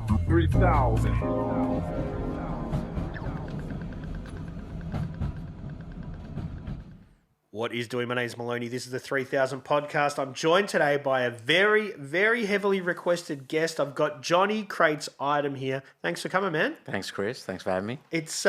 3000. What is doing? My name is Maloney. This is the 3000 podcast. I'm joined today by a very, very heavily requested guest. I've got Johnny Crates Idem here. Thanks for coming, man. Thanks, Chris. Thanks for having me. It's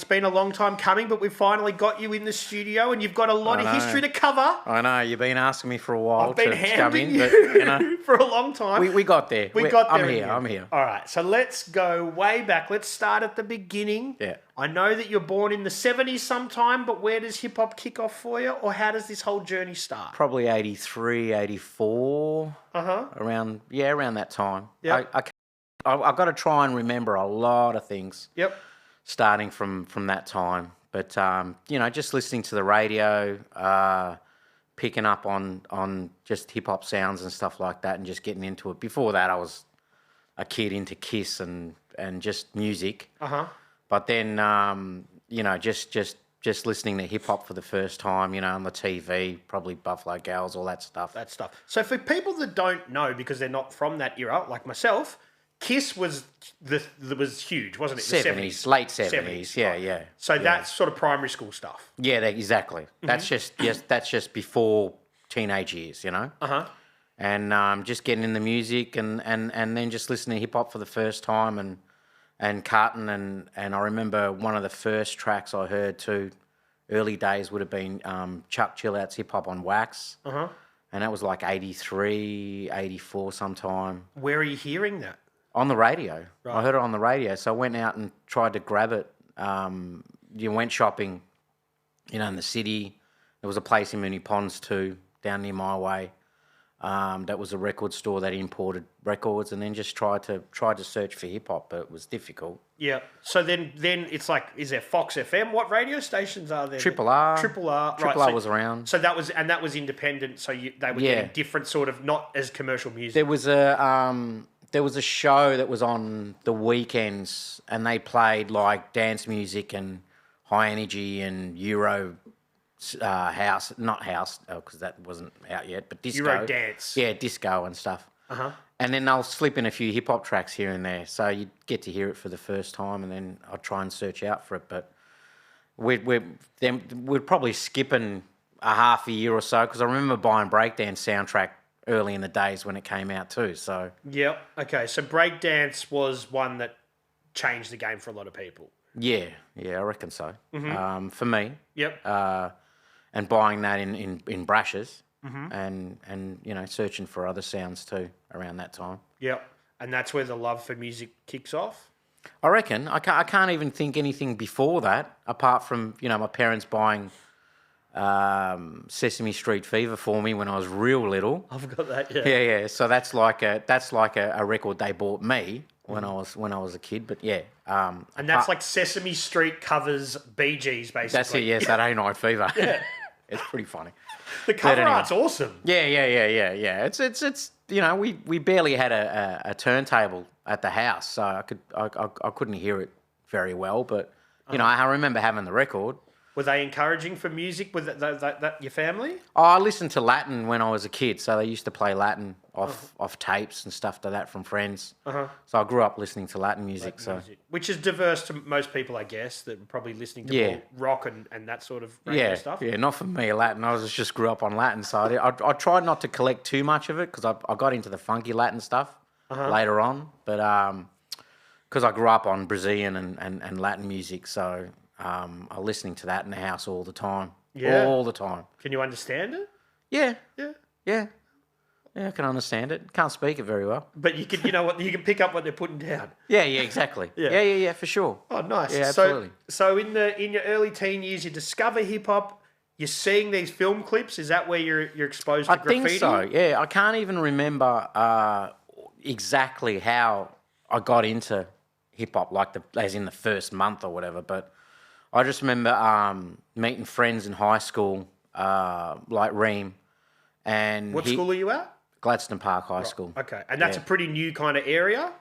been a long time coming, but we've finally got you in the studio, and you've got a lot of history to cover. I know you've been asking me for a while I've been to come hounding in, you but you know, for a long time. we got there. We got there. I'm here. All right, so let's go way back. Let's start at the beginning. Yeah. I know that you're born in the 70s sometime, but where does hip hop kick off for you, or how does this whole journey start? Probably 83, 84. Around that time. Yep. I've got to try and remember a lot of things. Yep. Starting from that time, but just listening to the radio, picking up on just hip hop sounds and stuff like that, and just getting into it. Before that, I was a kid into Kiss and just music. But then, just listening to hip hop for the first time, on the TV, probably Buffalo Gals, all that stuff. So for people that don't know, because they're not from that era, like myself, Kiss was huge, wasn't it? The 70s, late 70s, yeah. So that's sort of primary school stuff. Yeah, exactly. That's just before teenage years, And just getting in the music and then just listening to hip hop for the first time and Carton and I remember one of the first tracks I heard too, early days would have been Chuck Chillout's Hip Hop on Wax. And that was like 83, 84 sometime. Where are you hearing that? On the radio. Right. I heard it on the radio. So I went out and tried to grab it. You went shopping, in the city. There was a place in Moonee Ponds too, down near my way. That was a record store that imported records, and then just tried to search for hip hop, but it was difficult. Yeah. So then it's like, is there Fox FM? What radio stations are there? Triple R. Triple R. Triple R was around. So that was independent. So they were getting different sort of, not as commercial music. There was a show that was on the weekends, and they played like dance music and high energy and Euro. House, not house, because that wasn't out yet, but disco. Euro dance. Yeah, disco and stuff. And then they'll slip in a few hip hop tracks here and there, so you'd get to hear it for the first time, and then I'd try and search out for it. But we're probably skipping a half a year or so, because I remember buying Breakdance soundtrack early in the days when it came out too. So yep. Okay. So Breakdance was one that changed the game for a lot of people. Yeah, I reckon so. For me. Yep. And buying that in brushes and searching for other sounds too around that time. Yep. And that's where the love for music kicks off? I reckon. I can't even think anything before that, apart from, my parents buying Sesame Street Fever for me when I was real little. I've got that, yeah. Yeah. So that's like a record they bought me when I was a kid, but yeah. And that's like Sesame Street covers Bee Gees, basically. That's it, yes, that Ain't Night Fever. Yeah. It's pretty funny. The cover art's awesome. Yeah. It's we barely had a turntable at the house, so I couldn't hear it very well, but I remember having the record. Were they encouraging for music with that your family? Oh, I listened to Latin when I was a kid, so they used to play Latin off tapes and stuff like that from friends. So I grew up listening to Latin music. Which is diverse to most people, I guess, that were probably listening to more rock and that sort of radio stuff. Yeah, not for me, Latin. I just grew up on Latin, so I tried not to collect too much of it, because I got into the funky Latin stuff later on, but because I grew up on Brazilian and Latin music, so I'm listening to that in the house all the time. Yeah. All the time. Can you understand it? Yeah, I can understand it. Can't speak it very well. But you can, you can pick up what they're putting down. Yeah, exactly. Yeah, for sure. Oh, nice. Yeah, absolutely. So in your early teen years, you discover hip hop. You're seeing these film clips. Is that where you're exposed to graffiti? I think so. Yeah, I can't even remember exactly how I got into hip hop, as in the first month or whatever. But I just remember meeting friends in high school, like Reem. And what school are you at? Gladstone Park High School. Okay, and that's a pretty new kind of area?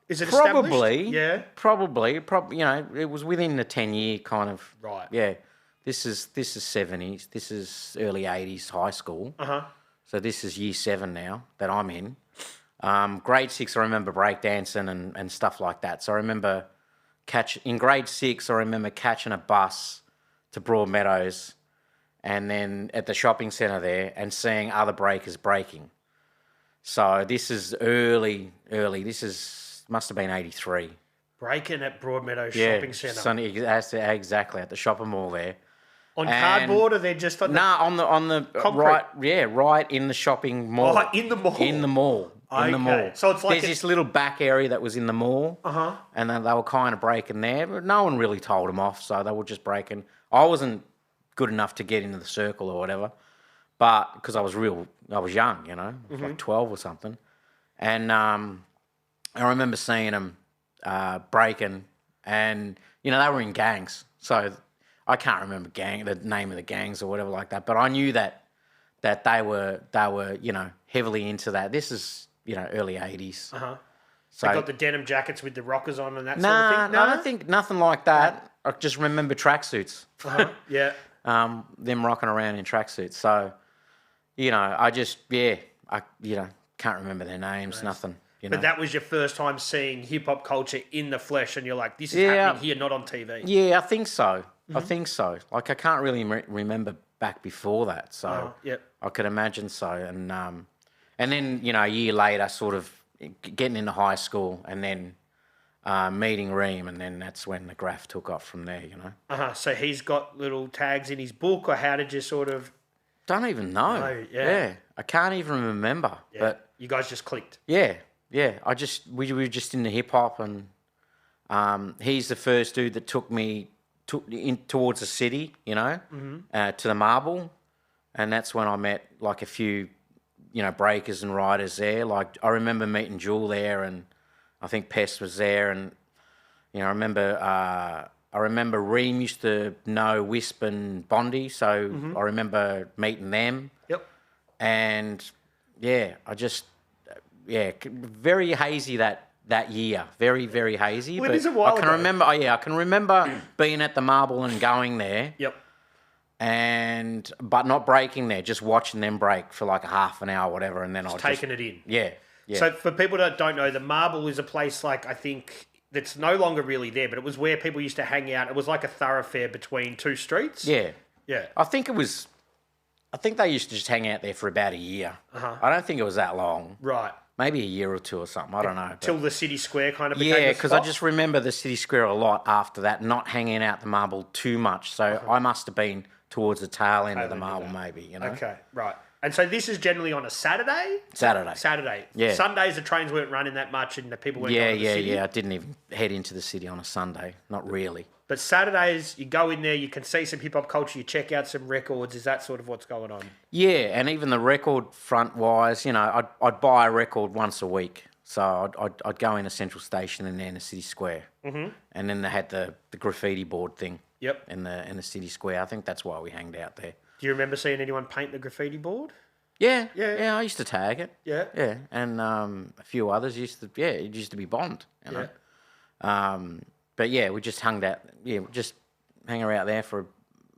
Is it probably? Established? Yeah. Probably. It was within the 10-year kind of... Right. Yeah. This is 70s. This is early 80s high school. Uh-huh. So this is year 7 now that I'm in. Grade 6, I remember breakdancing and stuff like that. So I remember in grade 6, I remember catching a bus to Broadmeadows and then at the shopping centre there and seeing other breakers breaking. So this is early. Must have been 83. Breaking at Broadmeadows Shopping Centre. Exactly, at the shopping mall there. On cardboard, or they're just on on the concrete? right in the shopping mall. Oh, in the mall? In the mall. In the mall. So it's like there's this little back area that was in the mall. Uh-huh. And then they were kind of breaking there, but no one really told them off, so they were just breaking. I wasn't good enough to get into the circle or whatever, but because I was young, you know, like 12 or something. And I remember seeing them breaking, and you know they were in gangs, so I can't remember the name of the gangs or whatever like that, but I knew that they were you know heavily into that. This is early 80s. So they got the denim jackets with the rockers on and that sort of thing. No, I don't think nothing like that. I just remember tracksuits. Yeah. Them rocking around in tracksuits. So I just can't remember their names. Nothing. But that was your first time seeing hip hop culture in the flesh, and you're like, "This is happening here, not on TV." Yeah, I think so. I think so. Like I can't really remember back before that, so I could imagine so. And then a year later, sort of getting into high school, and then meeting Reem, and then that's when the graph took off from there. So he's got little tags in his book, or how did you sort of? Don't even know. Oh, yeah. I can't even remember. Yeah. But you guys just clicked. Yeah. We were just into hip hop, and he's the first dude that took me towards the city, to the Marble, and that's when I met like a few, breakers and riders there. Like I remember meeting Jewel there, and I think Pest was there, and I remember Reem used to know Wisp and Bondi, so I remember meeting them. Yep. And very hazy that year, very very hazy. Well, it is a while ago. I can remember being at the Marble and going there. Yep. But not breaking there, just watching them break for like a half an hour, or whatever, and then I was taking it in. Yeah. So for people that don't know, the Marble is a place like I think that's no longer really there, but it was where people used to hang out. It was like a thoroughfare between two streets. Yeah. Yeah. I think they used to just hang out there for about a year. I don't think it was that long. Right. Maybe a year or two or something. I don't know. Till the city square kind of became the because I just remember the city square a lot after that, not hanging out the Marble too much. So I must have been towards the tail end of the Marble, maybe. Okay, right. And so this is generally on a Saturday? Saturday. Yeah. Sundays the trains weren't running that much and the people weren't going to the city? Yeah. I didn't even head into the city on a Sunday. Not really. But Saturdays, you go in there, you can see some hip-hop culture, you check out some records. Is that sort of what's going on? Yeah, and even the record front-wise, I'd buy a record once a week. So I'd go into Central Station and then the City Square. And then they had the graffiti board thing. Yep. In the City Square. I think that's why we hanged out there. Do you remember seeing anyone paint the graffiti board? Yeah, I used to tag it. Yeah. And a few others it used to be Bond, But yeah, we just hung out there for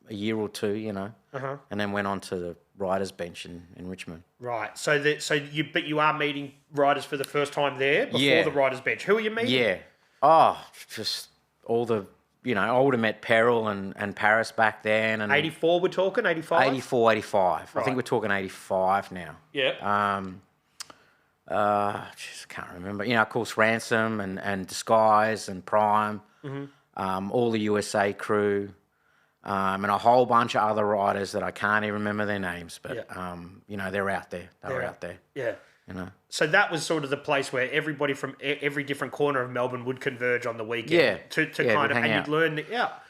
a year or two, and then went on to the riders' bench in Richmond. Right. So you are meeting riders for the first time there before the riders' bench. Who are you meeting? Yeah. Oh, just all the. I would have met Peril and Paris back then. And 84 we're talking? 85? 84, 85. Right. I think we're talking 85 now. Yeah. Just can't remember. Of course, Ransom and Disguise and Prime, all the USA crew, and a whole bunch of other riders that I can't even remember their names. But, they're out there. They were out there. Yeah. So that was sort of the place where everybody from every different corner of Melbourne would converge on the weekend to kind of, and you'd learn,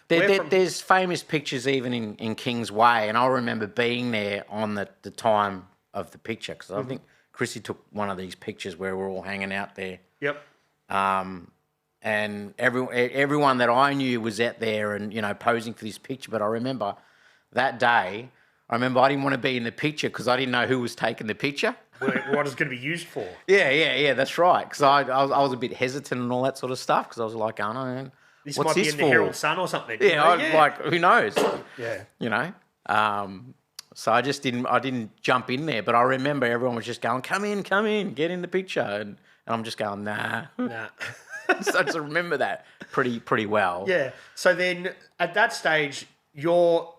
There's famous pictures even in Kings Way, and I remember being there on the time of the picture, because I think Chrissy took one of these pictures where we're all hanging out there. Yep. And everyone that I knew was out there and, posing for this picture, but I remember that day, I didn't want to be in the picture because I didn't know who was taking the picture. What it's going to be used for. Yeah, that's right. Because I was a bit hesitant and all that sort of stuff, because I was like, oh no, this what's might this be in the Herald Sun or something. Yeah, like, who knows? Yeah. So I didn't jump in there, but I remember everyone was just going, come in, get in the picture. And I'm just going, nah. Nah. So I just remember that pretty well. Yeah. So then at that stage, your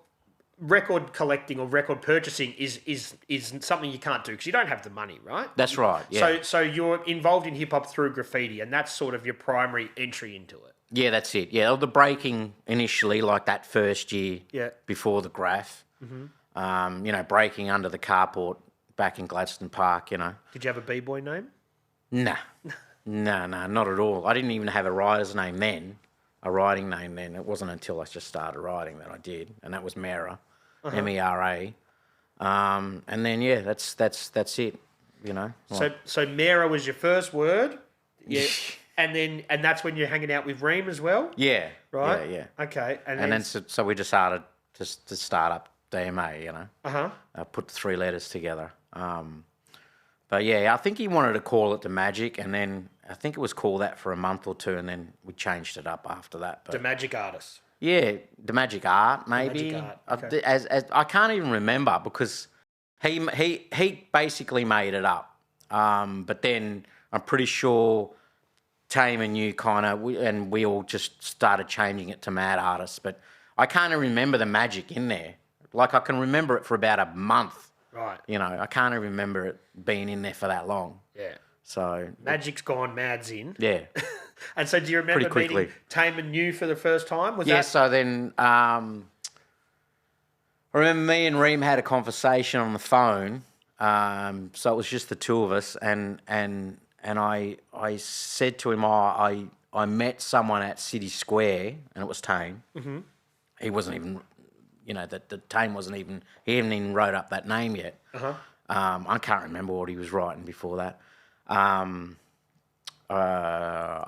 record collecting or record purchasing is something you can't do because you don't have the money, right? That's right, yeah. So you're involved in hip hop through graffiti, and that's sort of your primary entry into it. Yeah, that's it. Yeah, the breaking initially, like that first year before the graph, breaking under the carport back in Gladstone Park, Did you have a B-boy name? Nah. No, not at all. I didn't even have a writer's name then, a writing name then. It wasn't until I just started writing that I did, and that was Mera, Mera. And then that's it. So Mera was your first word, yeah, and that's when you're hanging out with Reem as well. Yeah, right. Yeah. Okay, and then so we decided to start up DMA. Put the three letters together. But yeah, I think he wanted to call it the Magic, and then I think it was called that for a month or two, and then we changed it up after that. But the Magic Artist. Yeah, the Magic Art, maybe. The Magic Art. Okay. As I can't even remember because he basically made it up. But then I'm pretty sure Tame and you and we all just started changing it to Mad Artist. But I can't even remember the Magic in there. Like I can remember it for about a month. Right. I can't even remember it being in there for that long. Yeah. So Magic's gone, Mad's in. Yeah. And so do you remember meeting Tame and you for the first time? So then I remember me and Reem had a conversation on the phone. So it was just the two of us, and I said to him, I met someone at City Square, and it was Tame. Mm-hmm. He wasn't even, the Tame wasn't even, he hadn't even wrote up that name yet. Uh-huh. I can't remember what he was writing before that. I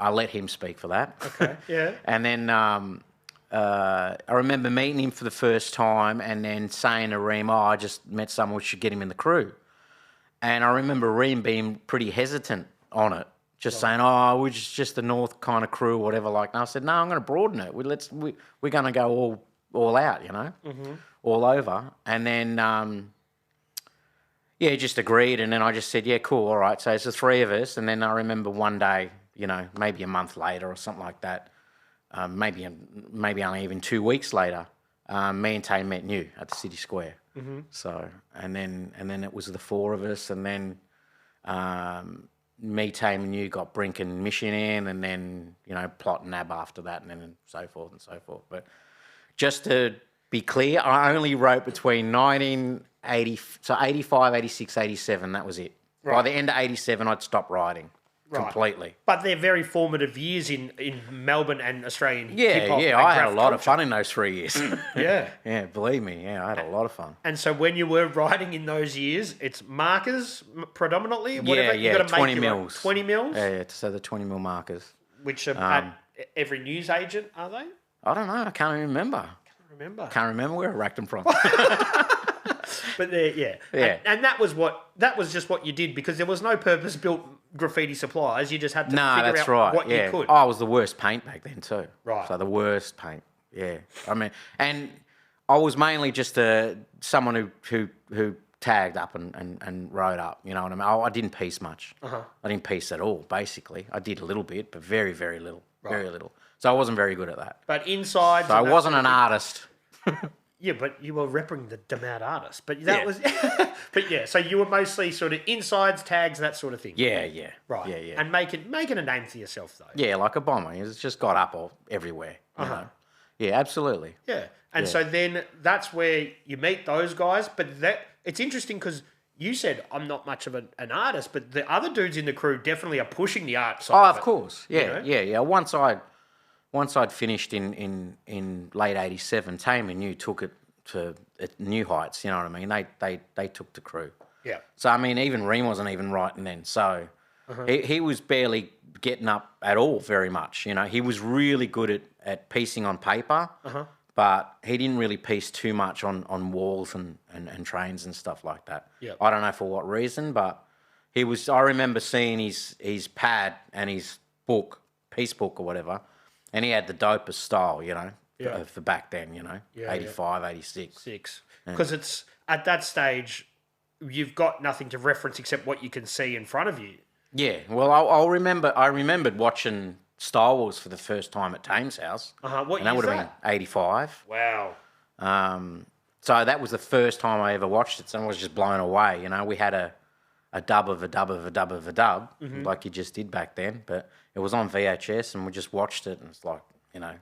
let him speak for that. Okay, yeah. And then I remember meeting him for the first time and then saying to Reem, I just met someone, we should get him in the crew. And I remember Reem being pretty hesitant on it, just saying, we're just the North kind of crew, whatever. And I said, no, I'm going to broaden it. We're going to go all out, all over. And then... he just agreed, and then I just said, yeah, cool, all right. So it's the three of us, and then I remember one day, maybe a month later or something like that, maybe only even 2 weeks later, me and Tame met New at the City Square. Mm-hmm. So, and then it was the four of us, and then me, Tame, and New got Brink and Mission in, and then, Plot and Ab after that, and then so forth and so forth. But just to be clear, I only wrote between 85, 86, 87, that was it. Right. By the end of 87, I'd stopped writing completely. But they're very formative years in Melbourne and Australian hip-hop. Yeah, I had a lot of fun in those 3 years. Yeah. Yeah, believe me, I had a lot of fun. And so when you were writing in those years, it's markers predominantly? Whatever, you got to 20 mils. 20 mils? Yeah, so the 20 mil markers. Which are at every newsagent, are they? I don't know, I can't even remember. Can't remember where I racked them from. But yeah. And that was just what you did because there was no purpose-built graffiti supplies. You just had to figure out what you could. I was the worst paint back then too. Right. So the worst paint. Yeah. I mean, and I was mainly just someone who tagged up and wrote up. You know what I mean? I didn't piece much. Uh-huh. I didn't piece at all. Basically, I did a little bit, but very, very little. Right. Very little. So I wasn't very good at that. But inside, so I wasn't an artist. Yeah, but you were repping the mad artist. But that was... But yeah, so you were mostly sort of insides, tags, that sort of thing. Yeah. Right. Yeah. And making a name for yourself, though. Yeah, like a bomber. It's just got up everywhere. You know? Yeah, absolutely. Yeah. And so then that's where you meet those guys. But it's interesting because you said, I'm not much of an artist, but the other dudes in the crew definitely are pushing the art side of course. Yeah, yeah. Once I'd finished in late 87, Tame and you took it to new heights, you know what I mean? They took the crew. Yeah. So, I mean, even Reem wasn't even writing then. So he was barely getting up at all very much, you know. He was really good at piecing on paper, but he didn't really piece too much on walls and trains and stuff like that. Yep. I don't know for what reason, but I remember seeing his pad and his book, piece book or whatever, and he had the dopest style, you know, for back then, you know, 85, 86. Because it's at that stage, you've got nothing to reference except what you can see in front of you. Yeah, well, I remembered watching Star Wars for the first time at Tame's house. What and that year would is have been 85. Wow. So that was the first time I ever watched it, so I was just blown away. You know, we had a dub of a dub of a dub of a dub, like you just did back then, but it was on VHS, and we just watched it, and it's like, you know,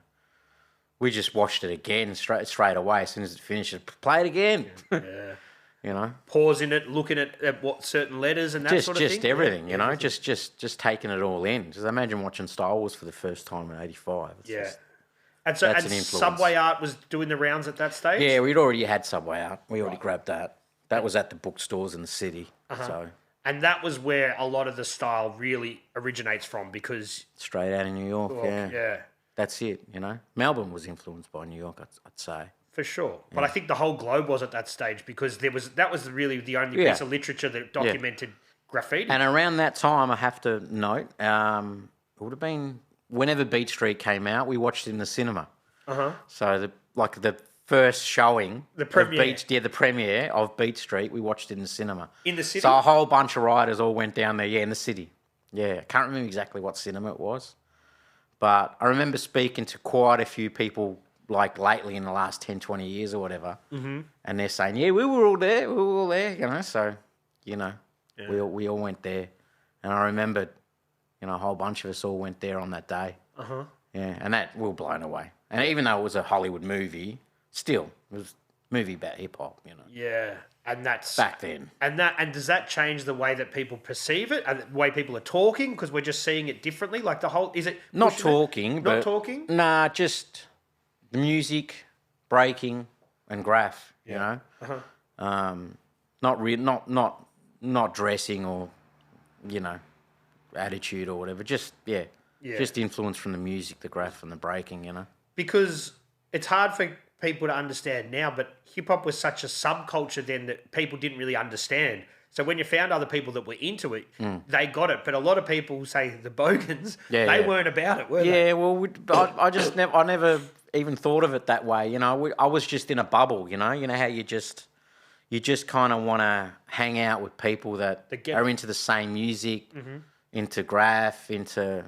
we just watched it again straight away as soon as it finished. Play it again. Yeah. You know, Pausing it, looking at what certain letters and that sort of thing. Just everything, you know, just taking it all in. Just imagine watching Star Wars for the first time in '85. And so, that's an influence. Subway Art was doing the rounds at that stage? Yeah, we'd already had Subway Art. We already grabbed that. That was at the bookstores in the city. So And that was where a lot of the style really originates from because... Straight out of New York, Yeah. That's it, you know. Melbourne was influenced by New York, I'd say. For sure. Yeah. But I think the whole globe was at that stage because that was really the only piece of literature that documented graffiti. And around that time, I have to note, it would have been whenever Beat Street came out, we watched it in the cinema. So the first showing, the premiere, the premiere of Beat Street, we watched it in the cinema. In the city. So a whole bunch of riders all went down there. Yeah, in the city. Yeah, I can't remember exactly what cinema it was, but I remember speaking to quite a few people like lately in the last 10, 20 years or whatever, and they're saying, yeah, we were all there, you know. So, you know, we all went there, and I remembered, you know, a whole bunch of us all went there on that day. Yeah, and that we were blown away. And even though it was a Hollywood movie, still it was a movie about hip hop, you know. Yeah, and that's back then. And does that change the way that people perceive it and the way people are talking because we're just seeing it differently? Like the whole not talking? Nah, just the music, breaking, and graph. You know, not dressing or, you know, attitude or whatever. Just just influence from the music, the graph, and the breaking. You know, because it's hard for people to understand now, but hip hop was such a subculture then that people didn't really understand. So when you found other people that were into it, they got it. But a lot of people, say the Bogans, they weren't about it, were they? Yeah, well, I never even thought of it that way. You know, I was just in a bubble. You know how you just kind of want to hang out with people that are into the same music, into graph, into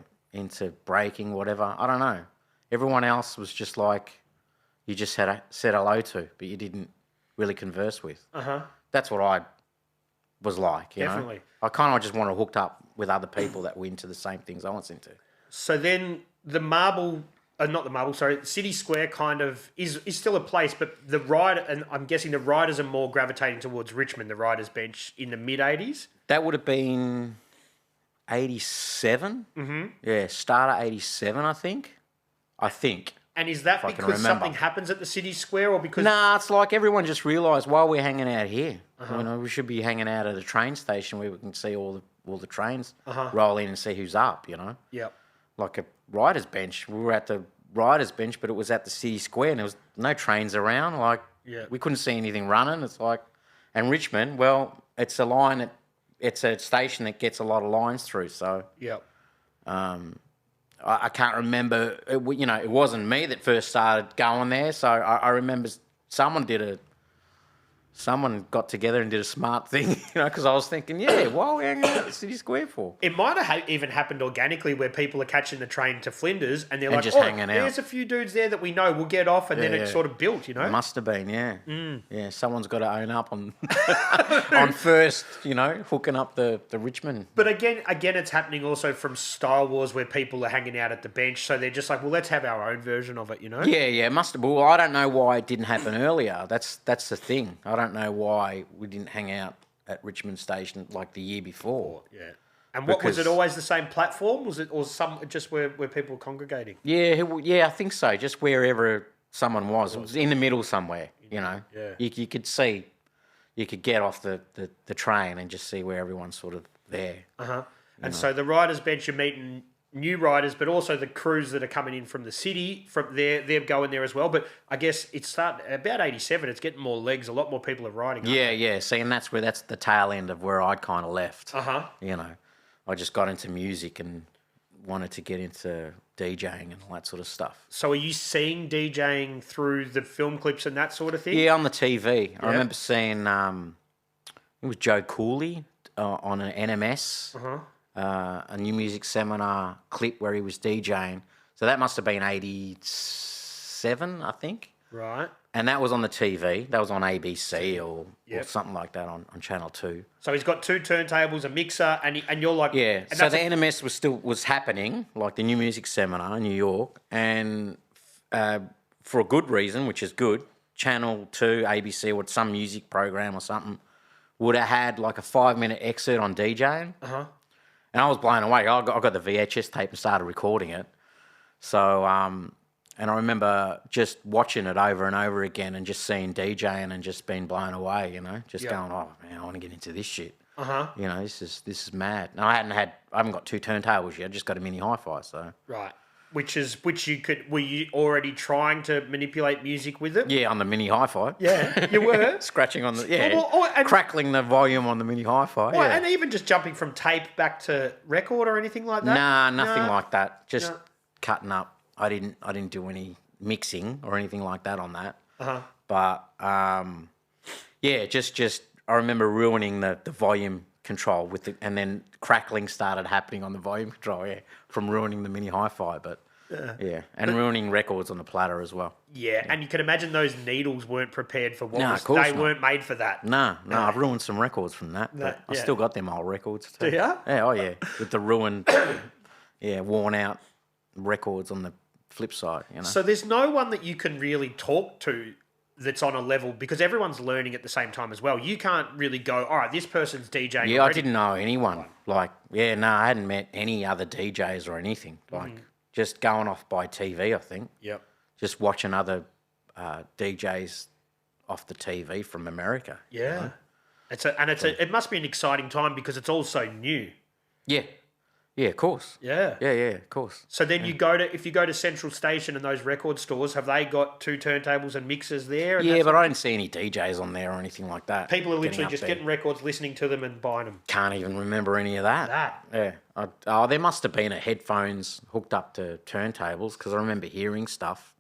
breaking, whatever. I don't know. Everyone else was just like you just said hello to, but you didn't really converse with. That's what I was like, you know. I kind of just wanted to hook up with other people that were into the same things I was into. So then the City Square kind of is still a place, but the ride, and I'm guessing the riders are more gravitating towards Richmond, the riders bench in the mid-'80s? That would have been 87. Yeah, start of 87, I think. And is that because something happens at the City Square or because... Nah, it's like everyone just realised while we're hanging out here, you know, we should be hanging out at a train station where we can see all the trains roll in and see who's up, you know? Yep. Like a rider's bench. We were at the rider's bench, but it was at the City Square and there was no trains around. Like, we couldn't see anything running. It's like... And Richmond, well, it's a station that gets a lot of lines through, so... Yep. I can't remember, it wasn't me that first started going there, so I remember someone got together and did a smart thing, you know, because I was thinking, why are we hanging out at the City Square for? It might have even happened organically where people are catching the train to Flinders and they're like, just hanging out. There's a few dudes there that we know, we'll get off, and then it sort of built, you know? It must have been, Yeah, someone's got to own up on on first, you know, hooking up the Richmond. But again, it's happening also from Star Wars where people are hanging out at the bench, so they're just like, well, let's have our own version of it, you know? Yeah, it must have. Well, I don't know why it didn't happen earlier. That's the thing. I don't know why we didn't hang out at Richmond Station like the year before. Yeah. And what was it always the same platform? Was it or some just where people were congregating? Yeah, I think so. Just wherever someone was. It was in the middle somewhere, you know. Yeah. You could see, you could get off the train and just see where everyone's sort of there. And so the riders' bench, you're meeting new riders, but also the crews that are coming in from the city, from they're going there as well. But I guess it's about 87. It's getting more legs. A lot more people are riding. Yeah. See, and that's the tail end of where I kind of left. You know, I just got into music and wanted to get into DJing and all that sort of stuff. So are you seeing DJing through the film clips and that sort of thing? Yeah, on the TV. I remember seeing it was Joe Cooley on an NMS, a new music seminar clip where he was DJing. So that must have been 87, I think. Right. And that was on the TV. That was on ABC or something like that on Channel 2. So he's got 2 turntables, a mixer, and you're like... Yeah, and so the NMS was happening, like the new music seminar in New York, and for a good reason, which is good, Channel 2, ABC, or some music program or something, would have had like a 5-minute excerpt on DJing. And I was blown away. I got the VHS tape and started recording it. So... and I remember just watching it over and over again and just seeing DJing and just being blown away, you know, just going, oh man, I want to get into this shit. You know, this is mad. And I haven't got 2 turntables yet. I just got a mini hi-fi, so. Right. Were you already trying to manipulate music with it? Yeah, on the mini hi-fi. Yeah, you were. Scratching on the, and crackling the volume on the mini hi-fi. Well, and even just jumping from tape back to record or anything like that? Nah, nothing like that. Just cutting up. I didn't do any mixing or anything like that on that. But just I remember ruining the volume control with it, and then crackling started happening on the volume control. Yeah, from ruining the mini hi-fi, but ruining records on the platter as well. Yeah, and you can imagine those needles weren't prepared for what they weren't made for that. No, I've ruined some records from that, but I still got them old records too. Do ya? Yeah, oh yeah, with the ruined, worn out records on the flip side, you know. So there's no one that you can really talk to that's on a level, because everyone's learning at the same time as well. You can't really go, all right, this person's DJing. Yeah, already. I didn't know anyone. I hadn't met any other DJs or anything. Just going off by TV, I think. Yep. Just watching other DJs off the TV from America. Yeah. You know? It must be an exciting time because it's all so new. Yeah. Yeah, of course. Yeah. Yeah, of course. So then if you go to Central Station and those record stores, have they got 2 turntables and mixers there? Yeah, but I didn't see any DJs on there or anything like that. People are literally just getting records, listening to them and buying them. Can't even remember any of that. Yeah. There must have been headphones hooked up to turntables because I remember hearing stuff.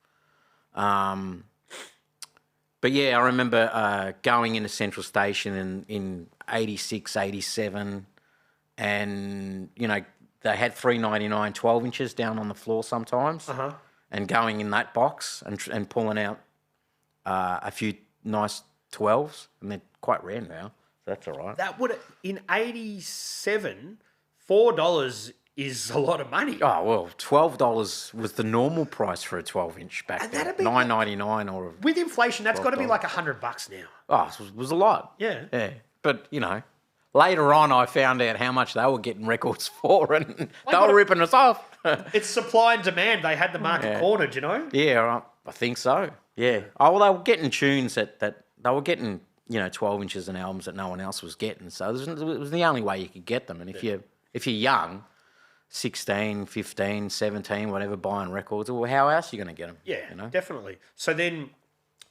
But yeah, I remember going into Central Station in 86, 87 and, you know, they had $3.99 12 inches down on the floor sometimes, and going in that box and pulling out a few nice 12s, and they're quite rare now, so that's all right. That would in 87, $4 is a lot of money. Oh well, $12 was the normal price for a 12-inch back then. $9.99 or with inflation, that's got to be like $100 now. Oh, it was a lot. Yeah. But you know. Later on, I found out how much they were getting records for, and they were ripping us off. It's supply and demand. They had the market cornered, you know? Yeah, I think so. Yeah. Oh, well, they were getting tunes that they were getting, you know, 12 inches and albums that no one else was getting. So it was the only way you could get them. And if you're young, 16, 15, 17, whatever, buying records, well, how else are you going to get them? Yeah, you know? Definitely. So then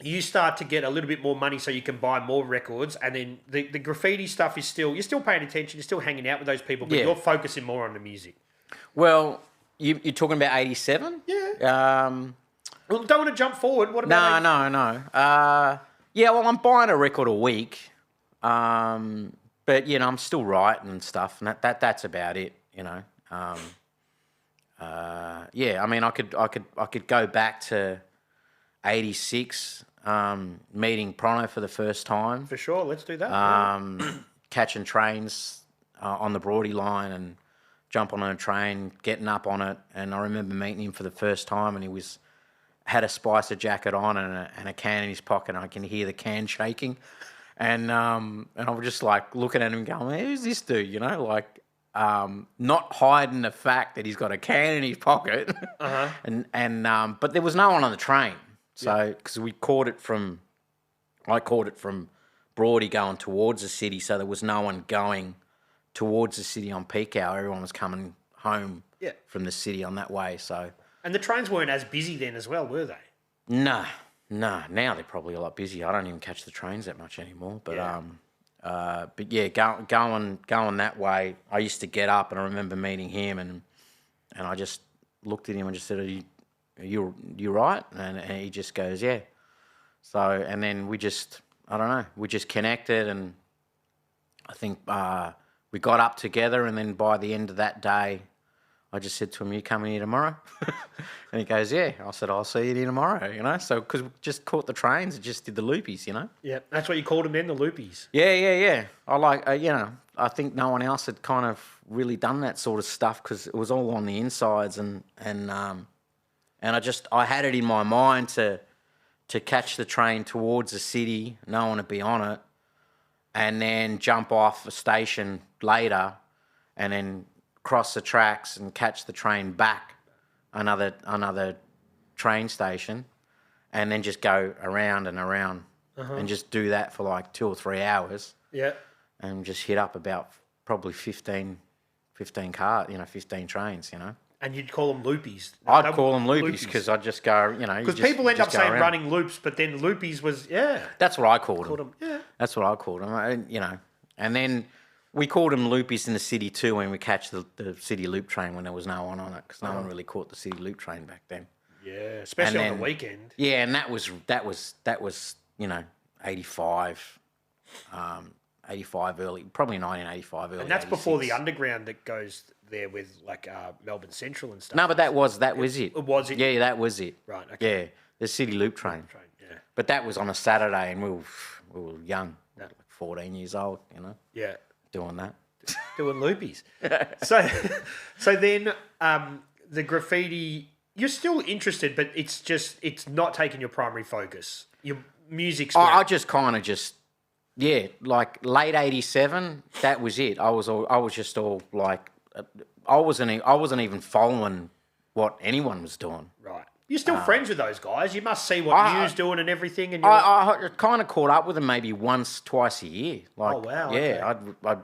you start to get a little bit more money so you can buy more records, and then the graffiti stuff is you're still paying attention, you're still hanging out with those people, but you're focusing more on the music. Well, you're talking about 87? Yeah. Well, don't want to jump forward. What about... No. Well, I'm buying a record a week, but, you know, I'm still writing and stuff, and that's about it, you know. I mean, I could go back to 86, meeting Prono for the first time. For sure, let's do that. Catching trains on the Broady line and jumping on a train, getting up on it. And I remember meeting him for the first time, and he had a Spicer jacket on and a can in his pocket, and I can hear the can shaking. And I was just like looking at him going, hey, who's this dude? You know, like not hiding the fact that he's got a can in his pocket. But there was no one on the train. So, because I caught it from Broady going towards the city, so there was no one going towards the city on peak hour. Everyone was coming home from the city on that way. So, and the trains weren't as busy then as well, were they? No. Now they're probably a lot busier. I don't even catch the trains that much anymore. But going that way, I used to get up, and I remember meeting him, And I just looked at him and just said, are you right? And he just goes, yeah. So, and then we just connected, and I think we got up together, and then by the end of that day, I just said to him, you coming here tomorrow? And he goes, yeah. I said, I'll see you here tomorrow, you know? So, because we just caught the trains and just did the loopies, you know? Yeah, that's what you called them then, the loopies. Yeah. I like, you know, I think no one else had kind of really done that sort of stuff because it was all on the insides, and I had it in my mind to catch the train towards the city, no one to be on it, and then jump off a station later, and then cross the tracks and catch the train back another train station, and then just go around and around and just do that for like 2 or 3 hours. Yeah. And just hit up about probably 15 trains, you know. And you'd call them loopies. I'd call them loopies because I'd just go, you know. Because people end up saying running loops, but then loopies was, That's what I called them. Yeah. That's what I called them, you know. And then we called them loopies in the city too when we catch the city loop train when there was no one on it, because no one really caught the city loop train back then. Yeah, especially on the weekend. Yeah, and that was you know, 85 early, probably 1985 early. And that's 86. before the underground that goes there with like Melbourne Central and stuff. No, but that was it. Was it? Yeah, that was it. Right. Okay. Yeah, the city loop train. Yeah. But that was on a Saturday, and we were young, like 14 years old, you know. Yeah. Doing that. Doing loopies. So then the graffiti, you're still interested, but it's not taking your primary focus. Your music's I just kind of like late 87, that was it. I was just all like, I wasn't even following what anyone was doing. Right. You're still friends with those guys. You must see what New's doing and everything. And I kind of caught up with them maybe once, twice a year. Like, oh, wow. Yeah, okay.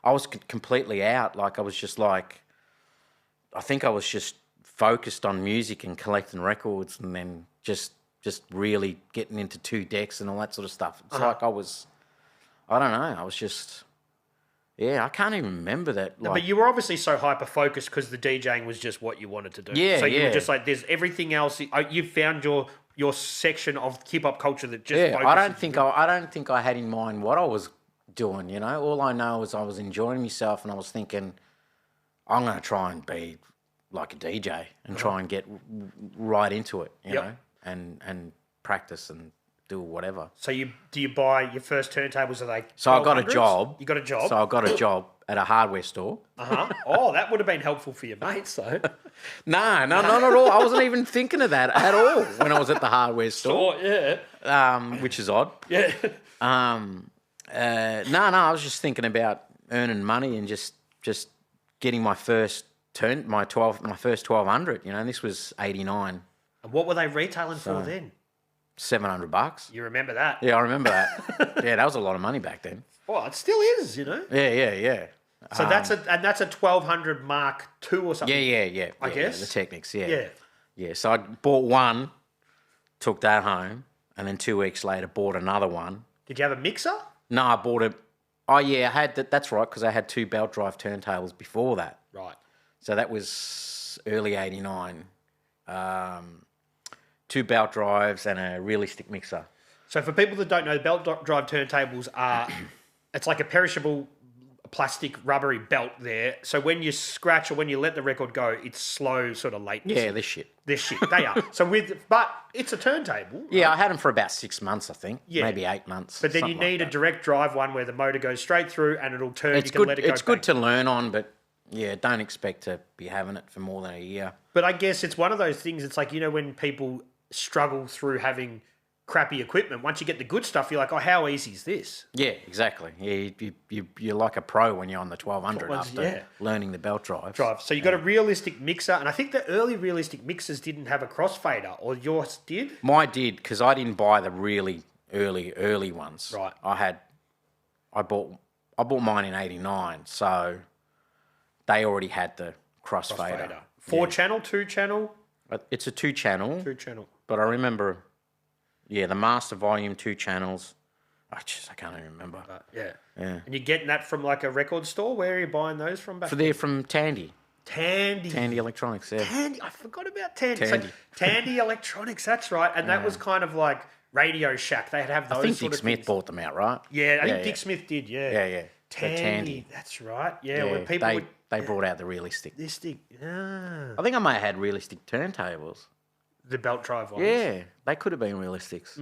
I was completely out. Like, I was just like, I think I was just focused on music and collecting records, and then just really getting into 2 decks and all that sort of stuff. It's like I don't know, I was just... Yeah, I can't even remember that. No, but you were obviously so hyper-focused because the DJing was just what you wanted to do. Yeah, so you were just like, there's everything else. You found your section of hip-hop culture that just focuses. I don't think I had in mind what I was doing, you know. All I know is I was enjoying myself, and I was thinking, I'm going to try and be like a DJ and try and get right into it, you know, and practice and do whatever. So do you buy your first turntables? Are they? So I got a job. You got a job. So I got a job at a hardware store. Oh, that would have been helpful for your mates, though. No, not at all. I wasn't even thinking of that at all when I was at the hardware store. Yeah. Which is odd. Yeah. No, I was just thinking about earning money and just getting my first first 1200. You know, and this was 89. And what were they retailing for then? $700. You remember that? Yeah, I remember that. Yeah, that was a lot of money back then. Oh, it still is, you know. Yeah. So that's a 1200 Mark II or something. Yeah. I guess the Technics. Yeah. Yeah. Yeah. So I bought one, took that home, and then 2 weeks later bought another one. Did you have a mixer? No, I bought it. Oh yeah, I had that. That's right, because I had 2 belt drive turntables before that. Right. So that was early '89. 2 belt drives and a realistic mixer. So for people that don't know, belt drive turntables are, it's like a perishable plastic rubbery belt there. So when you scratch or when you let the record go, it's slow sort of latency. Yeah, this shit. They are. But it's a turntable. Yeah, I had them for about 6 months, I think. Yeah. Maybe 8 months. But then you need a direct drive one where the motor goes straight through and it'll turn. It's good. It's good to learn on, but yeah, don't expect to be having it for more than a year. But I guess it's one of those things. It's like, you know, when people struggle through having crappy equipment, once you get the good stuff, you're like, oh, how easy is this? Yeah, exactly. Yeah, you're like a pro when you're on the 1200 after learning the belt drives. So you got a realistic mixer, and I think the early realistic mixers didn't have a crossfader, or yours did? Mine did, because I didn't buy the really early ones. Right. I bought mine in '89, so they already had the crossfader. 4-channel, 2-channel? It's a 2-channel. 2-channel. But I remember, the master volume 2 channels. I can't even remember. Yeah. And you're getting that from like a record store? Where are you buying those from back then? They're from Tandy. Tandy Electronics, yeah. Tandy. I forgot about Tandy. Tandy. So, Tandy Electronics, that's right. And that was kind of like Radio Shack. They'd have those I think sort Dick of Smith things. bought them out, right? Yeah, I think Dick Smith did, yeah. Yeah, yeah. Tandy, that's right. Yeah, Yeah, when people they brought out the realistic. this thing, yeah. I think I may have had realistic turntables. The belt drive ones. Yeah, they could have been realistics.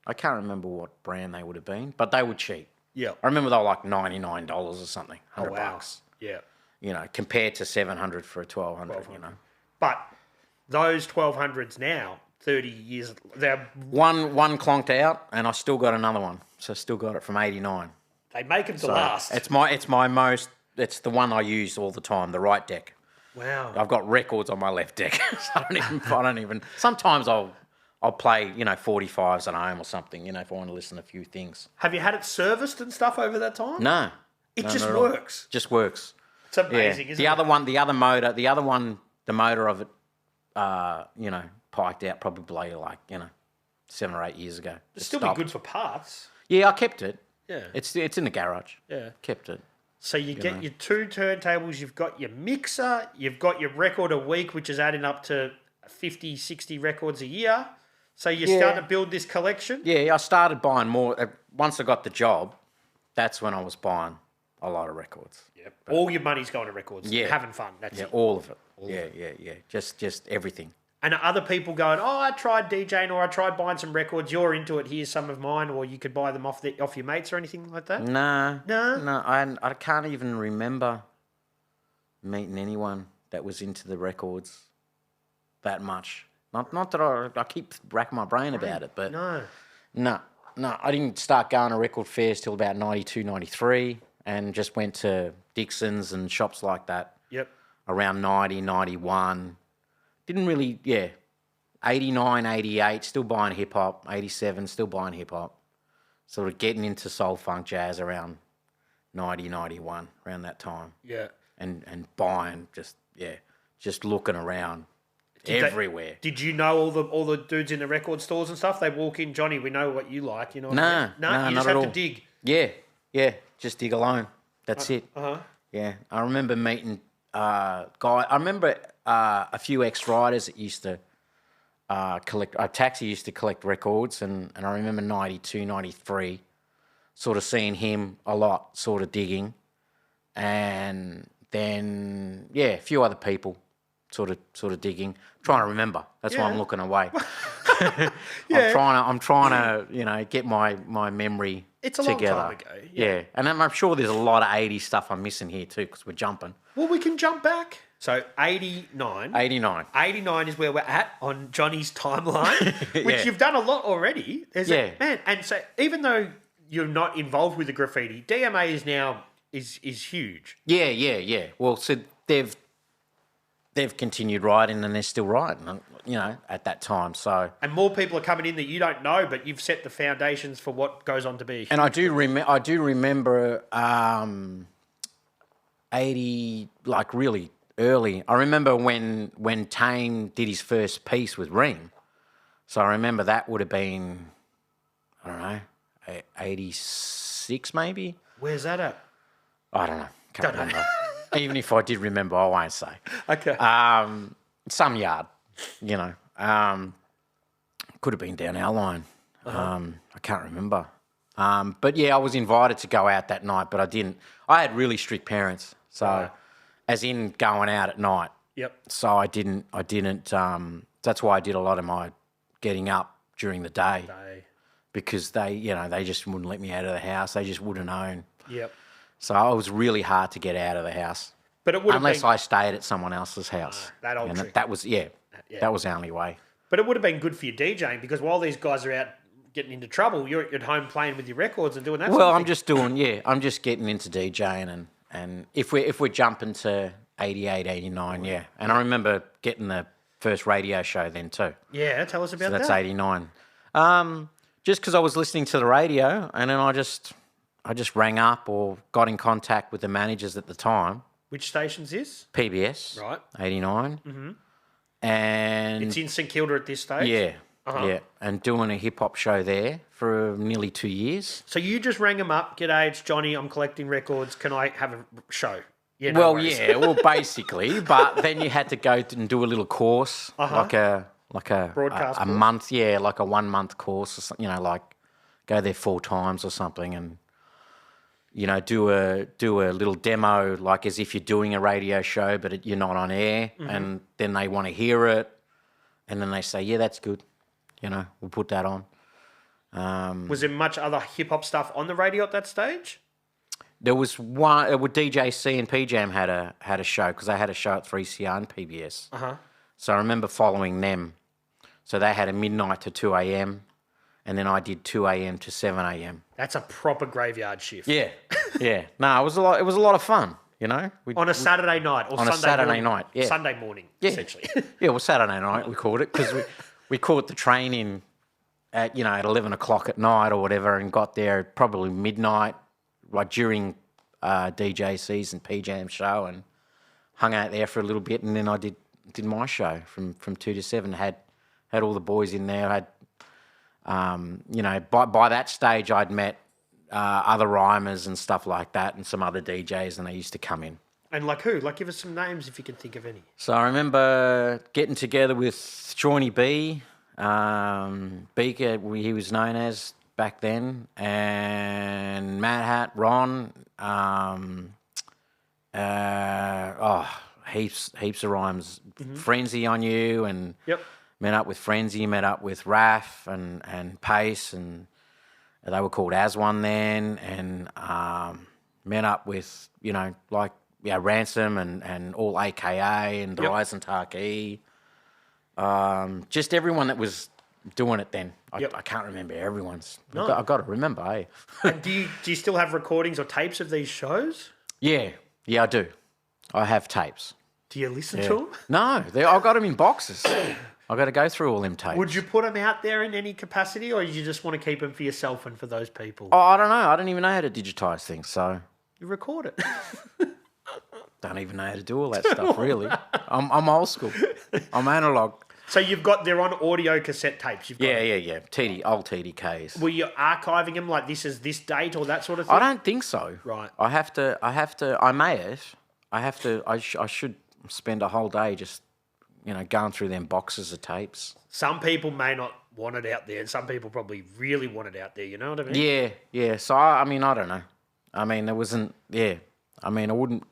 I can't remember what brand they would have been, but they were cheap. Yeah. I remember they were like $99 or something, $100. Oh, wow. Yeah. You know, compared to $700 for a 1200. You know, But those 1200s now, 30 years, they're one clonked out, and I still got another one. So I still got it from '89. they make them to So last. it's the one I use all the time, the right deck. Wow. I've got records on my left deck. So I don't even. Sometimes I'll play 45s at home or something. If I want to listen to a few things. Have you had it serviced and stuff over that time? No, It no, just not at all. works. Just works. It's amazing, Yeah. isn't The motor of it, piked out probably like 7 or 8 years ago. It'd Just still stopped. be good for parts. Yeah, I kept it. Yeah. It's in the garage. Yeah. Kept it. So you get your 2 turntables, you've got your mixer, you've got your record a week, which is adding up to 50, 60 records a year. So you're starting to build this collection? Yeah, I started buying more. Once I got the job, that's when I was buying a lot of records. Yep. All your money's going to records. Yeah. Having fun. That's Yeah, it. all of it. Yeah. Just everything. And are other people going, oh, I tried DJing or I tried buying some records. You're into it. Here's some of mine. Or you could buy them off your mates or anything like that? No. No? I can't even remember meeting anyone that was into the records that much. Not that I keep racking my brain about it, but No. no. I didn't start going to record fairs till about 92, 93, and just went to Dixon's and shops like that Yep. around 90, 91. Didn't really, 89, 88, still buying hip-hop. 87, still buying hip-hop. Sort of getting into soul, funk, jazz around 90, 91, around that time. Yeah. And buying, just looking around everywhere. Did you know all the dudes in the record stores and stuff? They walk in, Johnny, we know what you like. You know what I mean? No, you not just at have to all. dig. Yeah, just dig alone. That's it. Yeah, I remember meeting I remember a few ex-riders that used to collect. Taxi used to collect records, and I remember 92, 93, sort of seeing him a lot, sort of digging, and then a few other people sort of digging. Trying to remember. That's why I'm looking away. I'm trying to get my memory It's a together. long time ago. Yeah, and I'm sure there's a lot of 80s stuff I'm missing here too because we're jumping. Well, we can jump back. So 89. 89. 89 is where we're at on Johnny's timeline, which Yeah. you've done a lot already. Yeah. Man, and so even though you're not involved with the graffiti, DMA is now is huge. Yeah. Well, so they've continued writing and they're still writing, at that time. So, And more people are coming in that you don't know, but you've set the foundations for what goes on to be. and I do remember 80, like really early. I remember when Tame did his first piece with Reem. So I remember that would have been, I don't know, 86 maybe. Where's that at? I don't know. Can't remember. Even if I did remember, I won't say. Okay. Some yard, could have been down our line. I can't remember. But yeah, I was invited to go out that night, but I didn't. I had really strict parents, so as in going out at night. Yep. So I didn't. That's why I did a lot of my getting up during the day because they just wouldn't let me out of the house. They just wouldn't own. Yep. So it was really hard to get out of the house. But it would have Unless been, I stayed at someone else's house. that old trick. That was that was the only way. But it would have been good for your DJing because while these guys are out getting into trouble, you're at home playing with your records and doing that. Well, sort of thing. I'm just getting into DJing and if we're jumping to 88, 89, And I remember getting the first radio show then too. Yeah, tell us about So that's that. 89. Just because I was listening to the radio and then I just rang up or got in contact with the managers at the time. Which station's this? PBS. Right. 89. Mm-hmm. And It's in St Kilda at this stage? yeah. Yeah, and doing a hip-hop show there for nearly 2 years. So you just rang them up, g'day, it's Johnny, I'm collecting records, can I have a show? Yeah, no Well, worries. yeah, well, basically, but then you had to go and do a little course, like a Broadcast a course? month, like a 1 month course or something, like go there 4 times or something, and do a little demo, like as if you're doing a radio show, but you're not on air, and then they want to hear it, and then they say, yeah, that's good, we'll put that on. Was there much other hip hop stuff on the radio at that stage? There was one. DJ C and PJam had a show because they had a show at 3CR and PBS. So I remember following them. So they had a midnight to 2 a.m. and then I did 2 a.m. to 7 a.m. That's a proper graveyard shift. Yeah, yeah. No, it was a lot. It was a lot of fun. On a Saturday night or on Sunday a Saturday morning. night. Yeah, Sunday morning, yeah. essentially. Yeah, well, Saturday night we called it because we caught the train in at 11 o'clock at night or whatever, and got there probably midnight, like during DJ C's and PJam's show, and hung out there for a little bit, and then I did my show from 2 to 7. Had all the boys in there. Had by that stage I'd met other rhymers and stuff like that, and some other DJs, and they used to come in. And like who? Like give us some names if you can think of any. So I remember getting together with Shawnee B, Beaker, he was known as back then, and Mad Hat, Ron, heaps of rhymes. Frenzy on You, and met up with Frenzy, met up with Raph and Pace, and they were called As One then, and met up with, Ransom and all AKA and Horizon Tarkey. Just everyone that was doing it then. I can't remember everyone's. No. I've got to remember, eh? And do you still have recordings or tapes of these shows? Yeah, I do. I have tapes. Do you listen to them? No, I've got them in boxes. I've got to go through all them tapes. Would you put them out there in any capacity, or you just want to keep them for yourself and for those people? Oh, I don't know. I don't even know how to digitise things, so... You record it. Don't even know how to do all that stuff, really. I'm old school. I'm analog. So they're on audio cassette tapes. You've got Yeah. Old TDKs. Were you archiving them like this is this date or that sort of thing? I don't think so. Right. I should spend a whole day just, going through them boxes of tapes. Some people may not want it out there, and some people probably really want it out there. You know what I mean? Yeah. So, I don't know. I mean, there wasn't... Yeah. I mean, I wouldn't...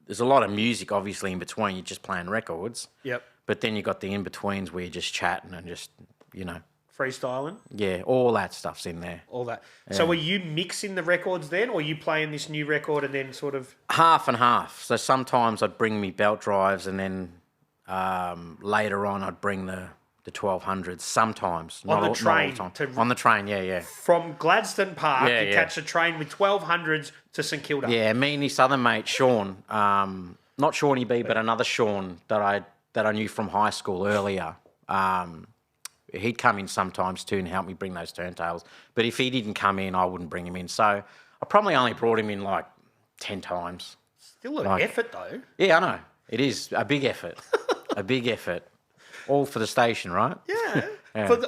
There's a lot of music, obviously, in between. You're just playing records. Yep. But then you got the in-betweens where you're just chatting and just, Freestyling? Yeah, all that stuff's in there. All that. Yeah. So were you mixing the records then, or are you playing this new record and then sort of... Half and half. So sometimes I'd bring me belt drives, and then later on I'd bring the 1200s. Sometimes. On the train? On the train, yeah. From Gladstone Park, you catch a train with 1200s to St Kilda. Yeah, me and this other mate, Sean, not Shawnee B, but another Sean that I knew from high school earlier. He'd come in sometimes too and help me bring those turntables. But if he didn't come in, I wouldn't bring him in. So I probably only brought him in like 10 times. Still an effort though. Yeah, I know. It is a big effort. A big effort. All for the station, right? Yeah.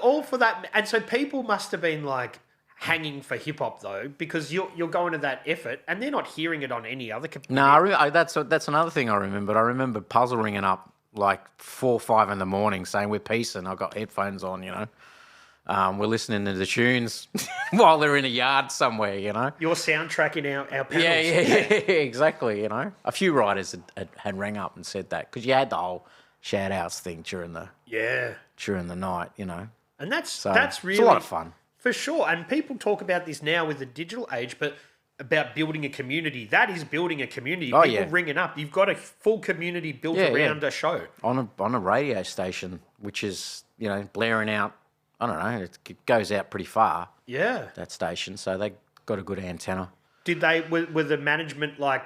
All for that. And so people must have been like hanging for hip hop though, because you're going to that effort and they're not hearing it on any other computer. No, that's another thing I remembered. I remember Puzzle ringing up like 4 or 5 in the morning saying we're peacing. I've got headphones on, we're listening to the tunes while they're in a yard somewhere, You're soundtracking our panels. Yeah, exactly, A few writers had rang up and said that, because you had the whole shout outs thing during the night, And that's really... It's a lot of fun. For sure. And people talk about this now with the digital age, but about building a community. That is building a community. People ringing up. You've got a full community built around a show. On a radio station, which is, blaring out, I don't know, it goes out pretty far. Yeah. That station. So they got a good antenna. Were the management like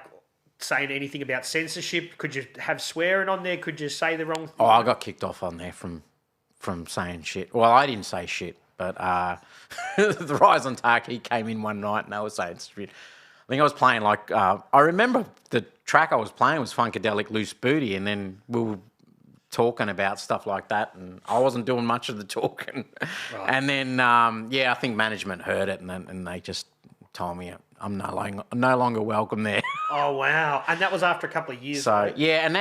saying anything about censorship? Could you have swearing on there? Could you say the wrong thing? Oh, I got kicked off on there from saying shit. Well, I didn't say shit. But the Rise on Tarkey came in one night and they were saying shit. I think I was playing like... I remember the track I was playing was Funkadelic Loose Booty, and then we were talking about stuff like that, and I wasn't doing much of the talking. Right. And then, I think management heard it, and they just told me I'm no longer welcome there. Oh, wow. And that was after a couple of years. So, right? yeah, and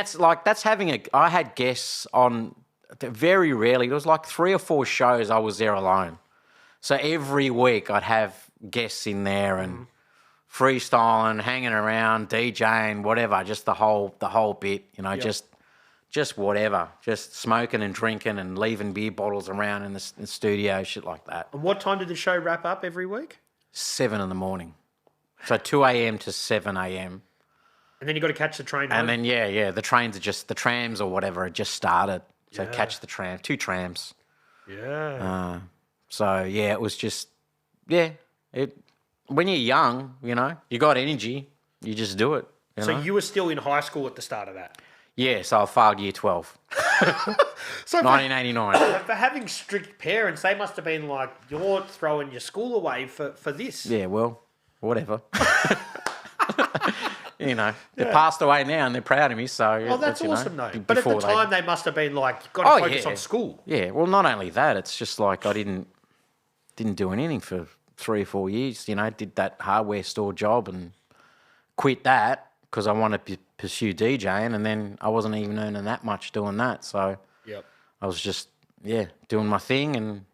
I had guests on very rarely. There was like 3 or 4 shows I was there alone. So every week I'd have guests in there and freestyling, hanging around, DJing, whatever, just the whole bit, just whatever, just smoking and drinking and leaving beer bottles around in the studio, shit like that. And what time did the show wrap up every week? 7 a.m. So 2 a.m. to 7 a.m. And then you got to catch the train home. And then, the trams or whatever had just started. So catch the tram, 2 trams. Yeah. So, it was just, when you're young, you got energy, you just do it. So you were still in high school at the start of that? Yeah, so I failed year 12. So 1989. For having strict parents, they must have been like, you're throwing your school away for this. Yeah, well, whatever. They passed away now and they're proud of me. So, Oh, that's awesome, though. But at the time, they must have been like, you've got to focus on school. Yeah, well, not only that, it's just like I didn't do anything for 3 or 4 years. Did that hardware store job and quit that because I wanted to pursue DJing, and then I wasn't even earning that much doing that. So I was just, doing my thing, and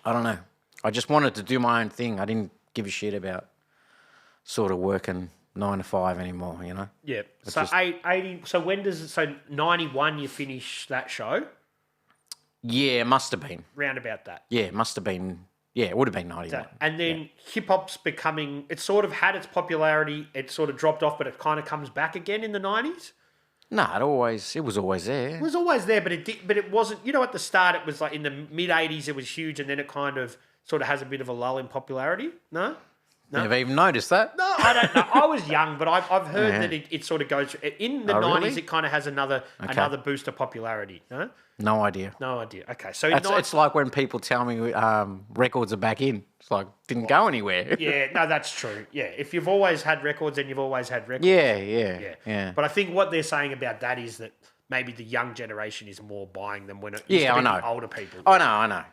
I don't know. I just wanted to do my own thing. I didn't give a shit about sort of working 9 to 5 anymore, Yeah. So 80. So when does it? So 91, you finish that show. Yeah, it must have been. Round about that. Yeah, it must have been. Yeah, it would have been 91. And then hip hop's becoming. It sort of had its popularity. It sort of dropped off, but it kind of comes back again in the 90s. No, it was always there. It was always there, but it wasn't. At the start, it was like in the mid 80s, it was huge, and then it kind of sort of has a bit of a lull in popularity. No. Never even noticed that. No, I don't know. I was young, but I've heard that it sort of goes in the 90s. Really? It kind of has another boost of popularity. No, no idea. No idea. Okay, so it's like when people tell me records are back in. It's like didn't go anywhere. Yeah, no, that's true. Yeah, if you've always had records, then you've always had records. Yeah. But I think what they're saying about that is that maybe the young generation is more buying them when it used to be I know. the older people. I know.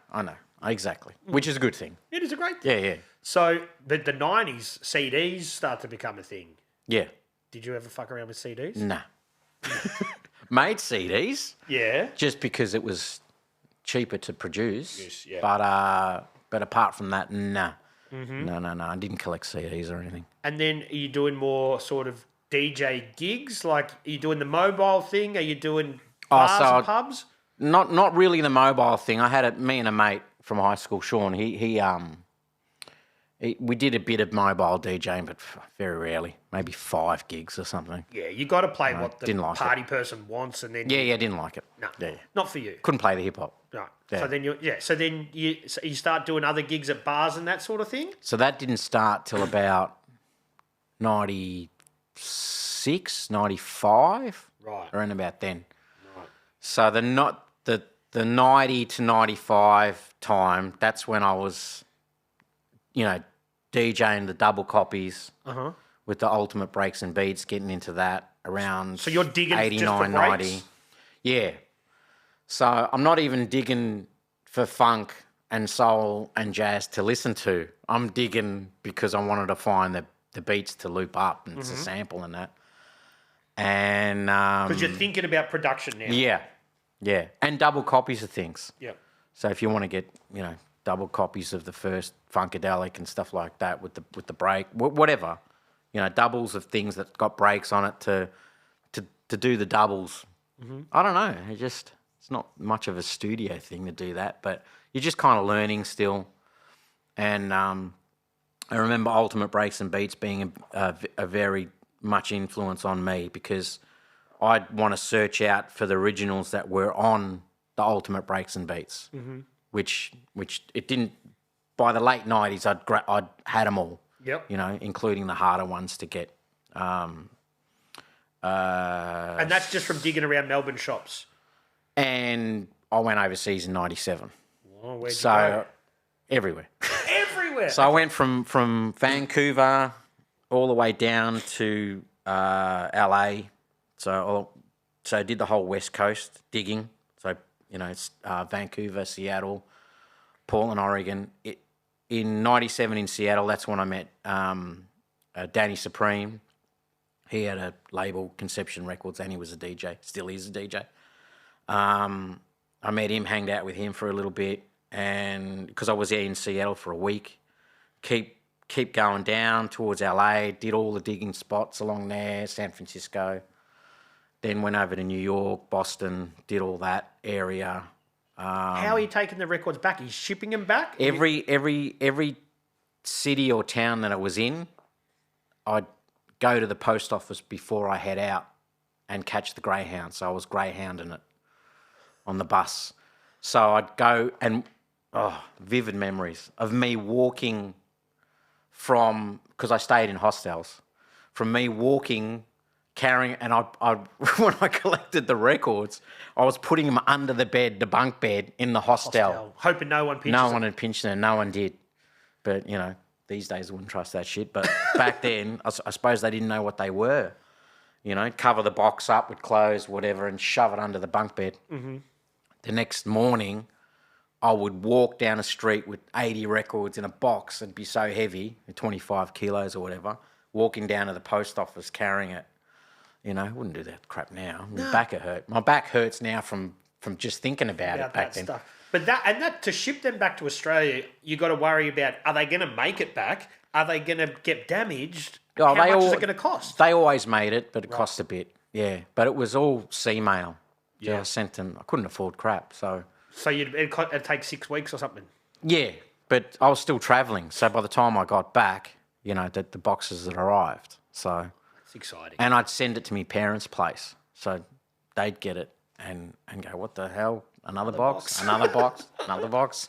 Exactly. Which is a good thing. It is a great thing. Yeah. So the 90s CDs start to become a thing. Yeah. Did you ever fuck around with CDs? Nah. Made CDs. Yeah. Just because it was cheaper to produce. Yes, yeah. But apart from that, nah. Mm-hmm. No. I didn't collect CDs or anything. And then are you doing more sort of DJ gigs? Like, are you doing the mobile thing? Are you doing bars and pubs? Not really the mobile thing. I had me and a mate from high school, Sean. We did a bit of mobile DJing, but very rarely. Maybe 5 gigs or something. Yeah, you got to play what the like party person wants, and then didn't like it. No, yeah. Not for you. Couldn't play the hip hop. Right. Yeah. So then you start doing other gigs at bars and that sort of thing. So that didn't start till about 96, 95. Right. Around about then. Right. So the 90 to 95 time, that's when I was, DJing the double copies with the ultimate breaks and beats, getting into that around. So you're digging 89, just for 90. breaks? Yeah. So I'm not even digging for funk and soul and jazz to listen to. I'm digging because I wanted to find the beats to loop up and it's a sample and that. And because you're thinking about production now. Yeah, and double copies of things. Yeah. So if you want to get, double copies of the first Funkadelic and stuff like that with the break, whatever, doubles of things that got breaks on it to do the doubles. Mm-hmm. I don't know. It's not much of a studio thing to do that, but you're just kind of learning still. And I remember Ultimate Breaks and Beats being a very much influence on me because I'd want to search out for the originals that were on the Ultimate Breaks and Beats, which it didn't. By the late 90s, I'd had them all. Yep. Including the harder ones to get. And that's just from digging around Melbourne shops. And I went overseas in 97. Oh, where'd you go? Everywhere. Everywhere. So I went from Vancouver all the way down to LA. So I did the whole West Coast digging. So, it's Vancouver, Seattle, Portland, Oregon. In 97 in Seattle, that's when I met Danny Supreme He had a label, Conception Records, and he was a DJ. Still is a DJ. I met him, hanged out with him for a little bit, and because I was there in Seattle for a week, keep going down towards LA, did all the digging spots along there, San Francisco, then went over to New York, Boston, did all that area. How are you taking the records back? Are you shipping them back? Every city or town that I was in, I'd go to the post office before I head out and catch the Greyhound. So I was Greyhounding it on the bus. So I'd go and, vivid memories of me walking from, because I stayed in hostels, from me walking, carrying, and I when I collected the records, I was putting them under the bed, the bunk bed in the hostel. Hoping no one pinches No one had pinched them, no one did. But, these days I wouldn't trust that shit. But back then, I suppose they didn't know what they were. Cover the box up with clothes, whatever, and shove it under the bunk bed. Mm-hmm. The next morning, I would walk down a street with 80 records in a box. It'd be so heavy, 25 kilos or whatever, walking down to the post office carrying it. I wouldn't do that crap now. My back hurt. My back hurts now from just thinking about it back then. Stuff. But that to ship them back to Australia, you got to worry about, are they going to make it back? Are they going to get damaged? How much is it going to cost? They always made it, but it cost a bit. Yeah, but it was all sea mail. Yeah, I sent them. I couldn't afford crap, so. So it'd take 6 weeks or something. Yeah, but I was still travelling. So by the time I got back, the boxes had arrived. So. It's exciting. And I'd send it to my parents' place, so they'd get it and go, what the hell? Another box, another box, another box.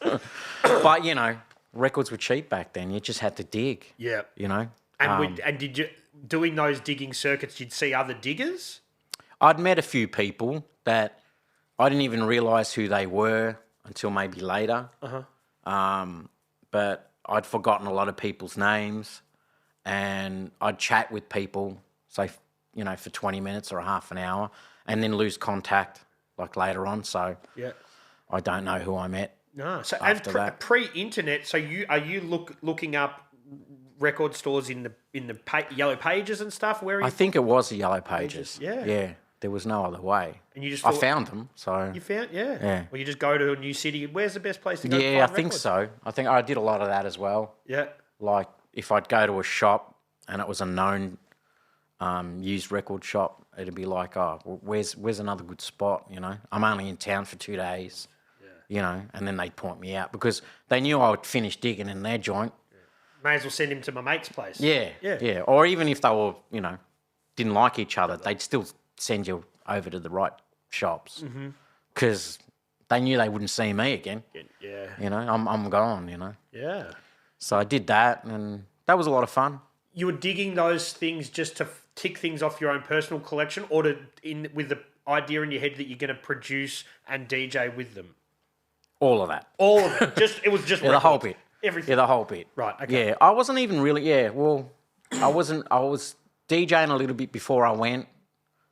But, records were cheap back then. You just had to dig. Yeah. And did you, doing those digging circuits, you'd see other diggers? I'd met a few people that I didn't even realise who they were until maybe later. But I'd forgotten a lot of people's names, and I'd chat with people, say, for 20 minutes or a half an hour, and then lose contact later on. So I don't know who I met. No. So after that. Pre-internet, so are you looking up record stores in the yellow pages and stuff? I think it was the yellow pages. Yeah. There was no other way. And you just I found them. So you found yeah. Well, you just go to a new city. Where's the best place to go? Yeah, I think so. I think I did a lot of that as well. Yeah. Like if I'd go to a shop and it was a known used record shop, it'd be like, where's another good spot? I'm only in town for 2 days. And then they'd point me out because they knew I would finish digging in their joint. May as well send him to my mate's place. Yeah. Or even if they were, didn't like each other, they'd still send you over to the right shops because they knew they wouldn't see me again. Yeah. I'm gone. Yeah. So I did that, and that was a lot of fun. You were digging those things just to tick things off your own personal collection, or with the idea in your head that you're going to produce and DJ with them? All of that. All of it. It was just the whole bit. Everything. Yeah, the whole bit. Right. Okay. Yeah, I wasn't even really. Yeah, well, I wasn't. I was DJing a little bit before I went,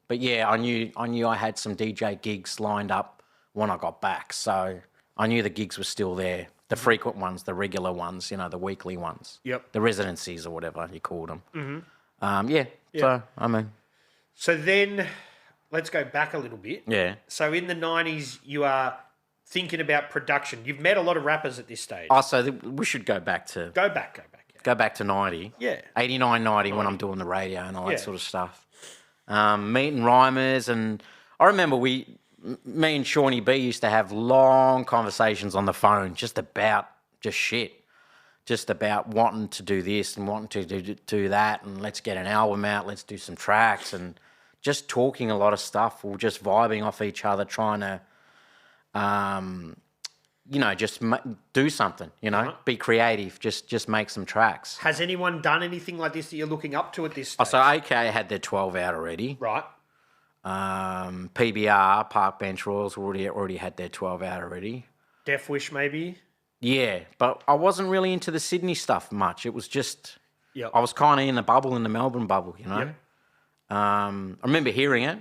but yeah, I knew I had some DJ gigs lined up when I got back, so I knew the gigs were still there. The frequent ones, the regular ones, the weekly ones. Yep. The residencies or whatever you called them. Mm-hmm. Yeah. So So then, let's go back a little bit. Yeah. So in the 90s, you are thinking about production. You've met a lot of rappers at this stage. Oh, so we should go back to... Go back. Yeah. Go back to 90. Yeah. 89, 90 when I'm doing the radio and all that sort of stuff. Meeting rhymers, and I remember me and Shawnee B used to have long conversations on the phone just shit. Just about wanting to do this and wanting to do that, and let's get an album out, let's do some tracks, and just talking a lot of stuff. We're just vibing off each other, trying to... just do something, be creative, just make some tracks. Has anyone done anything like this that you're looking up to at this stage? So AK had their 12 out already. Right. PBR, Park Bench Royals, already had their 12 out already. Death Wish, maybe? Yeah, but I wasn't really into the Sydney stuff much. It was just... I was kind of in the Melbourne bubble, Yep. I remember hearing it.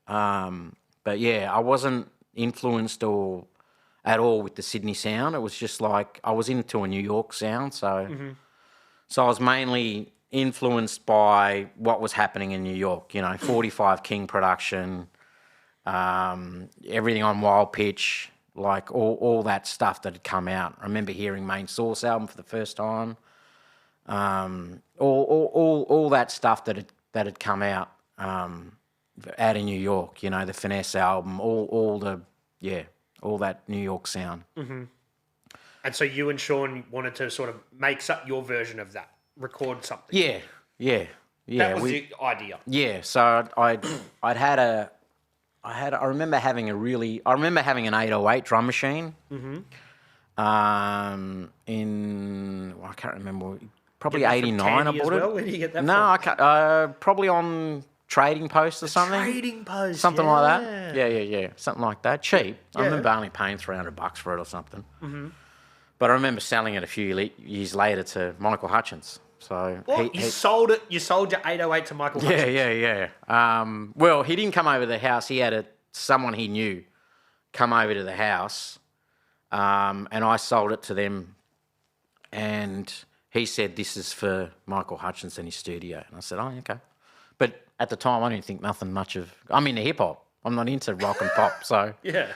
But yeah, I wasn't influenced at all with the Sydney sound. It was just like I was into a New York sound, so I was mainly influenced by what was happening in New York. 45 King production, everything on Wild Pitch, like all that stuff that had come out. I remember hearing Main Source album for the first time. All that stuff that had come out out in New York. The Finesse album, all that New York sound. Mm-hmm. And so you and Sean wanted to sort of make your version of that, record something. Yeah. That was the idea. Yeah. So I remember having an 808 drum machine. Mm-hmm. I can't remember. Probably 89. I bought it. Where did you get that No, from? I can't. Probably on Trading Post or something. Trading Post, something like that. Yeah, something like that. Cheap. Yeah. I remember only paying $300 for it or something. Mm-hmm. But I remember selling it a few years later to Michael Hutchins. So you sold it. You sold your 808 to Michael Hutchins. Yeah. Well, he didn't come over to the house. He had someone he knew come over to the house, and I sold it to them. And he said, "This is for Michael Hutchins in his studio." And I said, "Oh, okay." But at the time, I didn't think nothing much of. I'm into hip hop. I'm not into rock and pop. So yeah.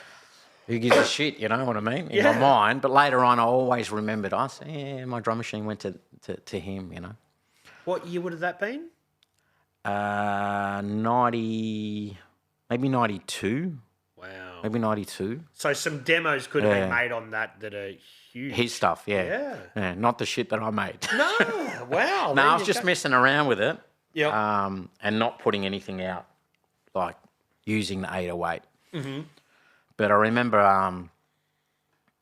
Who gives a shit, you know what I mean? In my mind. But later on, I always remembered, I said, yeah, my drum machine went to him, What year would have that been? 90, maybe 92. Wow. Maybe 92. So some demos could have been made on that are huge. His stuff, yeah. Not the shit that I made. No, wow. No, I was just messing around with it. Yeah. And not putting anything out, like using the 808. Mm-hmm. But I remember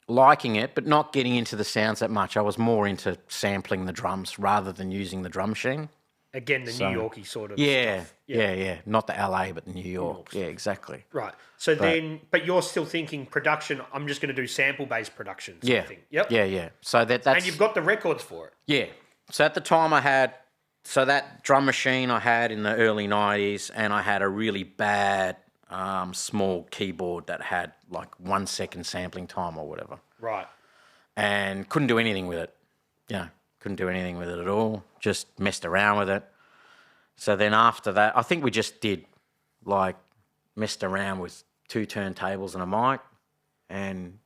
liking it, but not getting into the sounds that much. I was more into sampling the drums rather than using the drum machine. Again, New Yorky sort of stuff. Yeah. Yeah. Not the LA, but the New York. Yeah, exactly. Right. So but you're still thinking production, I'm just going to do sample-based production. Yeah. Yep. Yeah. So that's... And you've got the records for it. Yeah. So at the time I had... So that drum machine I had in the early 90s, and I had a really bad... small keyboard that had like 1 second sampling time or whatever. Right. And couldn't do anything with it. Couldn't do anything with it at all. Just messed around with it. So then after that, I think we just messed around with 2 turntables and a mic, and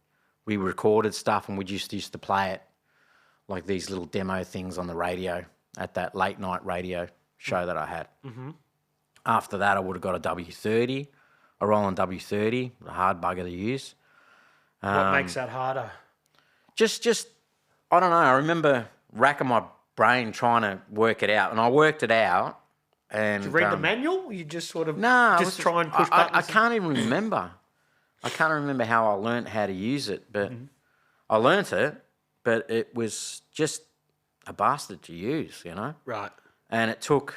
we recorded stuff, and we just used to play it like these little demo things on the radio at that late night radio show that I had. Mm-hmm. After that, I would have got a W30. A Roland W30, a hard bugger to use. What makes that harder? Just I don't know. I remember racking my brain trying to work it out, and I worked it out. And did you read the manual? You just sort of try and push buttons? I can't even remember. I can't remember how I learnt how to use it, but I learnt it, but it was just a bastard to use, Right. And it took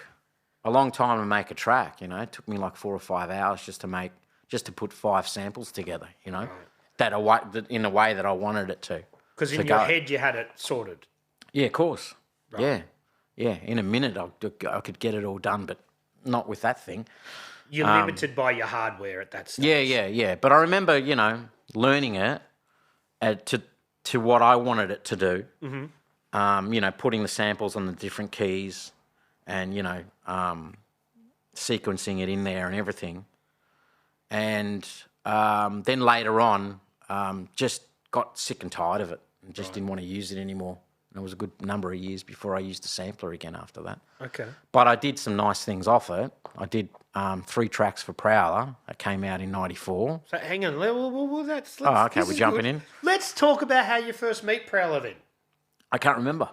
a long time to make a track, It took me like 4 or 5 hours just to put 5 samples together, right. that in the way that I wanted it to. Because in your head you had it sorted. Yeah, of course. Right. Yeah. In a minute I could get it all done, but not with that thing. You're limited by your hardware at that stage. Yeah. But I remember, learning it to what I wanted it to do. Mm-hmm. Putting the samples on the different keys and, sequencing it in there and everything. And then later on, just got sick and tired of it and just didn't want to use it anymore. And it was a good number of years before I used the sampler again after that. Okay. But I did some nice things off it. I did 3 tracks for Prowler that came out in 94. So hang on. Let's okay, we're jumping in. Let's talk about how you first meet Prowler then. I can't remember.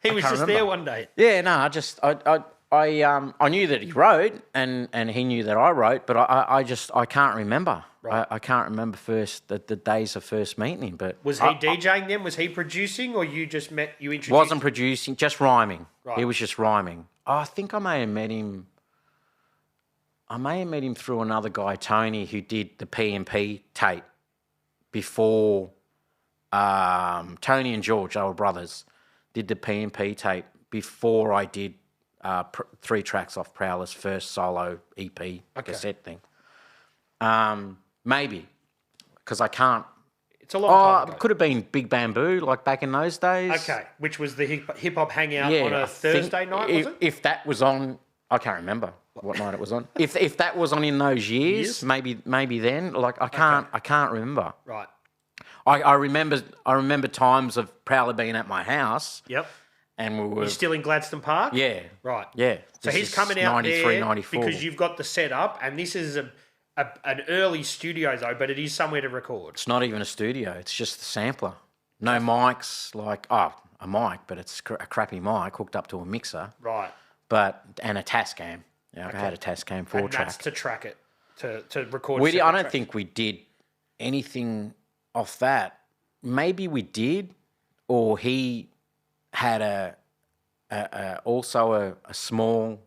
He was just there one day. Yeah, no, I knew that he wrote and he knew that I wrote, but I can't remember. Right. I can't remember the days of first meeting him. But was he DJing then? Was he producing, or you just introduced? Wasn't producing, just rhyming. Right. He was just rhyming. I think I may have met him. Through another guy, Tony, who did the P&P tape before. Tony and George, they were brothers, did the P&P tape before I did 3 tracks off Prowler's first solo EP cassette thing. Maybe, because I can't. It's a long time ago. It could have been Big Bamboo, like back in those days. Okay, which was the hip hop hangout on a Thursday night, was it? If that was on, I can't remember what night it was on. If that was on in those years, maybe then. Like I can't remember. Right. I remember times of Prowler being at my house. Yep. And we were... You're still in Gladstone Park? Yeah. Right. Yeah. So he's coming out 93, 94. Because you've got the setup, and this is an early studio, though, but it is somewhere to record. It's not even a studio. It's just the sampler. No mics, a mic, but it's a crappy mic hooked up to a mixer. Right. And a Tascam. Yeah, I had a Tascam 4-track. And that's to track it, to record. I don't think we did anything off that. Maybe we did, or he had also a small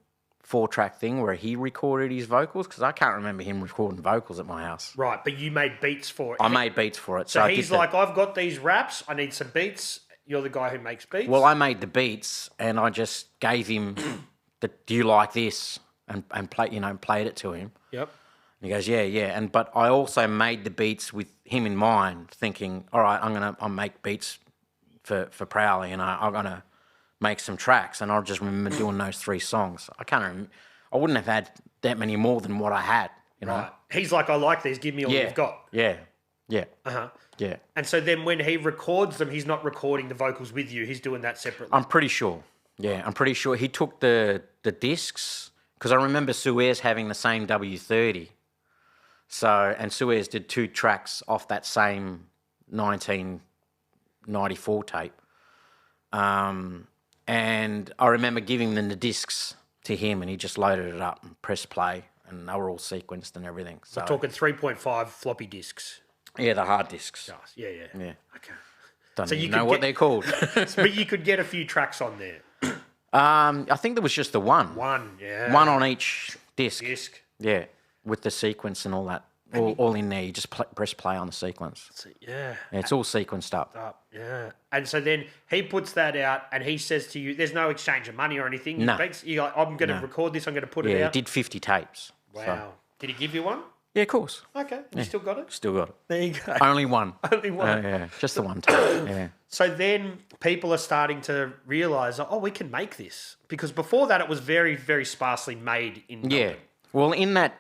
4-track thing where he recorded his vocals, because I can't remember him recording vocals at my house. Right, but you made beats for it. I made beats for it. So he's like, I've got these raps, I need some beats. You're the guy who makes beats. Well, I made the beats, and I just gave him the, do you like this? And played it to him. Yep. And he goes, yeah. But I also made the beats with him in mind, thinking, all right, I'll make beats for Prowler, I'm gonna make some tracks. And I just remember doing those 3 songs. I wouldn't have had that many more than what I had, Right. He's like, I like these, give me all you've got. Yeah. Uh-huh. Yeah. And so then when he records them, he's not recording the vocals with you, he's doing that separately. I'm pretty sure. Yeah, I'm pretty sure he took the discs, because I remember Suez having the same W30. And Suez did 2 tracks off that same 1994 tape. And I remember giving them the discs to him, and he just loaded it up and pressed play, and they were all sequenced and everything. So we're talking 3.5 floppy discs. Yeah, the hard discs. Yeah. Yeah. Okay. Don't even know what they're called. But you could get a few tracks on there. I think there was just the one. One, yeah. One on each disc. Yeah. With the sequence and all that. All in there. You just press play on the sequence. Yeah. It's all sequenced up. Yeah. And so then he puts that out, and he says to you, there's no exchange of money or anything. No. You're like, I'm going to record this, I'm going to put it out. Yeah, he did 50 tapes. Wow. So. Did he give you one? Yeah, of course. Okay. You still got it? Still got it. There you go. Only one. Only one. Yeah, just the one tape. Yeah. So then people are starting to realise, we can make this. Because before that, it was very, very sparsely made in Melbourne. Yeah. Well, in that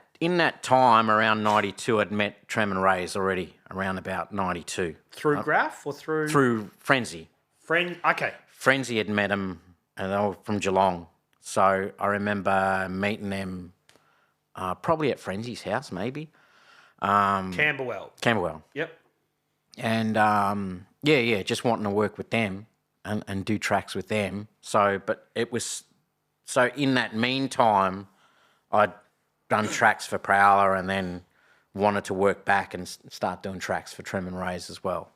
time, around 92, I'd met Trem and Rays already, around about 92. Through Graph or through? Through Frenzy. Okay. Frenzy had met them, and they were from Geelong. So I remember meeting them probably at Frenzy's house, maybe. Camberwell. Yep. And, just wanting to work with them and do tracks with them. So in that meantime, I'd done tracks for Prowler, and then wanted to work back and start doing tracks for Trem and Rays as well,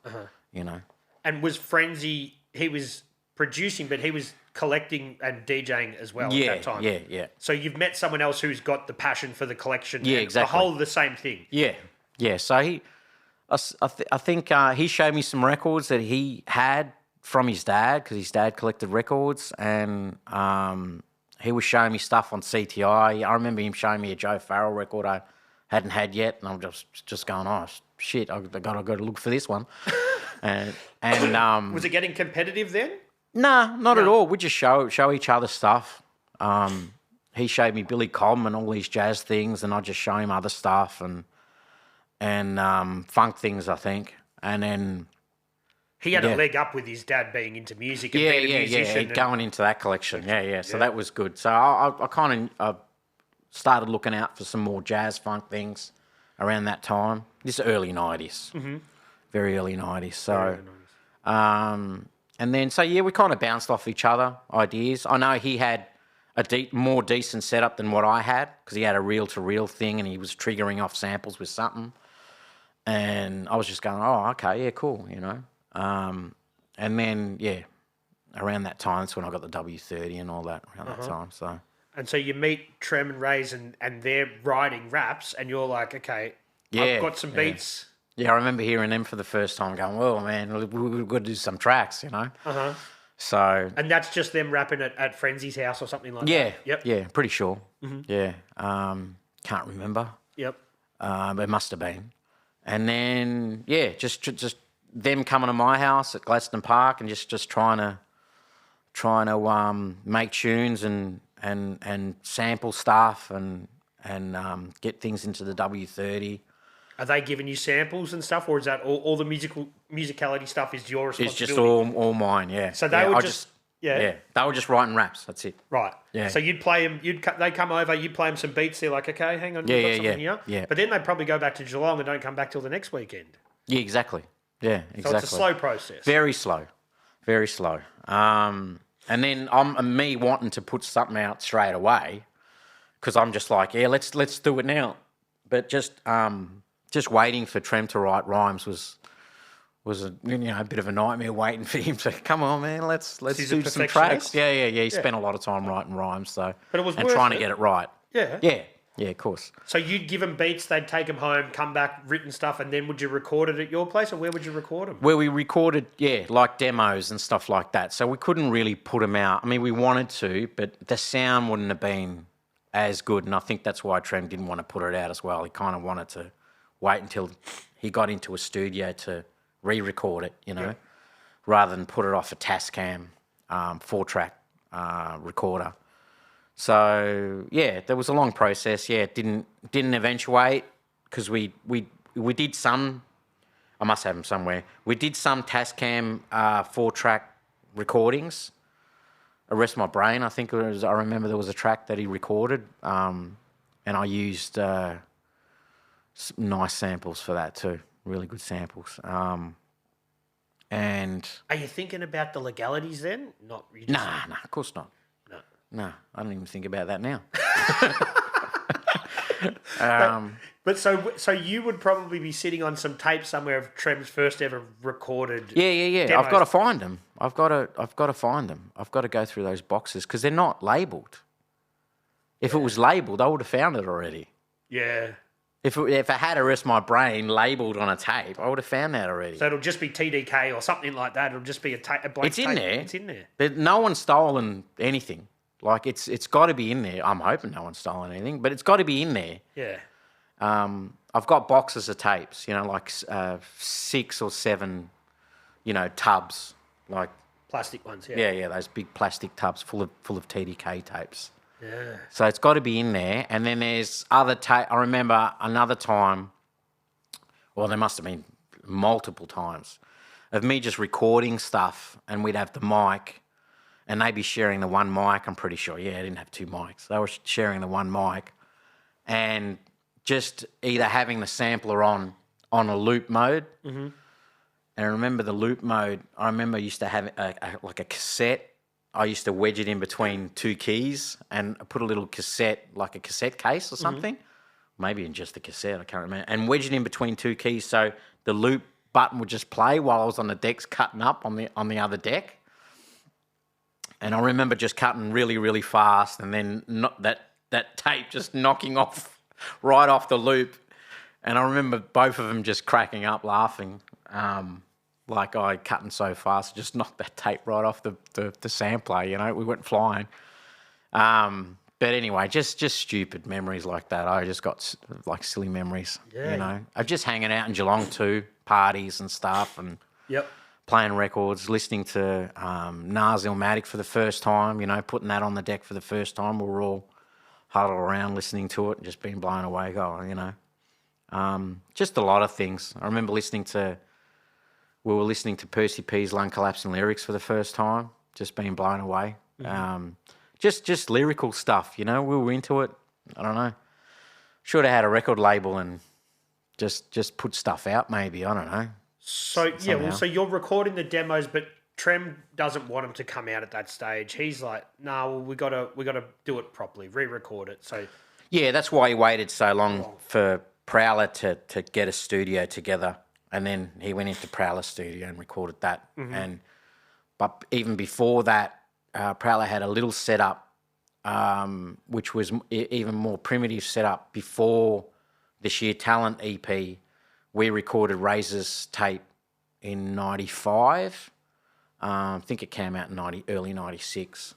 And was Frenzy, he was producing, but he was collecting and DJing as well at that time. Yeah. So you've met someone else who's got the passion for the collection. Yeah, and exactly. the whole of the same thing. Yeah. So I think he showed me some records that he had from his dad, because his dad collected records, and he was showing me stuff on CTI. I remember him showing me a Joe Farrell record I hadn't had yet, and I'm just going, oh shit, I got to look for this one. and was it getting competitive then? Nah, not at all. We just show each other stuff. He showed me Billy Cobham and all these jazz things, and I just show him other stuff and funk things, I think. And then he had a leg up with his dad being into music and being a musician. Yeah, going into that collection. Yeah. So that was good. So I kind of started looking out for some more jazz funk things around that time. This early 90s. Mm-hmm. Very early 90s. So, and then, we kind of bounced off each other ideas. I know he had a more decent setup than what I had, because he had a reel-to-reel thing, and he was triggering off samples with something. And I was just going, oh, okay, yeah, cool, And then, around that time, that's when I got the W30 and all that, around that time, so... And so you meet Trem and Rays, and they're writing raps, and you're like, okay, I've got some beats... Yeah, I remember hearing them for the first time, going, well, man, we've got to do some tracks, Uh-huh. So... And that's just them rapping at Frenzy's house or something like that? Yep. Yeah, pretty sure. Mm-hmm. Yeah. Can't remember. Yep. But it must have been. And then, just them coming to my house at Gladstone Park and just trying to make tunes and sample stuff and get things into the W30. Are they giving you samples and stuff, or is that all the musicality stuff is your responsibility? It's just all mine, yeah. So they would just they were just writing raps. That's it. Right. Yeah. So you'd play them. They come over. You play them some beats. They're like, okay, hang on, you've got something here. Yeah. But then they probably go back to Geelong and don't come back till the next weekend. Yeah, exactly. Yeah, exactly. So it's a slow process. Very slow, very slow. And then me wanting to put something out straight away because I'm just like, yeah, let's do it now. But just waiting for Trem to write rhymes was a bit of a nightmare. Waiting for him to come on, man, let's do some tracks. Yeah. He spent a lot of time writing rhymes, so but it was and trying to get it right. Yeah, of course. So you'd give them beats, they'd take them home, come back, written stuff, and then would you record it at your place, or where would you record them? Where we recorded, like demos and stuff like that. So we couldn't really put them out. I mean, we wanted to, but the sound wouldn't have been as good, and I think that's why Trem didn't want to put it out as well. He kind of wanted to wait until he got into a studio to re-record it, rather than put it off a Tascam 4-track recorder. So there was a long process. It didn't eventuate because we did some. I must have them somewhere. We did some Tascam 4-track recordings. Arrest My Brain, I think it was. I remember there was a track that he recorded, and I used some nice samples for that too. Really good samples. And are you thinking about the legalities then? Not really. Nah, of course not. No, I don't even think about that now. But so you would probably be sitting on some tape somewhere of Trem's first ever recorded. Yeah. Demos. I've got to find them. I've got to find them. I've got to go through those boxes because they're not labelled. If it was labelled, I would have found it already. Yeah. If I had Arrest My Brain labelled on a tape, I would have found that already. So it'll just be TDK or something like that. It'll just be a blank It's in tape. there. It's in there. But no one's stolen anything. Like it's got to be in there. I'm hoping no one's stolen anything, but it's got to be in there. Yeah. I've got boxes of tapes, like 6 or 7, tubs, like plastic ones. Yeah. Yeah, those big plastic tubs full of TDK tapes. Yeah. So it's got to be in there. And then there's other tape. I remember another time, well, there must have been multiple times of me just recording stuff, and we'd have the mic. And they'd be sharing the one mic, I'm pretty sure. Yeah, I didn't have 2 mics. They were sharing the one mic and just either having the sampler on a loop mode. Mm-hmm. And I remember the loop mode, I used to have like a cassette. I used to wedge it in between 2 keys and put a little cassette, like a cassette case or something. Mm-hmm. Maybe in just the cassette, I can't remember. And wedge it in between 2 keys so the loop button would just play while I was on the decks cutting up on the other deck. And I remember just cutting really, really fast, and then that tape just knocking off right off the loop. And I remember both of them just cracking up, laughing, like I cutting so fast, just knocked that tape right off the sampler. We went flying. But anyway, just stupid memories like that. I just got like silly memories. Yeah. Of just hanging out in Geelong too, parties and stuff, and Yep. playing records, listening to Nas Illmatic for the first time, putting that on the deck for the first time. We were all huddled around listening to it and just being blown away, just a lot of things. I remember we were listening to Percy P's Lung Collapsing lyrics for the first time, just being blown away. Mm-hmm. Just lyrical stuff, we were into it. I don't know. Should have had a record label and just put stuff out maybe, I don't know. So so you're recording the demos, but Trem doesn't want them to come out at that stage. He's like, "No, we gotta do it properly, re-record it." So yeah, that's why he waited so long for Prowler to get a studio together, and then he went into Prowler's studio and recorded that. Mm-hmm. But even before that, Prowler had a little setup, which was even more primitive setup before the Sheer Talent EP. We recorded Razor's tape in 95. I think it came out in early 96.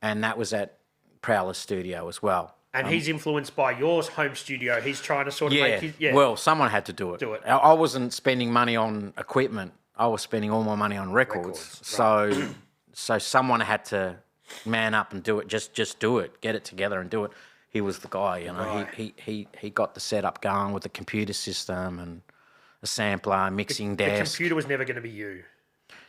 And that was at Prowler's studio as well. And he's influenced by your home studio. He's trying to sort of make his... Well, someone had to do it. Do it. I wasn't spending money on equipment. I was spending all my money on records. So someone had to man up and do it. Just do it. Get it together and do it. He was the guy, you know. Right. He got the setup going with the computer system and a sampler, mixing desk. The computer was never going to be you.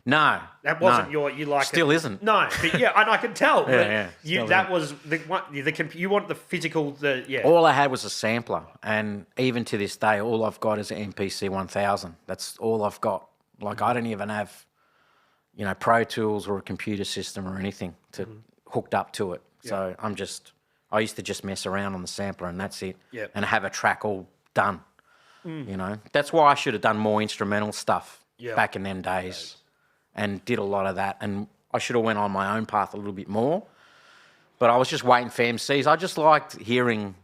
No, that wasn't you like still isn't. No, but and I can tell. That was you want the physical. All I had was a sampler, and even to this day, all I've got is an MPC 1000. That's all I've got. Like I don't even have, Pro Tools or a computer system or anything hooked up to it. So I used to just mess around on the sampler, and that's it. Yep. And have a track all done. That's why I should have done more instrumental stuff back in them days. And did a lot of that, and I should have went on my own path a little bit more. But I was just waiting for MCs. I just liked hearing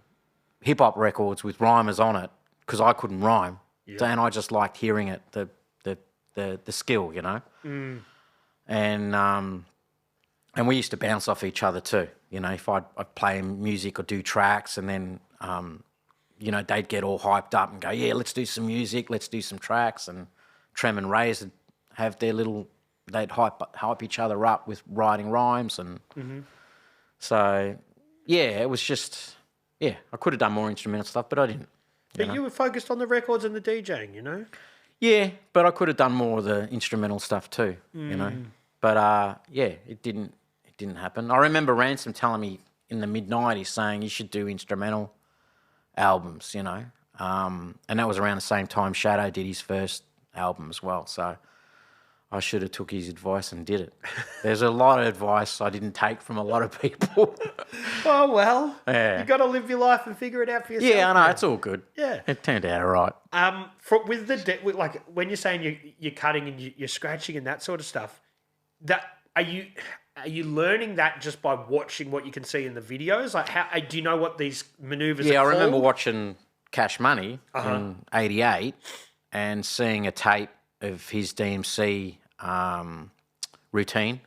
hip-hop records with rhymers on it because I couldn't rhyme. Yeah. And I just liked hearing it, the skill, And we used to bounce off each other too. If I'd play music or do tracks, and then, they'd get all hyped up and go, yeah, let's do some music, let's do some tracks. And Trem and Ray's would have their little... They'd hype each other up with writing rhymes, and so it was just I could have done more instrumental stuff, but I didn't. But you were focused on the records and the DJing, Yeah, but I could have done more of the instrumental stuff too, But it didn't happen. I remember Ransom telling me in the mid-90s saying you should do instrumental albums, and that was around the same time Shadow did his first album as well. So I should have took his advice and did it. There's a lot of advice I didn't take from a lot of people. Oh, well, you got to live your life and figure it out for yourself. Yeah, I know, it's all good. Yeah. It turned out all right. Like when you're saying you're cutting and you're scratching and that sort of stuff, are you learning that just by watching what you can see in the videos? Like, how do you know what these maneuvers are called? I remember watching Cash Money in '88 and seeing a tape of his DMC routine,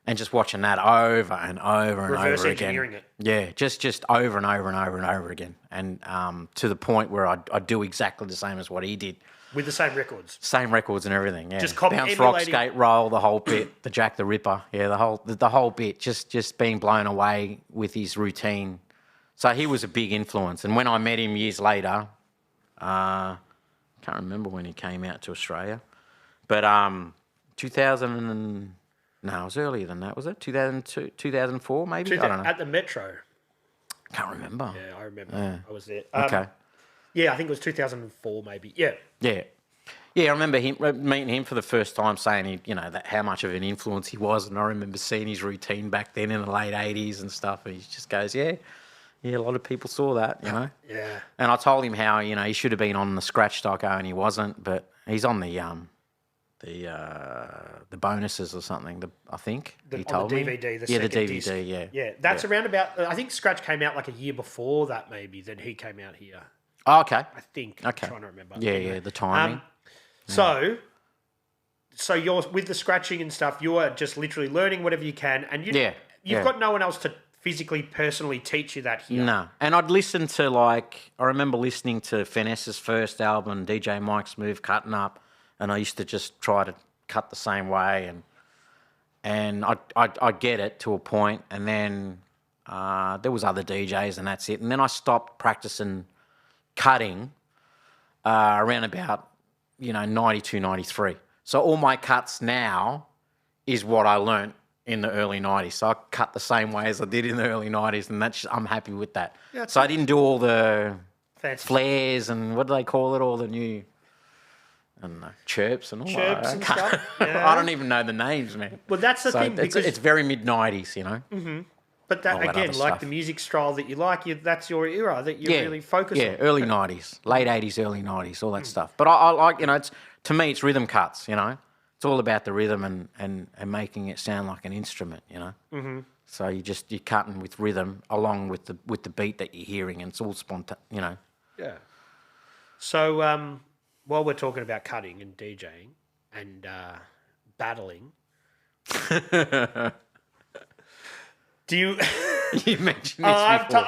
and just watching that over and over and Reverse over engineering again. It. Yeah, just over and over and over and over again, and to the point where I do exactly the same as what he did. With the same records. Same records and everything. Yeah, just bounce, rock, skate, roll, the whole bit, the Jack the Ripper. Yeah, the whole bit. Just being blown away with his routine. So he was a big influence, and when I met him years later, can't remember when he came out to Australia, but 2000 no, it was earlier than that, was it? 2002, 2004 maybe? I don't know. At the Metro. Can't remember. Yeah, I remember. I was there. Okay. Yeah, I think it was 2004 maybe. Yeah. Yeah. Yeah, I remember meeting him for the first time, saying that how much of an influence he was, and I remember seeing his routine back then in the late 80s and stuff, and he just goes, yeah, a lot of people saw that, Yeah. And I told him how, he should have been on the scratch doco and he wasn't, but he's on the bonuses or something, I think he told me. The DVD, the DVD, disc. Yeah, that's around about, I think Scratch came out like a year before that maybe, then he came out here. Oh, okay. I think. Okay. I'm trying to remember. Yeah, the timing. So you're, with the scratching and stuff, you are just literally learning whatever you can, and you've got no one else to physically, personally teach you that here. No. And I'd listen to, I remember listening to Finesse's first album, DJ Mike Smooth, Cutting Up, and I used to just try to cut the same way, and I get it to a point, and then there was other DJs, and that's it. And then I stopped practicing cutting around about, 92, 93. So all my cuts now is what I learnt in the early 90s. So I cut the same way as I did in the early 90s, and I'm happy with that. Yeah, so I didn't do all the fancy flares and what do they call it, all the new, I don't know, chirps and all that. And stuff. Yeah. I don't even know the names, man. Well, that's the thing. It's very mid-90s, Mm-hmm. But that again, like the music style that you like, that's your era that you really focus on. Yeah, early 90s, late 80s, early 90s, all that stuff. But I like, to me, it's rhythm cuts, It's all about the rhythm and making it sound like an instrument, Mm-hmm. So you're cutting with rhythm along with the beat that you're hearing, and it's all spontaneous, Yeah. So while we're talking about cutting and DJing and battling... Do you? You mentioned this before.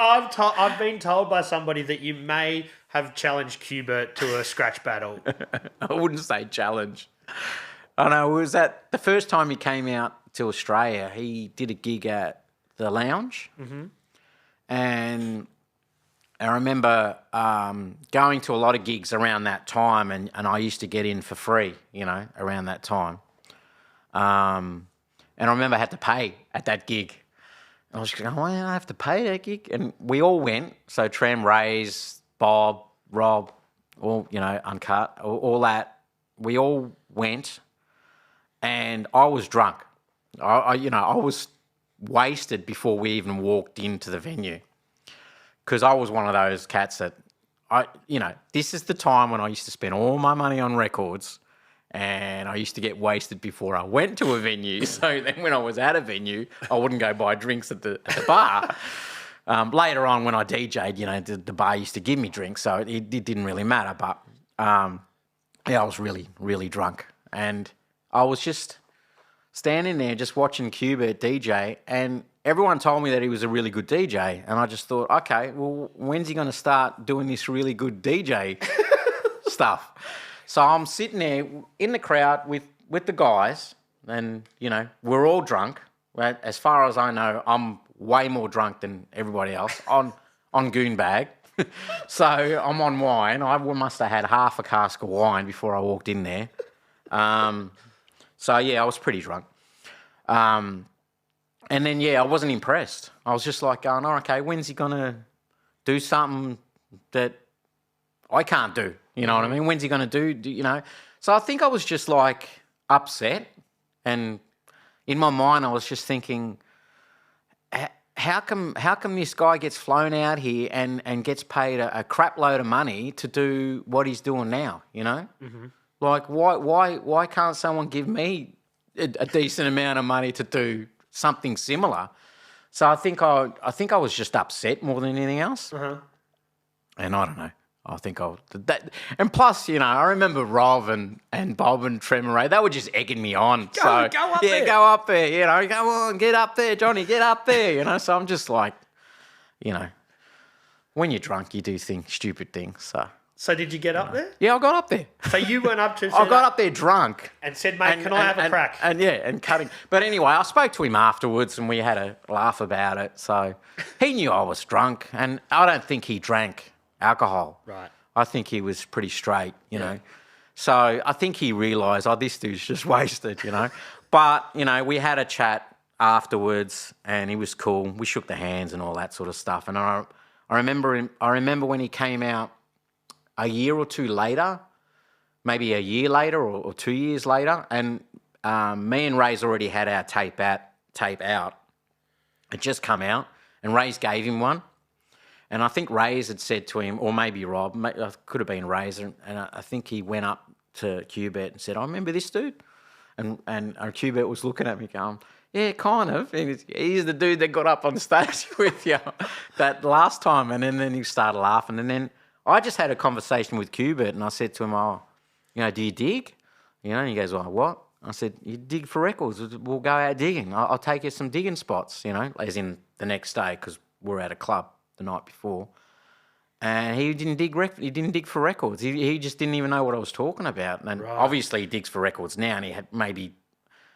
I've been told by somebody that you may have challenged Qbert to a scratch battle. I wouldn't say challenge. I know, it was that the first time he came out to Australia, he did a gig at the Lounge. Mm-hmm. And I remember going to a lot of gigs around that time, and I used to get in for free, around that time. And I remember I had to pay at that gig. I was going, why do I have to pay that gig? And we all went. So Tram, Rays, Bob, Rob, all, Uncut, all that. We all went, and I was drunk. I was wasted before we even walked into the venue, because I was one of those cats that this is the time when I used to spend all my money on records, and I used to get wasted before I went to a venue. So then when I was at a venue, I wouldn't go buy drinks at the bar. Later on when I DJ'd, the bar used to give me drinks, so it didn't really matter. But I was really, really drunk, and I was just standing there just watching Qbert DJ, and everyone told me that he was a really good DJ, and I just thought, okay, well, when's he going to start doing this really good DJ stuff? So I'm sitting there in the crowd with the guys, and, we're all drunk. Right? As far as I know, I'm way more drunk than everybody else on Goonbag. So I'm on wine. I must have had half a cask of wine before I walked in there. So, I was pretty drunk. And then, I wasn't impressed. I was just like going, oh, okay, when's he going to do something that I can't do? You know what I mean? When's he going to do? So I think I was just like upset. And in my mind, I was just thinking, how come this guy gets flown out here and gets paid a crap load of money to do what he's doing now, Mm-hmm. Like, why can't someone give me a decent amount of money to do something similar? So I think I was just upset more than anything else. Uh-huh. And I don't know. I think that, and plus, I remember Rob and Bob and Tremaray, they were just egging me on. Go up there. Yeah, go up there, come on, get up there, Johnny, get up there, So I'm just like, when you're drunk, you do stupid things, So did you get up there? Yeah, I got up there. So you went up to... I got up there drunk. And said, mate, can I have a crack? And cutting. But anyway, I spoke to him afterwards, and we had a laugh about it. So he knew I was drunk, and I don't think he drank alcohol. Right. I think he was pretty straight, you know. So I think he realised, this dude's just wasted, But, we had a chat afterwards, and he was cool. We shook the hands and all that sort of stuff. And I remember when he came out a year or two later, maybe a year later or 2 years later, and me and Ray's already had our tape out. It just come out, and Ray's gave him one. And I think Ray's had said to him, or maybe Rob, could have been Ray's, and I think he went up to Qbert and said, I remember this dude. And Qbert was looking at me going, yeah, kind of. He's the dude that got up on stage with you that last time. And then he started laughing. And then I just had a conversation with Qbert, and I said to him, do you dig? And he goes, what? I said, you dig for records. We'll go out digging. I'll take you some digging spots, as in the next day, because we're at a club the night before. And he didn't dig for records. He just didn't even know what I was talking about. And obviously he digs for records now, and he had maybe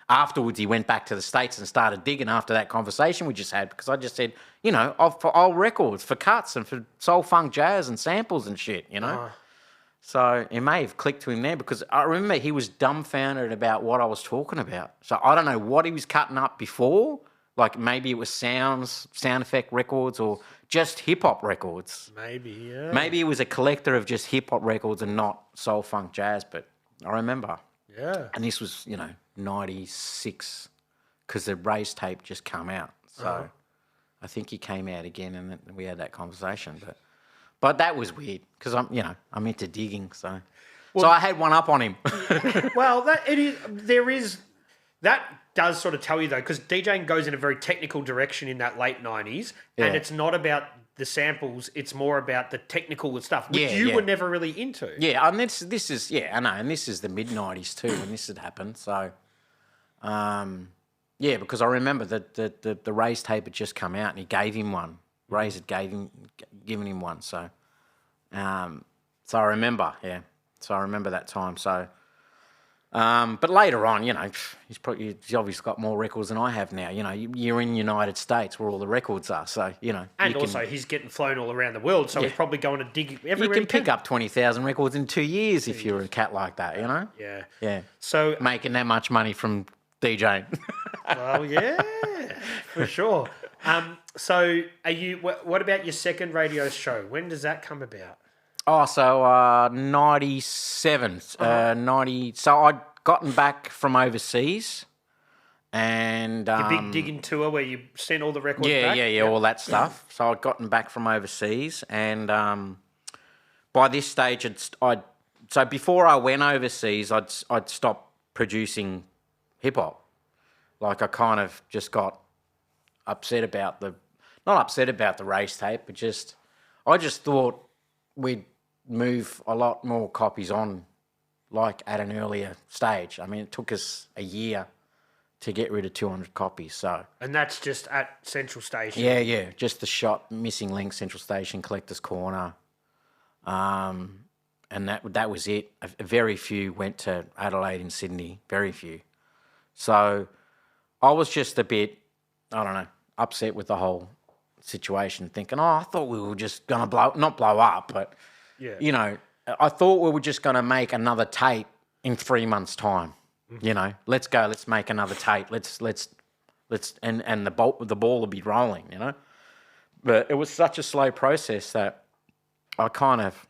afterwards he went back to the States and started digging after that conversation we just had, because I just said, for old records, for cuts and for soul funk jazz and samples and shit, So it may have clicked to him there, because I remember he was dumbfounded about what I was talking about. So I don't know what he was cutting up before. Like maybe it was sound effect records, or just hip-hop records. Maybe, yeah. Maybe he was a collector of just hip-hop records and not soul funk jazz, but I remember. Yeah. And this was, 96, because the Ray's tape just come out. So I think he came out again, and then we had that conversation. But that was weird, because I'm into digging, so I had one up on him. Well, that does sort of tell you, though, because DJing goes in a very technical direction in that late 90s, and it's not about the samples, it's more about the technical stuff, which you were never really into. Yeah, and this is, I know, and this is the mid-90s too, when this had happened, so, Yeah, because I remember that the Ray's tape had just come out and he gave him one. Ray's had given him one. So I remember, yeah. So I remember that time. So, but later on, you know, he's obviously got more records than I have now. You know, you're in the United States where all the records are. So, you know. And also, he's getting flown all around the world, so he's probably going to dig everywhere you can pick up 20,000 records in 2 years if you're a cat like that, you know? Yeah. Yeah. So making that much money from DJing. Well, yeah, for sure. So are you? What about your second radio show? When does that come about? Oh, so 97, 90. So I'd gotten back from overseas, and Your big digging tour where you sent all the records back? Yeah, all that stuff. So I'd gotten back from overseas, and by this stage, so before I went overseas, I'd stopped producing hip hop. Like I kind of just got upset about not upset about the race tape, but I just thought we'd move a lot more copies on, like at an earlier stage. I mean, it took us a year to get rid of 200 copies. So. And that's just at Central Station. Yeah, just the shop, Missing Link, Central Station, Collector's Corner, and that was it. Very few went to Adelaide and Sydney. Very few. So I was just a bit, I don't know, upset with the whole situation, thinking, I thought we were just going to not blow up, but, you know, I thought we were just going to make another tape in 3 months' time. You know, let's make another tape. Let's and the ball will be rolling, you know. But it was such a slow process that I kind of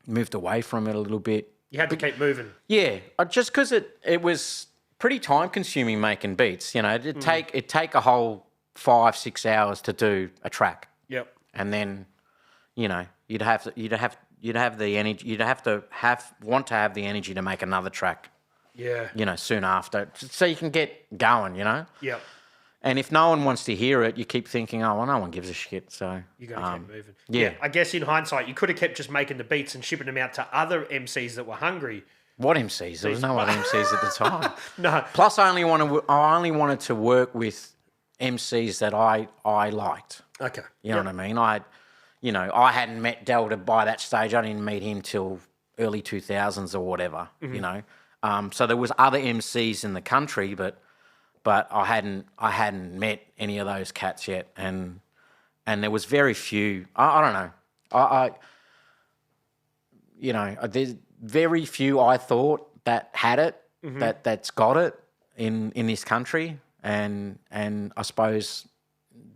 moved away from it a little bit. You had to keep moving. Yeah, just because it was pretty time consuming making beats. You know, it'd take a whole 5-6 hours to do a track. Yep. And then, you know, you'd have the energy. You'd have to want to have the energy to make another track. Yeah. You know, soon after, so you can get going. You know. Yep. And if no one wants to hear it, you keep thinking, oh, well, no one gives a shit. So you got to keep moving. Yeah. I guess in hindsight, you could have kept just making the beats and shipping them out to other MCs that were hungry. What MCs? There was no other MCs at the time. No. Plus, I only wanted to work with MCs that I liked. Okay. You know what I mean? I hadn't met Delta by that stage. I didn't meet him till early 2000s or whatever. Mm-hmm. You know, so there was other MCs in the country, but I hadn't met any of those cats yet, and there was very few. I don't know. You know, there's very few I thought that had it, that's got it in this country, and I suppose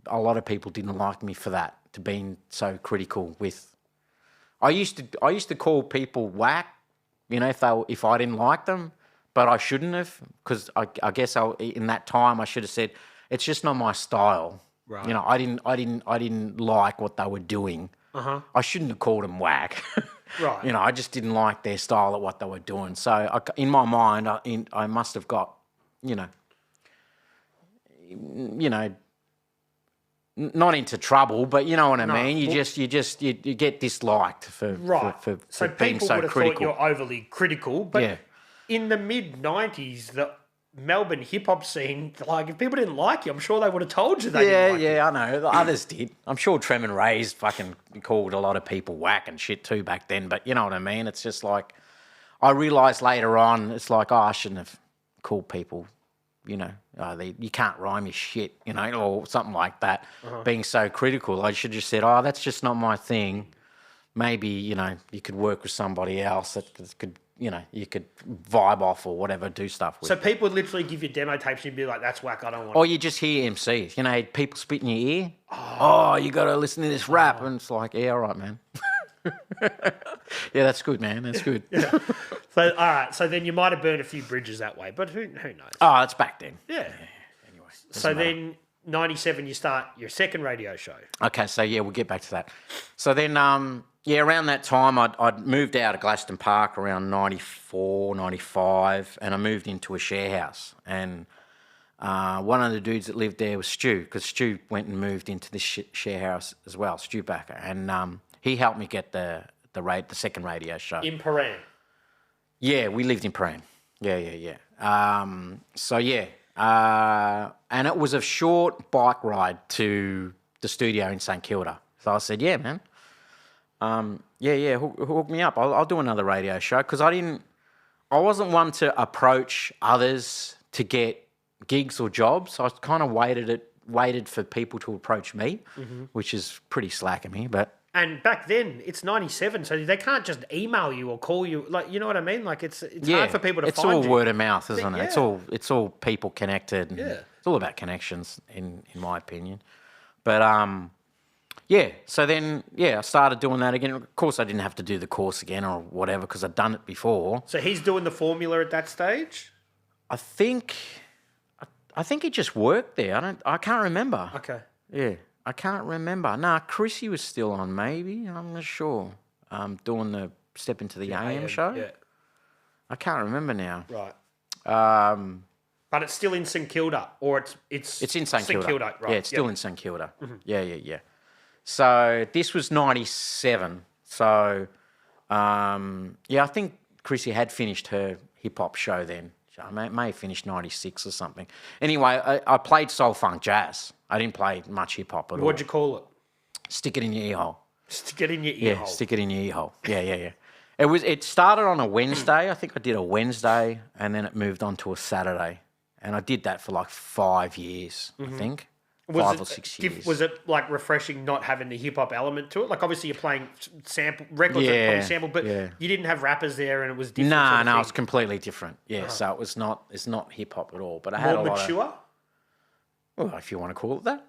a lot of people didn't like me for that, to being so critical with. I used to call people whack, you know, if I didn't like them, but I shouldn't have, because I guess in that time I should have said it's just not my style. Right. You know, I didn't like what they were doing. I shouldn't have called them whack. Right. You know, I just didn't like their style of what they were doing. So in my mind, I must have got, you know, not into trouble, but you know what I mean. You get disliked for so being people so would have critical. thought you're overly critical, but in the mid '90s, the Melbourne hip hop scene, like if people didn't like you, I'm sure they would have told you they didn't like you. I know. The others did. I'm sure Trem and Ray's fucking called a lot of people whack and shit too back then, but you know what I mean? It's just like, I realised later on, it's like, oh, I shouldn't have called people, you know, you can't rhyme your shit, you know, or something like that, being so critical. I should have just said, oh, that's just not my thing. Maybe, you know, you could work with somebody else that could, you know, you could vibe off or whatever, do stuff with. So people would literally give you demo tapes and you'd be like, that's whack, I don't want it. Or you just hear MCs, you know, people spit in your ear. Oh, you got to listen to this rap. And it's like, yeah, all right, man. Yeah, that's good, man. That's good. Yeah. So, all right. So then you might have burned a few bridges that way, but who knows? Oh, it's back then. Yeah. Anyway. So then, 97, you start your second radio show. Okay, so yeah, we'll get back to that. So then, around that time, I'd moved out of Gladstone Park around 94, 95, and I moved into a share house. And one of the dudes that lived there was Stu, because Stu went and moved into this share house as well, Stu Backer. And he helped me get the second radio show. In Paran? Yeah, we lived in Paran. Yeah. And it was a short bike ride to the studio in St Kilda. So I said, yeah, man. Hook me up. I'll do another radio show because I wasn't one to approach others to get gigs or jobs. I kind of waited for people to approach me, which is pretty slack of me, but. And back then, it's 97, so they can't just email you or call you. Like, you know what I mean? Like, it's hard for people to find you. It's all word of mouth, isn't it? It's all people connected. And it's all about connections, in my opinion. But so then I started doing that again. Of course, I didn't have to do the course again or whatever because I'd done it before. So he's doing the formula at that stage. I think it just worked there. I can't remember. Okay. Yeah. I can't remember. Nah, Chrissy was still on, maybe. I'm not sure. Doing the Step Into the AM show. Yeah. I can't remember now. Right. But it's still in St Kilda, or it's in St Kilda. Right. Yeah, it's still in St Kilda. Mm-hmm. Yeah. So this was 97. So I think Chrissy had finished her hip hop show then. I may have finished 96 or something. Anyway, I played soul funk jazz. I didn't play much hip hop at all. What'd you call it? Stick it in your ear hole. Stick it in your ear hole. Yeah, stick it in your ear hole. Yeah. It started on a Wednesday. I think I did a Wednesday, and then it moved on to a Saturday, and I did that for like 5 years. I think. 5 or 6 years. Was it like refreshing not having the hip hop element to it? Like obviously you're playing sample records that probably sample, but you didn't have rappers there, and it was different. No, it's completely different. Yeah, so it's not hip hop at all. But I had more mature. Well, if you want to call it that.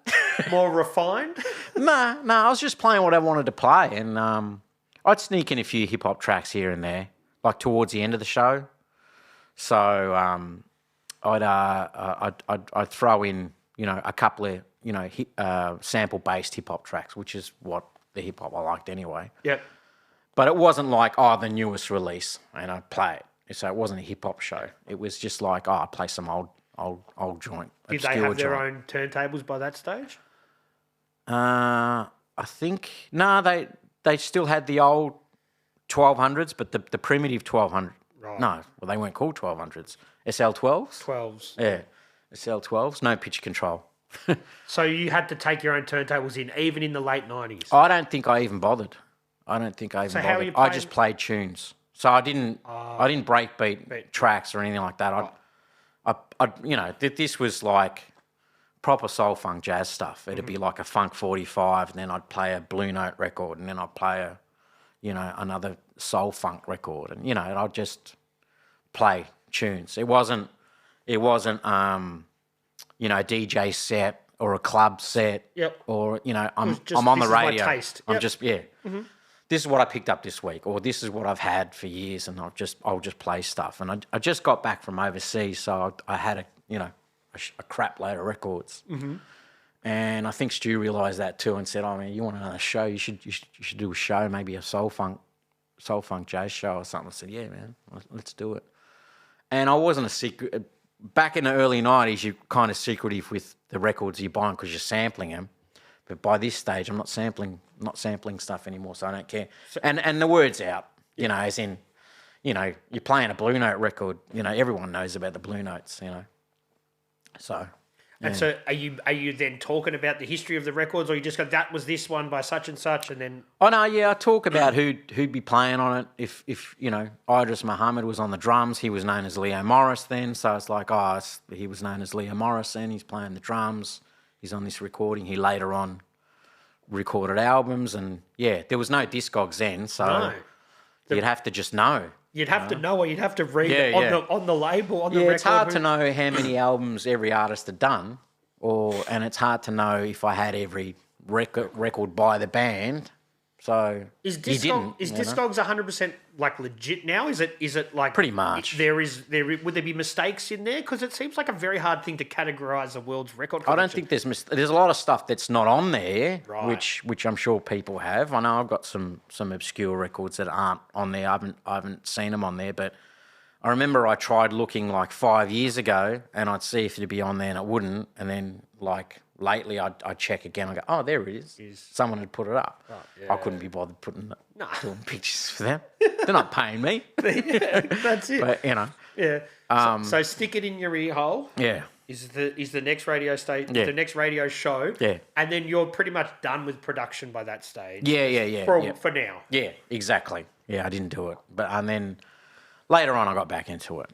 More refined. No, I was just playing what I wanted to play, and I'd sneak in a few hip hop tracks here and there, like towards the end of the show. So I'd throw in, a couple of, sample-based hip-hop tracks, which is what the hip-hop I liked anyway. Yep. But it wasn't like, the newest release, and I'd play it. So it wasn't a hip-hop show. It was just like, I'd play some old joint. Did they have their own turntables by that stage? I think... No, they still had the old 1200s, but the primitive 1200... Right. No, well, they weren't called 1200s. SL12s? 12s. Yeah. SL12s, no pitch control. So you had to take your own turntables in, even in the late 90s? I don't think I even bothered. How are you playing? I just played tunes. So I didn't breakbeat tracks or anything like that. This was like proper soul funk jazz stuff. It'd be like a funk 45, and then I'd play a Blue Note record, and then I'd play another soul funk record, and I'd just play tunes. It wasn't a DJ set or a club set. Yep. Or I'm on the radio. My taste. I'm just This is what I picked up this week, or this is what I've had for years, and I'll just play stuff. And I just got back from overseas, so I had a crap load of records. Mm-hmm. And I think Stu realised that too, and said, you want another show? You should do a show, maybe a soul funk jazz show or something. I said, yeah, man, let's do it. And I wasn't a secret. Back in the early 90s, you're kind of secretive with the records you're buying because you're sampling them. But by this stage, I'm not sampling stuff anymore, so I don't care. And the word's out, as in, you're playing a Blue Note record, everyone knows about the Blue Notes, So... And so are you then talking about the history of the records, or you just go, that was this one by such and such, and then... Oh, no, yeah, I talk about who'd be playing on it. If Idris Muhammad was on the drums, he was known as Leo Morris then, so it's like, he was known as Leo Morris then, he's playing the drums, he's on this recording. He later on recorded albums, and, there was no Discogs then, so you'd have to just know. You'd have to know, or you'd have to read it on the label, on the record. Yeah, it's hard to know how many albums every artist had done, and it's hard to know if I had every record by the band. So is Discogs 100% like legit now? Is it like pretty much? Would there be mistakes in there? Because it seems like a very hard thing to categorize the world's record collection. I don't think there's a lot of stuff that's not on there, which I'm sure people have. I know I've got some obscure records that aren't on there. I haven't seen them on there, but I remember I tried looking like 5 years ago, and I'd see if it'd be on there, and it wouldn't. And then like lately, I'd check again. I go, oh, there it is. Someone had put it up. Oh, yeah. I couldn't be bothered doing pictures for them. They're not paying me. That's it. But Yeah. So stick it in your ear hole. Yeah. is the next radio station, Yeah. the next radio show. Yeah. And then you're pretty much done with production by that stage. Yeah. For now. Yeah, exactly. Yeah, I didn't do it. And then later on I got back into it,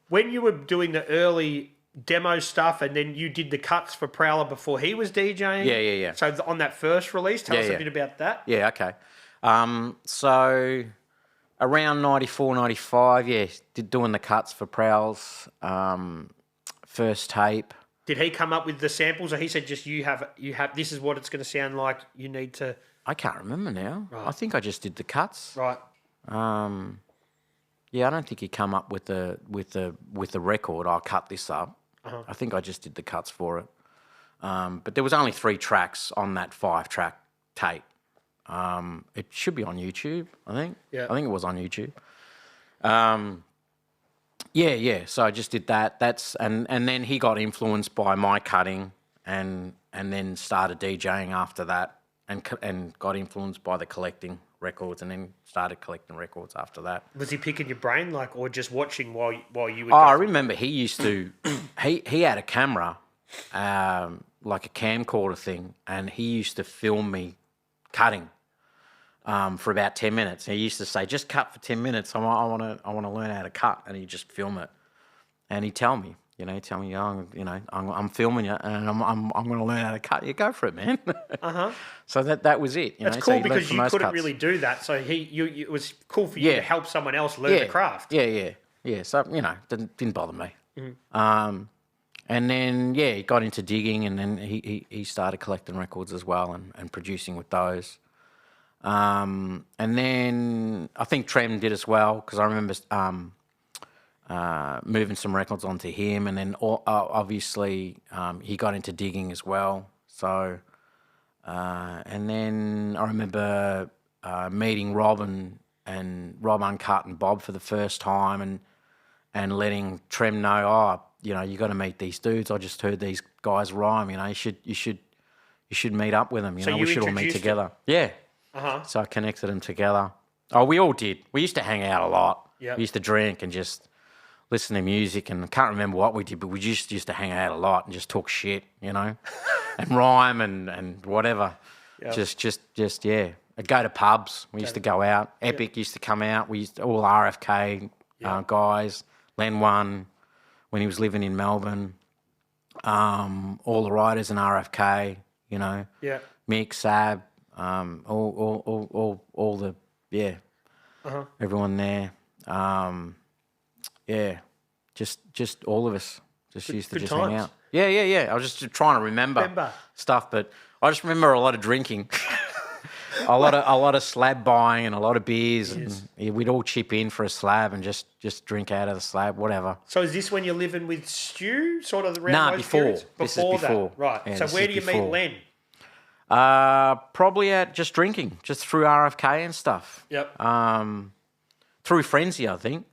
When you were doing the early demo stuff and then you did the cuts for Prowler before he was DJing. Yeah. So on that first release, tell us a bit about that. Yeah, okay. So around 94, 95, doing the cuts for Prowl's first tape. Did he come up with the samples or he said just you have this is what it's going to sound like, you need to... I can't remember now. Right. I think I just did the cuts. Right. Yeah, I don't think he come up with the record. I'll cut this up. I think I just did the cuts for it. But there was only 3 tracks on that 5-track tape. It should be on YouTube, I think. Yeah. I think it was on YouTube. So I just did that. And then he got influenced by my cutting and then started DJing after that and got influenced by the collecting records and then started collecting records after that. Was he picking your brain or just watching while you would... I remember he used to... he had a camera, like a camcorder thing, and he used to film me cutting for about 10 minutes. He used to say, just cut for 10 minutes. I want to learn how to cut. And he'd just film it. And he'd tell me, I'm filming you and I'm going to learn how to cut. You go for it, man. So that was it. That's cool because you couldn't really do that. So it was cool for you to help someone else learn the craft. Yeah. So, didn't bother me. And then, he got into digging and then he started collecting records as well and producing with those. And then I think Trem did as well because I remember moving some records onto him, and then obviously he got into digging as well. So, and then I remember meeting Rob and Rob Uncut and Bob for the first time, and letting Trem know, you got to meet these dudes. I just heard these guys rhyme. You should meet up with them. We should all meet together. Yeah. So I connected them together. Oh, we all did. We used to hang out a lot. Yep. We used to drink and just listen to music, and I can't remember what we did, but we just used to hang out a lot and just talk shit, and rhyme and whatever. Yep. Just I'd go to pubs. We used to go out. Epic used to come out. We used to, all RFK guys. Len One when he was living in Melbourne. All the writers in RFK. Yeah. Mick, Sab, all the everyone there. Just all of us used to just times. hang out. Yeah. I was just trying to remember stuff, but I just remember a lot of drinking, a lot of slab buying and a lot of beers, and we'd all chip in for a slab and just drink out of the slab, whatever. So is this when you're living with Stu, sort of around those before. periods? This is before. That, right? Yeah, so where do you meet Len? Probably at just drinking, just through RFK and stuff. Yep. Through Frenzy, I think.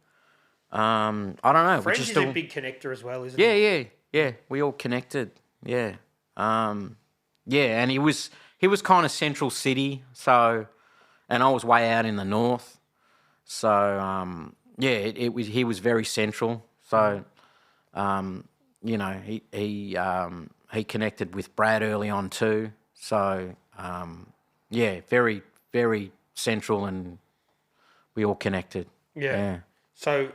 I don't know. Frenzy's a big connector as well, isn't it? Yeah. We all connected. Yeah. And he was kind of central city, so, and I was way out in the north, so he was very central. So, he connected with Brad early on too. So, very, very central, and we all connected. Yeah. So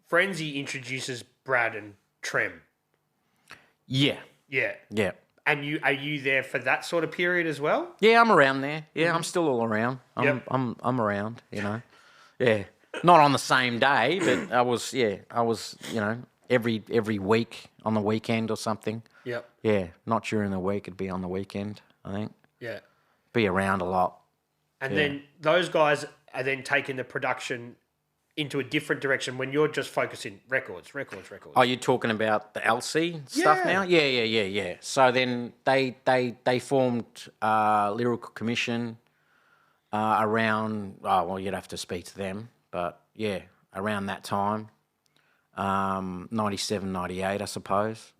Frenzy introduces Brad and Trem. Yeah. Yeah. Yeah. And are you there for that sort of period as well? Yeah, I'm around there. Yeah, I'm still all around. I'm around, Yeah. Not on the same day, but I was, every week on the weekend or something. Yep. Yeah, not during the week, it'd be on the weekend, I think. Yeah. Be around a lot. And then those guys are then taking the production into a different direction when you're just focusing records. Oh, you're talking about the LC stuff now? Yeah. So then they formed Lyrical Commission around, you'd have to speak to them, but around that time, 97, 98, I suppose.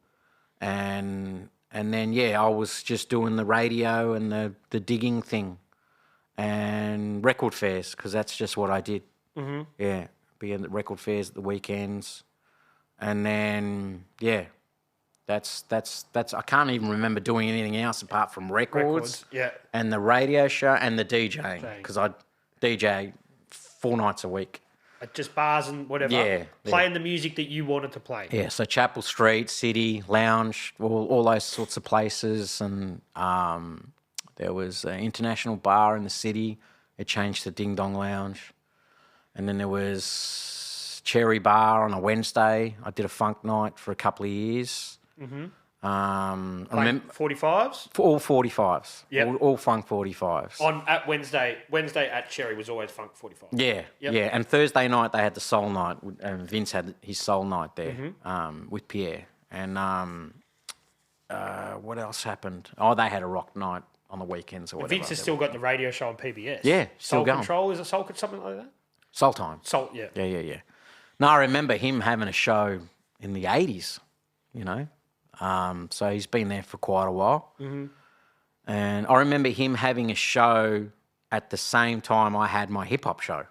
And then, I was just doing the radio and the digging thing and record fairs, because that's just what I did. Mm-hmm. Yeah, be in the record fairs at the weekends And then, yeah, that's. I can't even remember doing anything else apart from records yeah. and the radio show and the DJing, because I DJ 4 nights a week. At just bars and whatever. Yeah. Playing the music that you wanted to play. Yeah, so Chapel Street, City, Lounge, all those sorts of places. And there was an international bar in the city. It changed to Ding Dong Lounge. And then there was Cherry Bar on a Wednesday. I did a funk night for a couple of years. Mm-hmm. I remember 45s? all 45s. Yep. All funk 45s. At Wednesday at Cherry was always funk 45. Yeah, Yep. yeah. And Thursday night they had the soul night. And Vince had his soul night there with Pierre. And what else happened? Oh, they had a rock night on the weekends or whatever. Vince has still got the radio show on PBS. Yeah, still Soul going. Control, is it Soul something like that? Soul Time. Soul, yeah. Yeah. No, I remember him having a show in the 80s, you know. So he's been there for quite a while. Mm-hmm. And I remember him having a show at the same time I had my hip-hop show.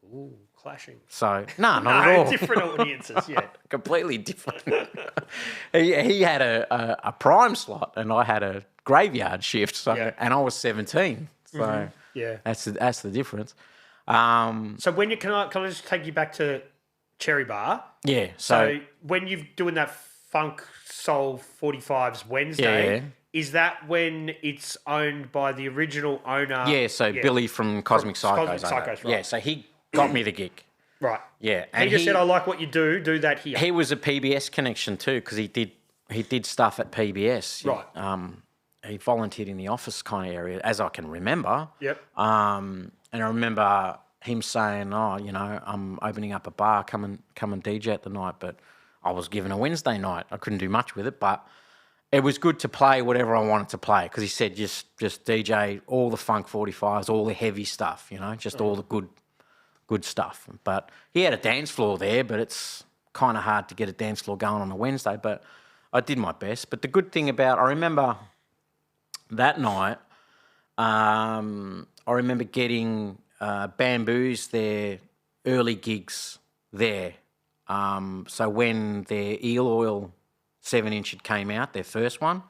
Ooh, clashing. So, no, not at all. Different audiences, yeah. Completely different. he had a prime slot and I had a graveyard shift. So, and I was 17. So yeah, that's the difference. So when can I just take you back to Cherry Bar? Yeah. So when you're doing that funk soul 45s Wednesday, is that when it's owned by the original owner? Yeah. So Billy from Cosmic Psychos. Right. Yeah. So he got me the gig. Right. Yeah. And he just said, I like what you do that here. He was a PBS connection too, because he did stuff at PBS. Right. He volunteered in the office kind of area, as I can remember. Yep. And I remember him saying, "Oh, you know, I'm opening up a bar. Come and DJ at the night." But I was given a Wednesday night. I couldn't do much with it, but it was good to play whatever I wanted to play, because he said just DJ all the funk 45s, all the heavy stuff, you know, just all the good stuff. But he had a dance floor there, but it's kind of hard to get a dance floor going on a Wednesday. But I did my best. But the good thing about, I remember that night, I remember getting Bamboo's their early gigs there. So when their Eel Oil 7-inch came out, their first one,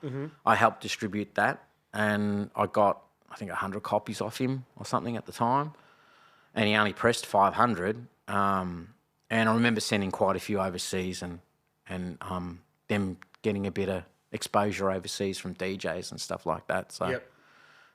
I helped distribute that, and I got, I think, 100 copies off him or something at the time, and he only pressed 500. And I remember sending quite a few overseas, and them getting a bit of exposure overseas from DJs and stuff like that. So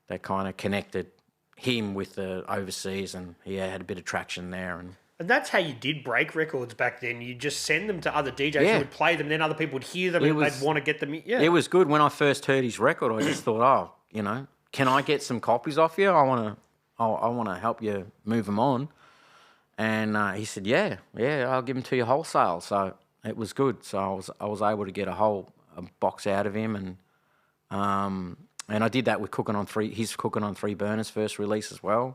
that kind of connected him with the overseas, and he had a bit of traction there. And that's how you did break records back then. You just send them to other DJs who would play them, then other people would hear them and they'd want to get them. Yeah. It was good. When I first heard his record, I just thought, oh, you know, can I get some copies off you? I want to help you move them on. And he said, yeah, I'll give them to you wholesale. So it was good. So I was able to get a whole box out of him, and I did that with his Cooking on Three Burners first release as well.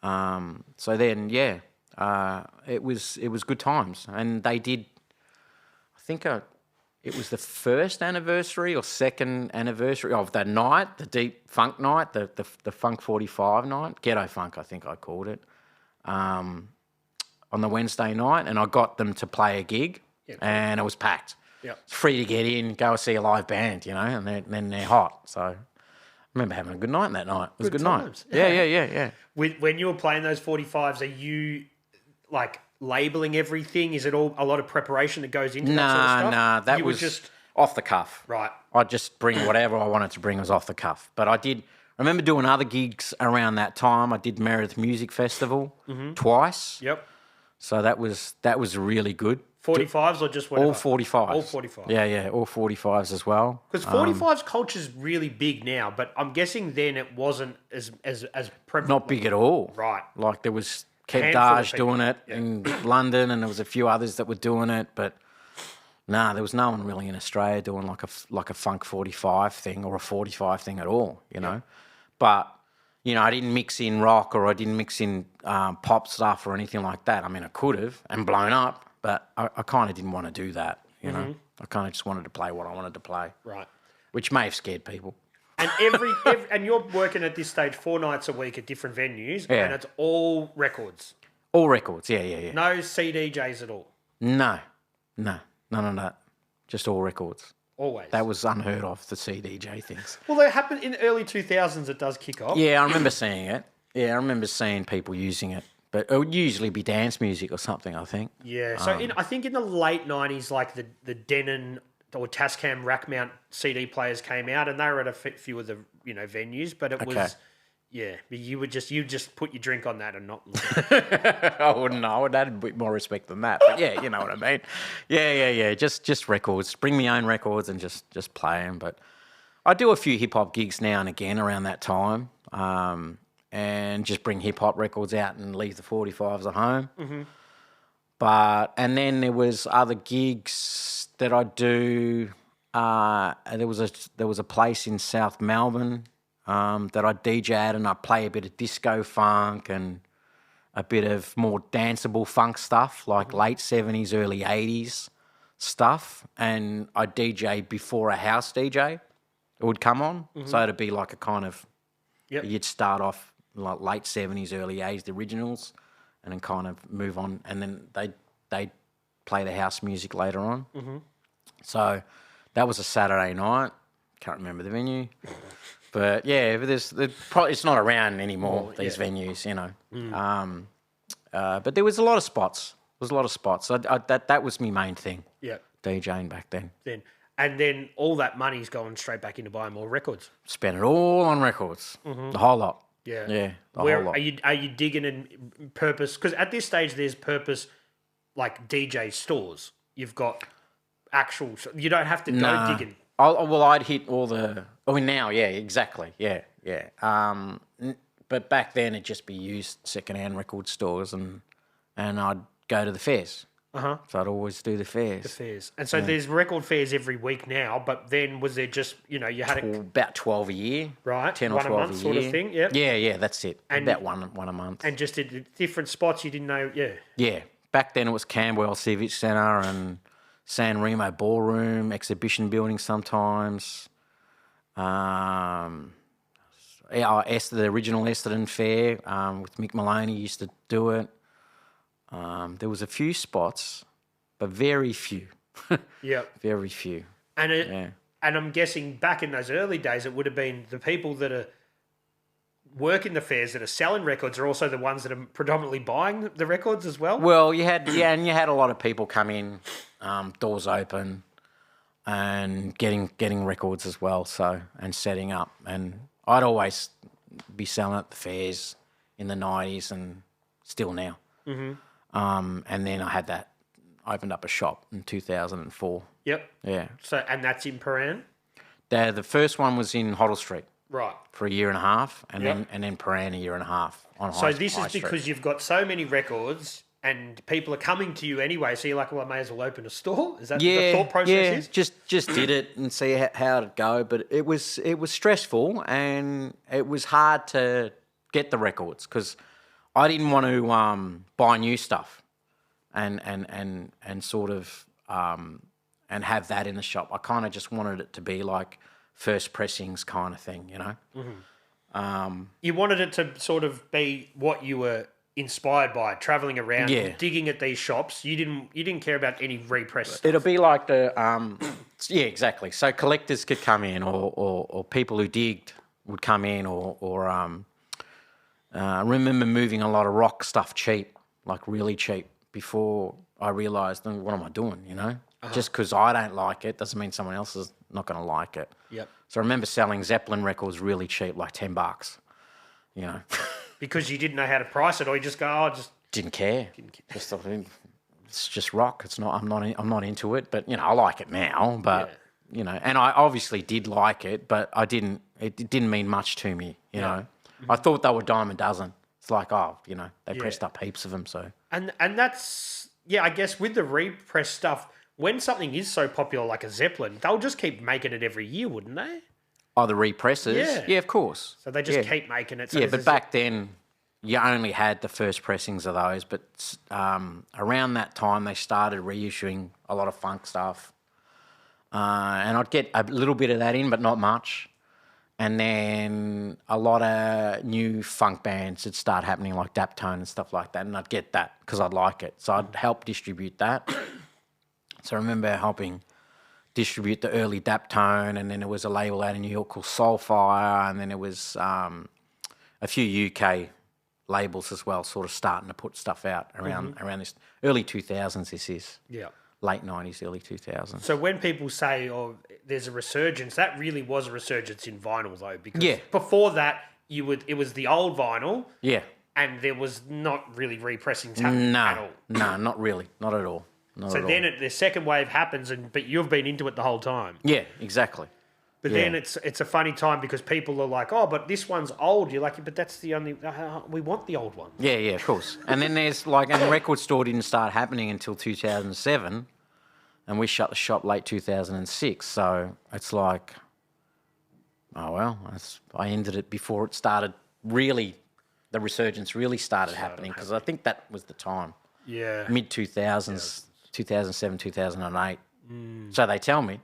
So then, it was good times, and they did. I think it was the first anniversary or second anniversary of that night, the Deep Funk night, the Funk 45 night, Ghetto Funk, I think I called it, on the Wednesday night, and I got them to play a gig, and it was packed. It's free to get in, go see a live band, you know, and then they're hot. So I remember having a good night that night. It was a good night. Yeah. When you were playing those 45s, are you like labeling everything? Is it all a lot of preparation that goes into that sort of stuff? Nah, that was just off the cuff. Right. I'd just bring whatever I wanted to bring was off the cuff. But I remember doing other gigs around that time. I did Meredith Music Festival twice. Yep. So that was really good. 45s or just whatever? All 45s. All 45s. Yeah, all 45s as well. Because 45s culture's really big now, but I'm guessing then it wasn't as prevalent. Not big at all. Right. Like there was Kev Darge doing it in London, and there was a few others that were doing it, but there was no one really in Australia doing like a funk 45 thing or a 45 thing at all, you know. But you know, I didn't mix in rock or I didn't mix in pop stuff or anything like that. I mean, I could have and blown up, but I kind of didn't want to do that, you know. I kind of just wanted to play what I wanted to play. Right. Which may have scared people. And and you're working at this stage 4 nights a week at different venues, and it's all records. All records, yeah. No CDJs at all. No. None of that. Just all records. Always. That was unheard of, the CDJ things. Well, they happened in the early 2000s. It does kick off. Yeah, I remember seeing it. Yeah, I remember seeing people using it. But it would usually be dance music or something, I think. Yeah. So I think in the late 90s, like the Denon or Tascam rack mount CD players came out, and they were at a few of the venues. But it was, yeah, you just put your drink on that and not. I wouldn't know. I would have a bit more respect than that. But yeah, you know what I mean. Yeah. Just records. Bring my own records and just play them. But I do a few hip hop gigs now and again around that time, and just bring hip hop records out and leave the 45s at home. Mm-hmm. And then there was other gigs that I do. There was a place in South Melbourne that I DJ at, and I play a bit of disco funk and a bit of more danceable funk stuff, like late 70s, early 80s stuff. And I DJ before a house DJ would come on. Mm-hmm. So it'd be like a kind of, you'd start off like late 70s, early 80s, the originals, and then kind of move on. And then they'd play the house music later on. Mm-hmm. So that was a Saturday night. Can't remember the venue. But yeah, it's not around anymore, these venues, But there was a lot of spots. That was my main thing. Yeah. DJing back then. And then all that money's going straight back into buying more records. Spent it all on records. Mm-hmm. The whole lot. Yeah. Yeah. Where whole lot. Are you digging in purpose? Because at this stage there's purpose like DJ stores. You've got actual, you don't have to go digging. I'd hit all the. Now, yeah, exactly, yeah. But back then, it'd just be used secondhand record stores, and I'd go to the fairs. So I'd always do the fairs. The fairs, and so there's record fairs every week now. But then was there just you had about 12 a year, right? 10 or 12 a month, sort of thing. Yeah. Yeah, that's it. And about one a month. And just at different spots you didn't know. Yeah. Yeah. Back then it was Camberwell Civic Centre and San Remo Ballroom, exhibition building sometimes. The original Essendon Fair with Mick Maloney used to do it. There was a few spots, but very few. Yeah. Very few. And I'm guessing back in those early days it would have been the people that are working the fairs that are selling records are also the ones that are predominantly buying the records as well. Well, you had a lot of people come in, doors open, and getting records as well. So and setting up, and I'd always be selling at the fairs in the 90s and still now. Mm-hmm. And then I had opened up a shop in 2004. Yep. Yeah. So and that's in Paran. The first one was in Hoddle Street. Right. For a year and a half, and then Paran a year and a half on High Street. So this is because you've got so many records and people are coming to you anyway, so you're like, well, I may as well open a store? Is that the thought process is? Just did it and see how it'd go. But it was stressful and it was hard to get the records because I didn't want to buy new stuff and sort of and have that in the shop. I kind of just wanted it to be like first pressings kind of thing, Mm-hmm. You wanted it to sort of be what you were inspired by, travelling around, digging at these shops. You didn't care about any repress stuff. It'll be like the exactly. So collectors could come in, or people who digged would come in, or I remember moving a lot of rock stuff cheap, like really cheap, before I realised, what am I doing? Just because I don't like it doesn't mean someone else is not going to like it. Yep. So I remember selling Zeppelin records really cheap, like $10. Because you didn't know how to price it, or you just go, just didn't care. Just thought, it's just rock. It's not. I'm not into it, but I like it now. But and I obviously did like it, but I didn't. It didn't mean much to me. I thought they were dime a dozen. It's like, they pressed up heaps of them. So and that's I guess with the repress stuff. When something is so popular like a Zeppelin, they'll just keep making it every year, wouldn't they? Oh, the represses? Yeah, of course. So they just keep making it. So but back then, you only had the first pressings of those. But around that time, they started reissuing a lot of funk stuff. And I'd get a little bit of that in, but not much. And then a lot of new funk bands would start happening, like Daptone and stuff like that. And I'd get that because I'd like it. So I'd help distribute that. So I remember helping distribute the early Daptone, and then there was a label out in New York called Soulfire, and then there was a few UK labels as well, sort of starting to put stuff out around this early 2000s. This is late 90s, early 2000s. So when people say, "Oh, there's a resurgence," that really was a resurgence in vinyl, though, because before that, it was the old vinyl, and there was not really repressing happening at all. No, not really, not at all. So then the second wave happens, but you've been into it the whole time. Yeah, exactly. But then it's a funny time because people are like, "Oh, but this one's old." You're like, "But that's the only we want the old one." Yeah, of course. And then there's like, and the record store didn't start happening until 2007, and we shut the shop late 2006. So it's like, oh well, I ended it before it started. Really, the resurgence really started happening because I think that was the time. Yeah. Mid 2000s, 2007, 2008. So they tell me.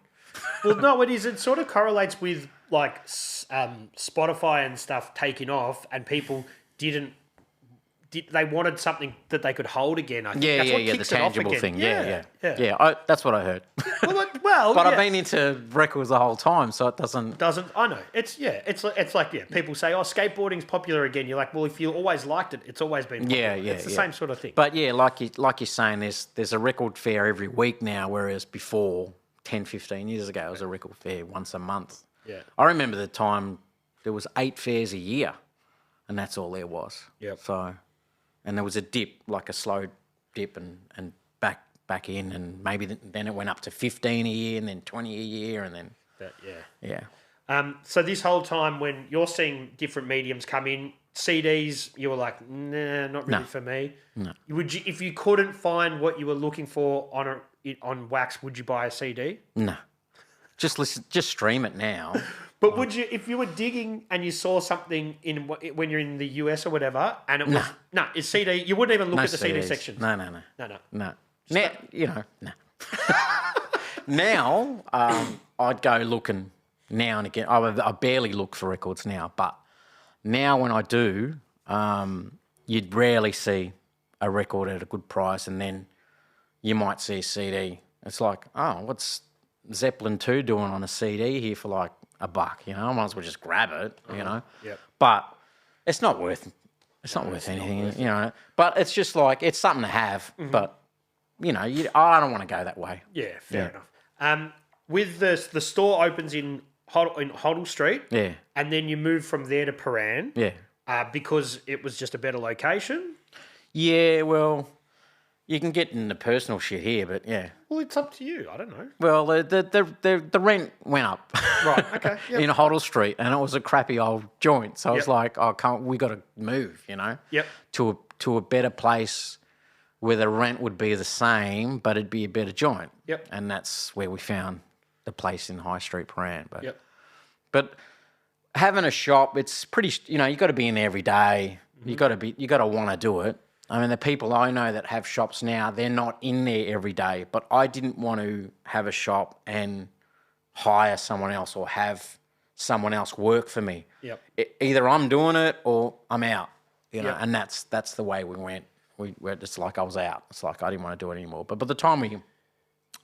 Well, no, it is. It sort of correlates with like Spotify and stuff taking off, and people they wanted something that they could hold again. I think that's what kicks the tangible it off again. thing. Yeah. That's what I heard. But I've been into records the whole time, so it doesn't. I know. It's like people say, "Oh, skateboarding's popular again." You're like, "Well, if you always liked it, it's always been popular." It's the same sort of thing. But yeah, like you're saying, there's a record fair every week now, whereas before 10, 15 years ago, it was a record fair once a month. Yeah. I remember the time there was 8 fairs a year, and that's all there was. Yeah. So, and there was a dip, like a slow dip, and back in, and maybe then it went up to 15 a year, and then 20 a year, and then So this whole time, when you're seeing different mediums come in, CDs, you were like, nah, not really for me. No. Would you, if you couldn't find what you were looking for on wax, would you buy a CD? No. Just stream it now. But would you, if you were digging and you saw something when you're in the US or whatever, and it was it's CD, you wouldn't even look at the CD section. No. Now, no. Now, I'd go looking now and again. I barely look for records now, but now when I do, you'd rarely see a record at a good price, and then you might see a CD. It's like, oh, what's Zeppelin 2 doing on a CD here for like $1? I might as well just grab it, Yep. But it's not worth anything, But it's just like, it's something to have, but, I don't want to go that way. Yeah, fair enough. With the store opens in Hoddle Street, and then you move from there to Paran, because it was just a better location. Yeah, well, you can get into personal shit here, but yeah. Well, it's up to you. I don't know. Well, the rent went up. Right. Okay. Yep. In Hoddle Street, and it was a crappy old joint. So I was like, we got to move, Yep. To a better place where the rent would be the same, but it'd be a better joint. Yep. And that's where we found the place in High Street, Paran. But having a shop, it's pretty. You got to be in there every day. Mm-hmm. You got to want to do it. I mean, the people I know that have shops now, they're not in there every day. But I didn't want to have a shop and hire someone else or have someone else work for me. Yep. Either I'm doing it or I'm out. And that's the way we went. We're just like I was out. It's like I didn't want to do it anymore. But by the time we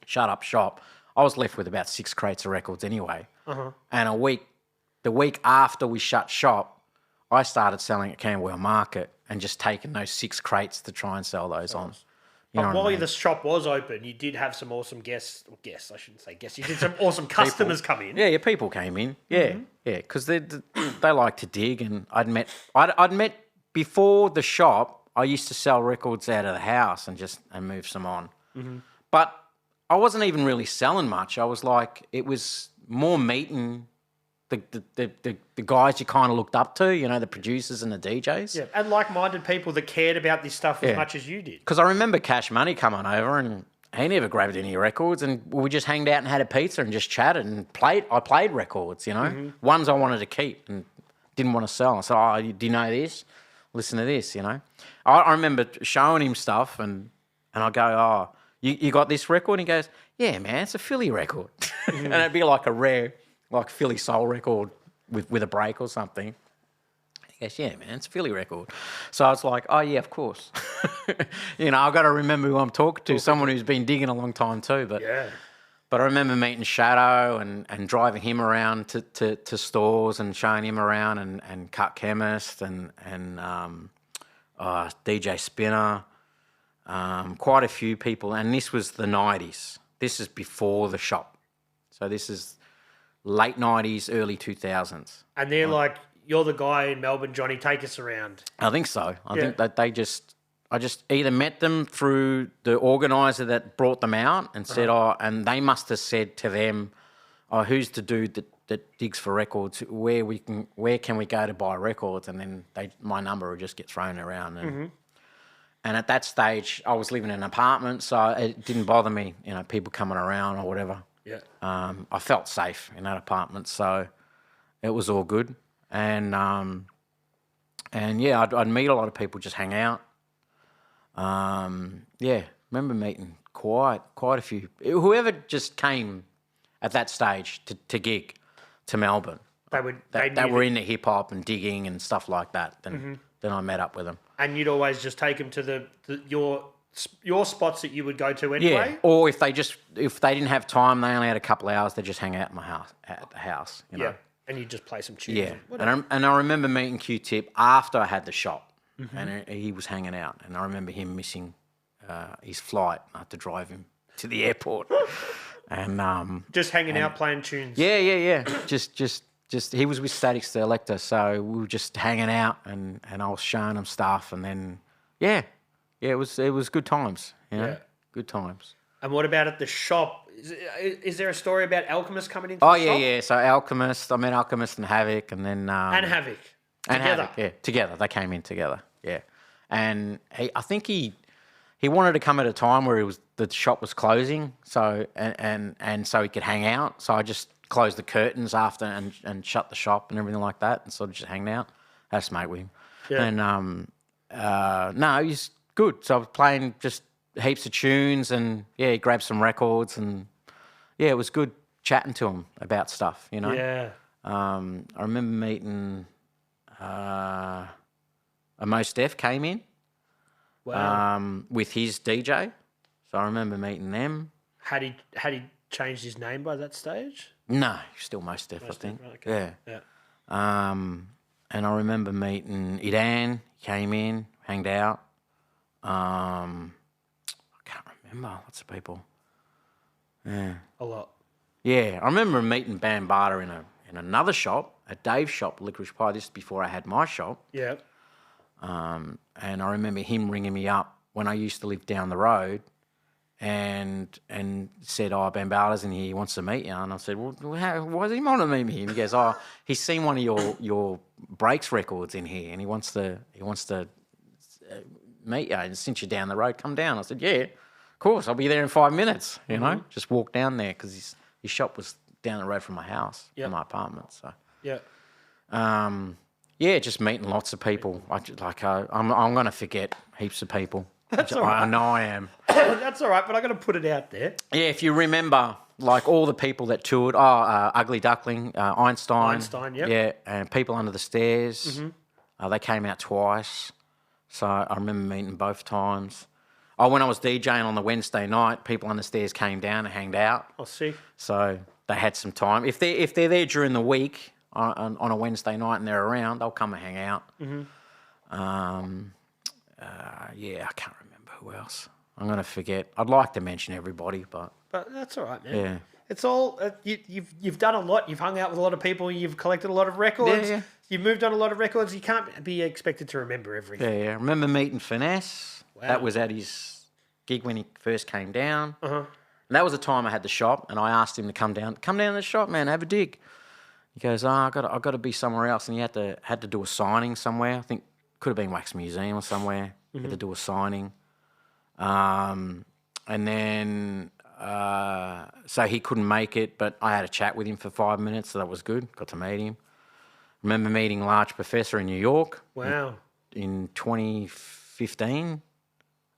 shut up shop, I was left with about 6 crates of records anyway. Uh-huh. And the week after we shut shop, I started selling at Camberwell Market and just taking those 6 crates to try and sell those on. But while the shop was open, you did have some awesome guests. I shouldn't say guests. You did some awesome customers come in. Yeah, people came in. Yeah, because they like to dig, and I'd met before the shop. I used to sell records out of the house and move some on. Mm-hmm. But I wasn't even really selling much. I was like, it was more meeting the guys you kind of looked up to, the producers and the DJs. Yeah, and like-minded people that cared about this stuff as much as you did. Because I remember Cash Money coming over, and he never grabbed any records, and we just hanged out and had a pizza and just chatted and played. I played records, ones I wanted to keep and didn't want to sell. So, do you know this? Listen to this, I remember showing him stuff, and I go, oh, you got this record? And he goes, yeah, man, it's a Philly record. Mm-hmm. And it'd be like a rare, like Philly soul record with a break or something. He He goes, yeah, man, it's a Philly record. So I was like, oh, yeah, of course. I've got to remember who I'm talking to, someone who's been digging a long time too. But I remember meeting Shadow and driving him around to stores and showing him around and Cut Chemist and DJ Spinner, quite a few people. And this was the 90s. This is before the shop. So this is late 90s, early 2000s. And they're like, you're the guy in Melbourne, Johnny, take us around. I think so. I think that I just either met them through the organizer that brought them out and said, and they must have said to them, oh, who's the dude that digs for records? Where can we go to buy records? And then my number would just get thrown around. And at that stage, I was living in an apartment, so it didn't bother me, people coming around or whatever. Yeah. I felt safe in that apartment, so it was all good. And I'd meet a lot of people, just hang out. Remember meeting quite a few. Whoever just came at that stage to gig to Melbourne. They were into hip hop and digging and stuff like that. Then I met up with them. And you'd always just take them to your spots that you would go to anyway. Yeah. Or if they didn't have time, they only had a couple of hours, they just hang out at the house. You know? And you just play some tunes. Yeah. And I remember meeting Q-Tip after I had the shop. And he was hanging out, and I remember him missing his flight. I had to drive him to the airport, and just hanging out playing tunes. Yeah. Just he was with Static Selector, so we were just hanging out, and I was showing him stuff, and then it was good times. Good times. And what about at the shop? Is there a story about Alchemist coming into the shop? Yeah. So Alchemist, I met Alchemist and Havoc, and then and Havoc. Together. Havoc, together. They came in together, And I think he wanted to come at a time where the shop was closing, so and so he could hang out. So I just closed the curtains after and shut the shop and everything like that, and sort of just hanging out. I had a smoke with him. Yeah. And no, he's good. So I was playing just heaps of tunes, and he grabbed some records, and it was good chatting to him about stuff, Yeah. I remember meeting. Mos Def came in with his DJ. So I remember meeting them. Had he changed his name by that stage? No, still Mos Def, I think. Right, okay. Yeah. And I remember meeting Idem. He came in, hanged out. I can't remember. Lots of people. Yeah. A lot. Yeah. I remember meeting Bambaataa in another shop, a Dave's shop, Licorice Pie. This is before I had my shop. Yeah. And I remember him ringing me up when I used to live down the road and said, oh, Bambaataa's in here, he wants to meet you. And I said, well, why does he want to meet me? And he goes, oh, he's seen one of your breaks records in here and he wants to meet you. And since you're down the road, come down. I said, yeah, of course, I'll be there in 5 minutes, you know. Just walk down there because his shop was down the road from my house, from my apartment. So just meeting lots of people. I'm going to forget heaps of people. That's all right. I know I am. That's all right, but I'm going to put it out there. Yeah, if you remember, like all the people that toured, Ugly Duckling, Einstein. Yeah, and People Under the Stairs. They came out twice. So I remember meeting both times. When I was DJing on the Wednesday night, People Under the Stairs came down and hanged out. I see. So they had some time. If they're there during the week on a Wednesday night and they're around, they'll come and hang out. I can't remember who else. I'm going to forget. I'd like to mention everybody, but that's all right, man. Yeah, it's all you've done a lot. You've hung out with a lot of people. You've collected a lot of records. Yeah. You've moved on a lot of records. You can't be expected to remember everything. Yeah. I remember meeting Finesse. Wow. That was at his gig when he first came down. And that was the time I had the shop, and I asked him to come down to the shop, man, have a dig. He goes, I got to be somewhere else, and he had to do a signing somewhere. I think could have been Wax Museum or somewhere. He had to do a signing, and then so he couldn't make it, but I had a chat with him for 5 minutes, so that was good. Got to meet him. Remember meeting Large Professor in New York. Wow. In 2015,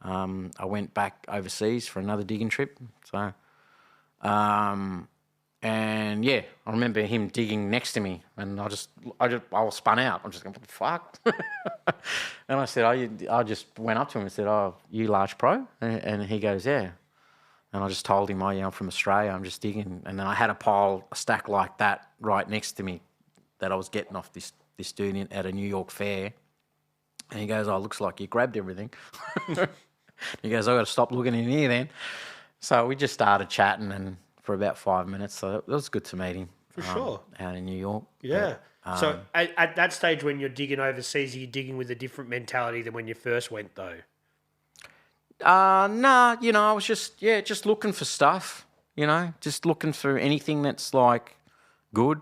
I went back overseas for another digging trip. So, And yeah, I remember him digging next to me, and I was spun out. I'm just going, what the fuck? And I said, I just went up to him and said, "Oh, you large pro?" And he goes, "Yeah." And I just told him, "Oh, yeah, I'm from Australia. I'm just digging." And then I had a stack like that right next to me that I was getting off this dude at a New York fair. And he goes, "Oh, looks like you grabbed everything." He goes, "I got to stop looking in here then." So we just started chatting and for about 5 minutes. So it was good to meet him. For sure. Out in New York. Yeah. So at that stage when you're digging overseas, are you digging with a different mentality than when you first went though? Nah, I was just looking for stuff, just looking for anything that's like good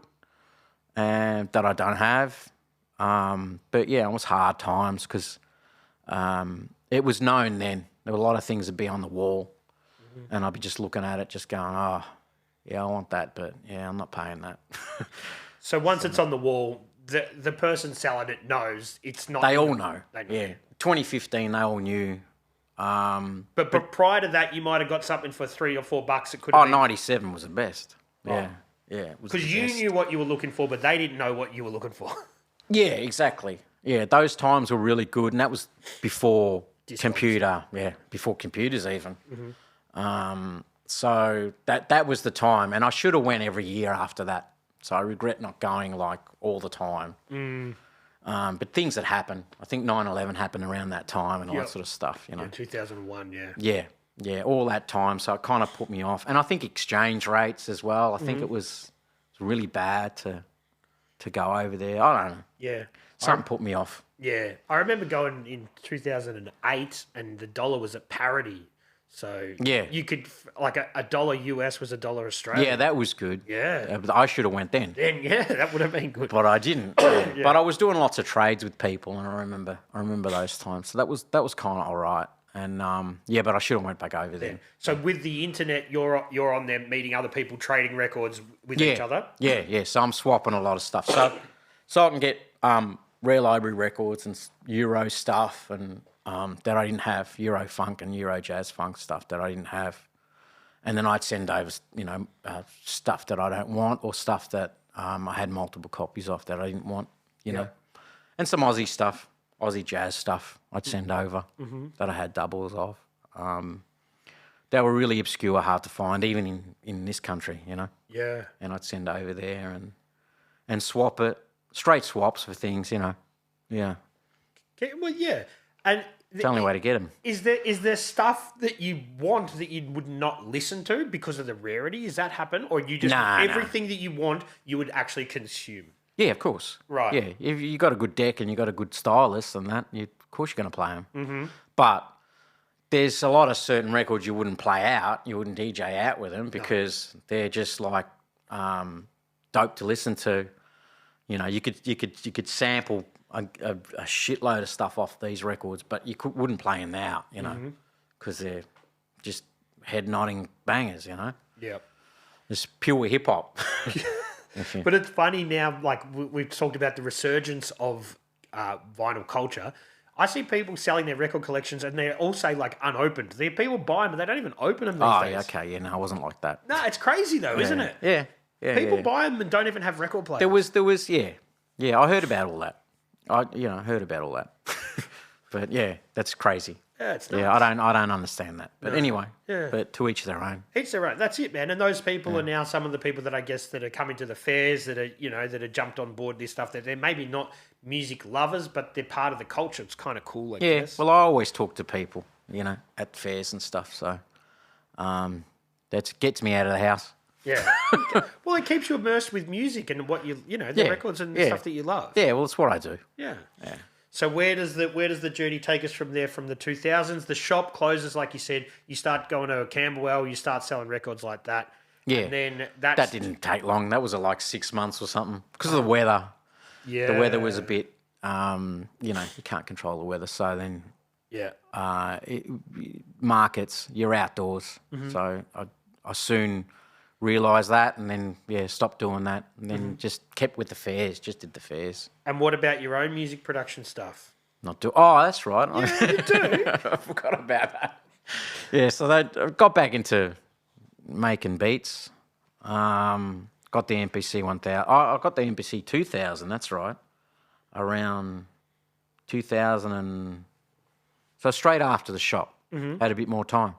and that I don't have. But yeah, it was hard times because it was known then. There were a lot of things that'd be on the wall, and I'd be just looking at it, just going, "Oh, yeah, I want that, but yeah, I'm not paying that." So once it's on the wall, the person selling it knows it's not. They all know. Yeah, 2015, they all knew. But prior to that, you might have got something for $3 or $4. It could have been 97 was the best. Yeah, yeah. Because you knew what you were looking for, but they didn't know what you were looking for. Yeah, exactly. Yeah, those times were really good, and that was before computer. Yeah, before computers even. So that was the time, and I should have went every year after that. So I regret not going like all the time. But things that happened. I think 9/11 happened around that time and all that sort of stuff. Yeah, 2001. Yeah. Yeah, all that time. So it kind of put me off, and I think exchange rates as well. I think it was really bad to go over there. I don't know. Yeah. Something put me off. Yeah. I remember going in 2008 and the dollar was at parity. So you could, like a dollar US was a dollar Australian. Yeah, that was good. Yeah. I should have went then. Then, that would have been good. But I didn't. But I was doing lots of trades with people, and I remember those times. So that was kind of all right. And but I should have went back over there. So with the internet, you're on there meeting other people, trading records with each other? Yeah. So I'm swapping a lot of stuff. So I can get rare library records and Euro stuff and that I didn't have, Euro funk and Euro jazz funk stuff that I didn't have. And then I'd send over, stuff that I don't want or stuff that I had multiple copies of that I didn't want, know. And some Aussie stuff, Aussie jazz stuff I'd send over that I had doubles of. They were really obscure, hard to find, even in this country, Yeah. And I'd send over there and swap it, straight swaps for things, Yeah. Okay, well, yeah. And it's the only way to get them. Is there stuff that you want that you would not listen to because of the rarity? Does that happen? Or you just everything that you want, you would actually consume? Yeah, of course. Right. Yeah, if you got a good deck and you got a good stylist and that, of course you're going to play them. But there's a lot of certain records you wouldn't play out, you wouldn't DJ out with them because they're just like dope to listen to. You could sample a shitload of stuff off these records, but you wouldn't play them out, because they're just head nodding bangers, Yeah. It's pure hip hop. But it's funny now, like we've talked about the resurgence of vinyl culture. I see people selling their record collections and they're all say like unopened. People buy them, but they don't even open them these days. Oh, okay, no, I wasn't like that. No, it's crazy though, isn't it? Yeah. People buy them and don't even have record players. There was, yeah. I heard about all that. I heard about all that. But yeah, that's crazy. Yeah, it's nuts. Yeah, I don't understand that. But anyway, but to each their own. Each their own. That's it, man. And those people are now some of the people that I guess that are coming to the fairs that are, that have jumped on board this stuff. That they're maybe not music lovers, but they're part of the culture. It's kind of cool, I guess. Well, I always talk to people, at fairs and stuff. So that gets me out of the house. Yeah. Well, it keeps you immersed with music and what the records and stuff that you love. Yeah, well, it's what I do. Yeah. So where does the journey take us from there? From the 2000s, the shop closes, like you said. You start going to Camberwell. You start selling records like that. Yeah. And then that didn't take long. That was like 6 months or something because of the weather. Yeah. The weather was a bit, you can't control the weather. So then, markets, you're outdoors. So I soon realised that and then, stopped doing that and then just kept with the fairs, just did the fairs. And what about your own music production stuff? Oh, that's right. Yeah, you do. I forgot about that. Yeah, so I got back into making beats. Got the MPC 1000. I got the MPC 2000. That's right. Around 2000 and so straight after the shop. Had a bit more time.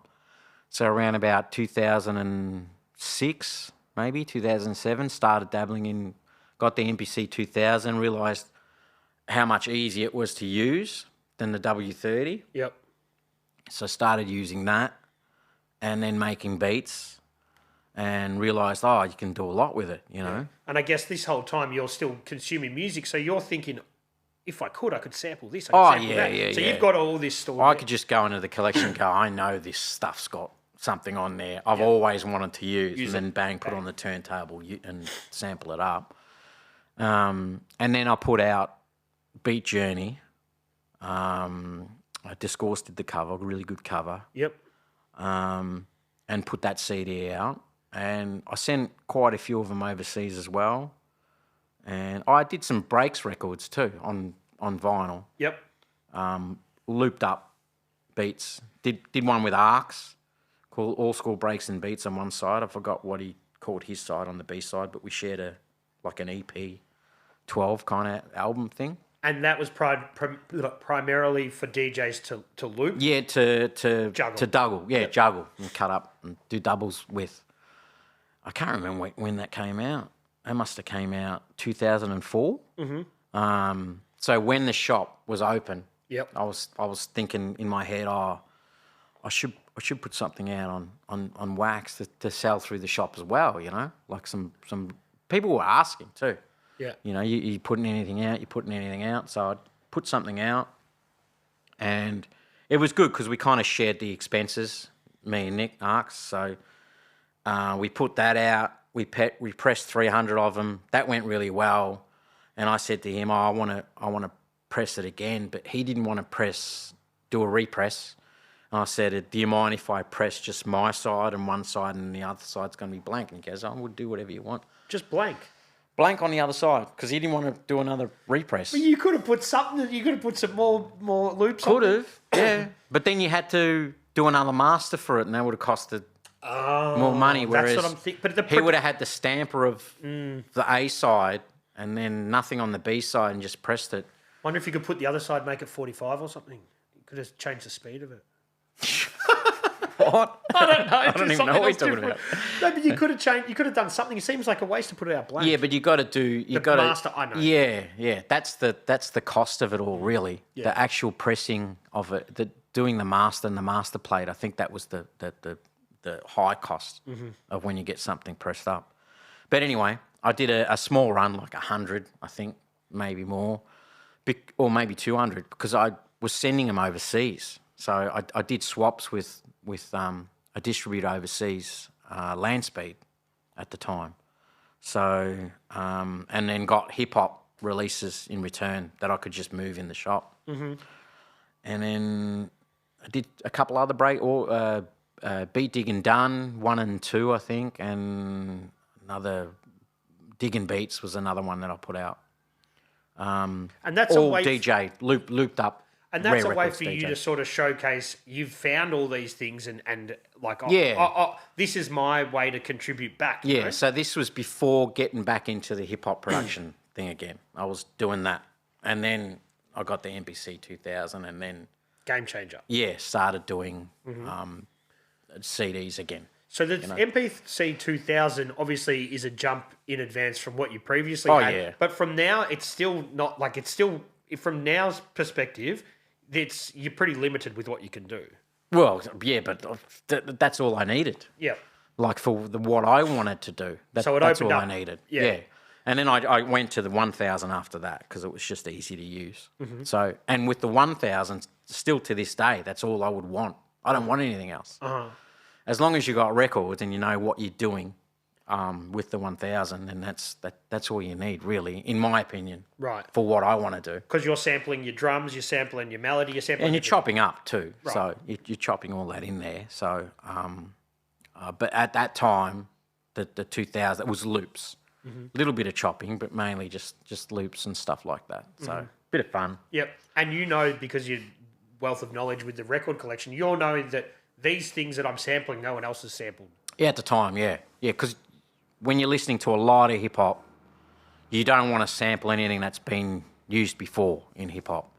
So around about 2006, maybe 2007, started dabbling in. Got the MPC 2000. Realised how much easier it was to use than the W30. Yep. So started using that, and then making beats. And realised, you can do a lot with it, you know. Yeah. And I guess this whole time you're still consuming music, so you're thinking, if I could sample this, I could sample that. So you've got all this story. I could just go into the collection and go, I know this stuff's got something on there I've always wanted to use and then bang, put on the turntable and sample it up. And then I put out Beat Journey. Discourse did the cover, really good cover. Yep. And put that CD out. And I sent quite a few of them overseas as well. And I did some breaks records too on vinyl. Yep. Looped up beats. Did one with Arcs, called All School Breaks and Beats on one side. I forgot what he called his side on the B side, but we shared an EP 12 kind of album thing. And that was primarily for DJs to loop? Yeah, to juggle. To double. Yeah, juggle and cut up and do doubles with. I can't remember when that came out. That must have came out 2004. So when the shop was open, I was thinking in my head, I should put something out on wax to sell through the shop as well. You know, like some people were asking too. Yeah. You know, you putting anything out? So I'd put something out, and it was good because we kind of shared the expenses, me and Nick Arcs. So we put that out. We pressed 300 of them. That went really well. And I said to him, I want to press it again, but he didn't want to do a repress. And I said, do you mind if I press just my side and one side and the other side's going to be blank? And he goes, I would do whatever you want. Just blank. Blank on the other side because he didn't want to do another repress. But you could have put something. You could have put some more loops. Could have, yeah. But then you had to do another master for it, and that would have costed more money. Whereas that's what I'm thinking. But he would have had the stamper of the A side, and then nothing on the B side, and just pressed it. Wonder if you could put the other side, make it 45 or something. You could have changed the speed of it. What? I don't know. I don't even know what you're talking about. No, but you could have changed. You could have done something. It seems like a waste to put it out blank. Yeah, but you got to do. You got to master. I know. Yeah. That's the cost of it all, really. Yeah. The actual pressing of it, doing the master and the master plate. I think that was the high cost of when you get something pressed up. But anyway, I did a small run, like 100, I think, maybe more, or maybe 200, because I was sending them overseas. So I did swaps with a distributor overseas, Landspeed, at the time. So and then got hip hop releases in return that I could just move in the shop. And then I did a couple other Beat Digging Done 1 and 2, I think, and another Digging Beats was another one that I put out. And that's all a way DJ looped up. And that's a way for you to sort of showcase you've found all these things and like, this is my way to contribute back. Yeah, you know? So this was before getting back into the hip-hop production thing again. I was doing that. And then I got the MPC 2000 and then... Game changer. Yeah, started doing CDs again. So the MPC 2000 obviously is a jump in advance from what you previously had. Yeah. But from now, it's still not like it's still... From now's perspective... you're pretty limited with what you can do. Well, yeah, but that's all I needed. Yeah. Like for what I wanted to do. That's all I needed. Yeah. And then I went to the 1000 after that because it was just easy to use. So, and with the 1000, still to this day, that's all I would want. I don't want anything else. As long as you got records and you know what you're doing with the 1000, and that's all you need, really, in my opinion. Right. For what I want to do. Because you're sampling your drums, you're sampling your melody, you're sampling... And you're chopping up too. Right. So you're chopping all that in there. So, but at that time, the 2000, it was loops. A little bit of chopping, but mainly just loops and stuff like that. So, bit of fun. Yep. And you know, because your wealth of knowledge with the record collection, you'll know that these things that I'm sampling, no one else has sampled. Yeah, at the time, yeah. Yeah, because when you're listening to a lot of hip hop, you don't want to sample anything that's been used before in hip hop.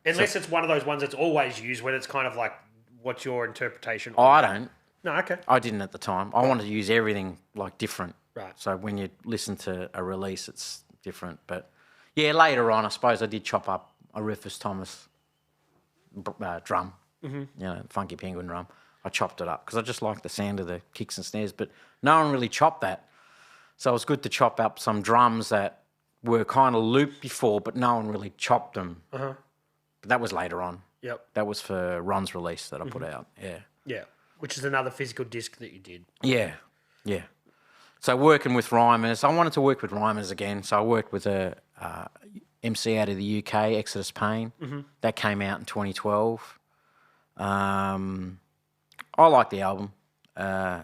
Unless it's one of those ones that's always used, when it's kind of like, what's your interpretation? Oh, I don't. No, okay. I didn't at the time. I wanted to use everything like different. Right. So when you listen to a release, it's different. But yeah, later on, I suppose I did chop up a Rufus Thomas drum, Funky Penguin drum. I chopped it up because I just like the sound of the kicks and snares, but no one really chopped that. So it was good to chop up some drums that were kind of looped before, but no one really chopped them. But that was later on. Yep. That was for Ron's release that I put out. Yeah. Yeah. Which is another physical disc that you did. Yeah. Yeah. So working with rhymers, I wanted to work with rhymers again. So I worked with a MC out of the UK, Exodus Payne. That came out in 2012. I liked the album. I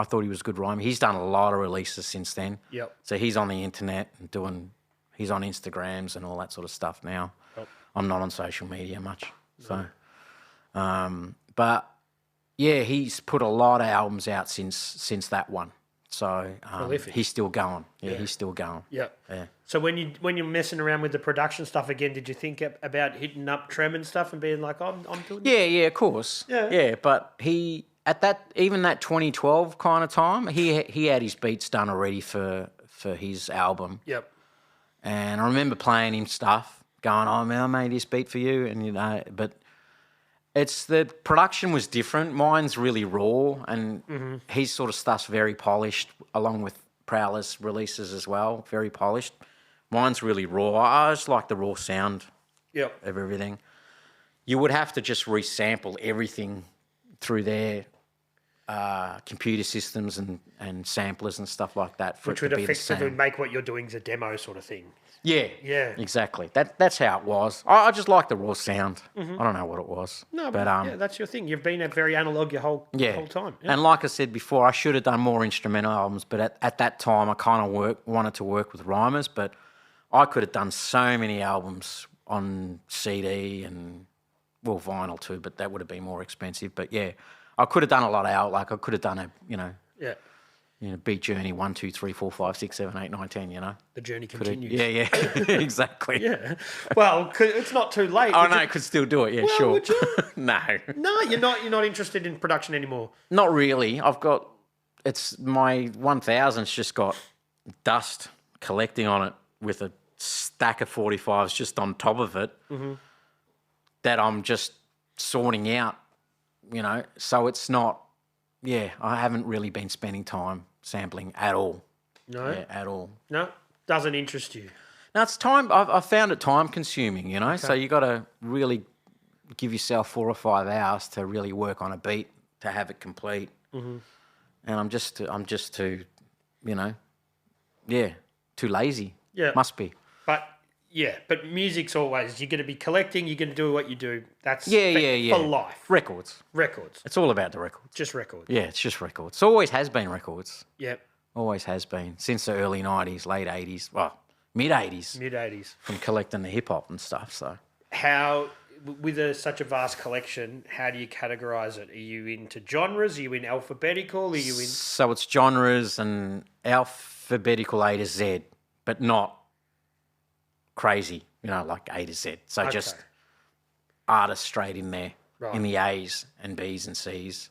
thought he was a good rhymer. He's done a lot of releases since then. Yep. So he's on the internet and he's on Instagrams and all that sort of stuff now. Yep. I'm not on social media much. So, but yeah, he's put a lot of albums out since that one. So he's still going. Yeah, he's still going. Yep. Yeah. So when you're messing around with the production stuff again, did you think about hitting up Trem and stuff and being like, I'm doing this? Yeah, of course. Yeah, but he at that 2012 kind of time, he had his beats done already for his album. Yep. And I remember playing him stuff, going, "Oh man, I made this beat for you," and but it's the production was different. Mine's really raw, and his sort of stuff's very polished, along with Prowler's releases as well, very polished. Mine's really raw. I just like the raw sound of everything. You would have to just resample everything through their computer systems and samplers and stuff like that for Which it to would be the same. effectively make what you're doing as a demo sort of thing. Yeah, exactly. That's how it was. I just like the raw sound. I don't know what it was. No, but that's your thing. You've been a very analog your whole time. Yeah. And like I said before, I should have done more instrumental albums, but at that time I kind of wanted to work with rhymers, but I could have done so many albums on CD and vinyl too, but that would have been more expensive. But yeah, I could have done a lot of I could have done Beat Journey 1, 2, 3, 4, 5, 6, 7, 8, 9, 10, The journey continues. Yeah, exactly. Yeah. Well, it's not too late. Oh, no, I could still do it, yeah, sure. Would you? No. No, you're not interested in production anymore. Not really. It's my 1000's just got dust collecting on it with a stack of 45s just on top of it that I'm just sorting out, so it's not, I haven't really been spending time sampling at all. No? Yeah, at all. No? Doesn't interest you? Now, it's time, I've found it time consuming, so you got to really give yourself 4 or 5 hours to really work on a beat, to have it complete. And I'm just too, too lazy. Yeah. Must be. But music's always, you're going to be collecting, you're going to do what you do. That's for life. Records. Records. It's all about the records. Just records. Yeah, it's just records. It always has been records. Yep. Always has been. Since the early 90s, late 80s, mid-80s. Mid-80s. From collecting the hip-hop and stuff, so. How, with such a vast collection, how do you categorise it? Are you into genres? Are you in alphabetical? Are you in... So it's genres and alphabetical A to Z, but not crazy, like A to Z. So just artists straight in there, in the A's and B's and C's,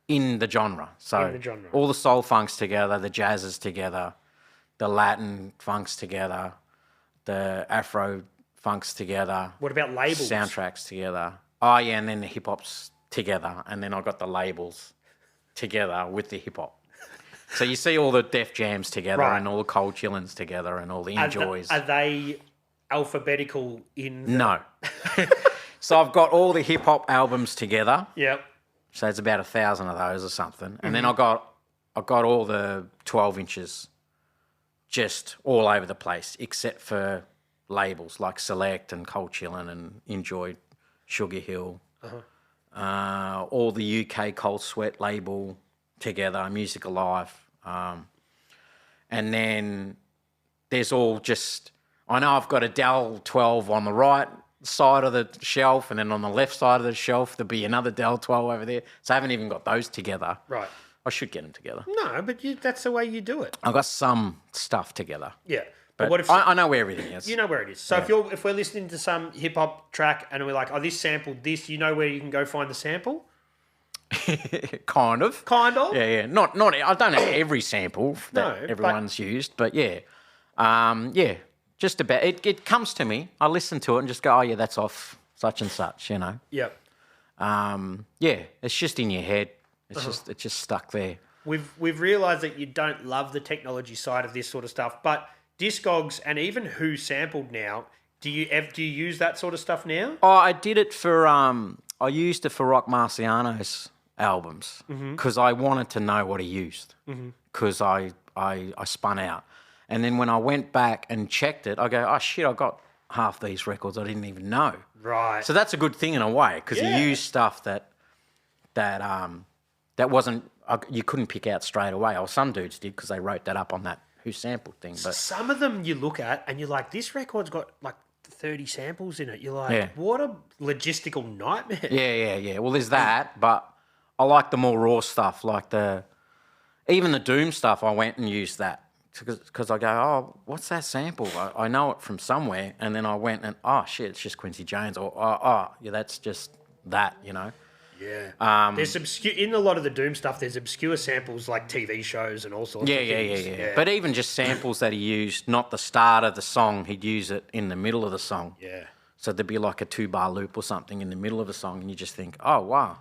in the genre. So all the soul funks together, the jazzes together, the Latin funks together, the Afro funks together. What about labels? Soundtracks together. Oh, yeah, and then the hip-hop's together, and then I got the labels together with the hip-hop. So you see all the Def Jams together and all the Cold Chillins together and all the Enjoys. Are they alphabetical in... No. So I've got all the hip-hop albums together. Yep. So it's about 1,000 of those or something. And then I got all the 12 inches just all over the place, except for labels like Select and Cold Chillin' and Enjoy, Sugar Hill. All the UK Cold Sweat label together, Music Alive. And then there's all just... I know I've got a Dell 12 on the right side of the shelf, and then on the left side of the shelf there'll be another Dell 12 over there. So I haven't even got those together. Right. I should get them together. No, but that's the way you do it. I've got some stuff together. Yeah. But what if I know where everything is. you know where it is? So if we're listening to some hip hop track and we're like, oh, this sampled this, you know where you can go find the sample? Kind of. Yeah. Not. I don't know every sample that everyone's used, but yeah. Just about. It comes to me. I listen to it and just go, oh yeah, that's off such and such. You know. Yep. It's just in your head. It's just stuck there. We've realised that you don't love the technology side of this sort of stuff, but Discogs and even Who Sampled now, do you use that sort of stuff now? Oh, I did it for I used it for Rock Marciano's albums because I wanted to know what he used because I spun out, and then when I went back and checked it, I go, oh shit, I got half these records I didn't even know. Right. So that's a good thing in a way because you use stuff that wasn't you couldn't pick out straight away. Or some dudes did because they wrote that up on that Who Sampled thing. But some of them you look at and you're like, this record's got like 30 samples in it. You're like, what a logistical nightmare. Yeah. Well, there's that, but I like the more raw stuff, like even the Doom stuff. I went and used that because I go, oh, what's that sample? I know it from somewhere, and then I went and oh shit, it's just Quincy Jones, or that's just that, you know. Yeah. There's in a lot of the Doom stuff, there's obscure samples like TV shows and all sorts of things. Yeah. But even just samples that he used, not the start of the song, he'd use it in the middle of the song. Yeah. So there'd be like a 2-bar loop or something in the middle of the song, and you just think, oh, wow,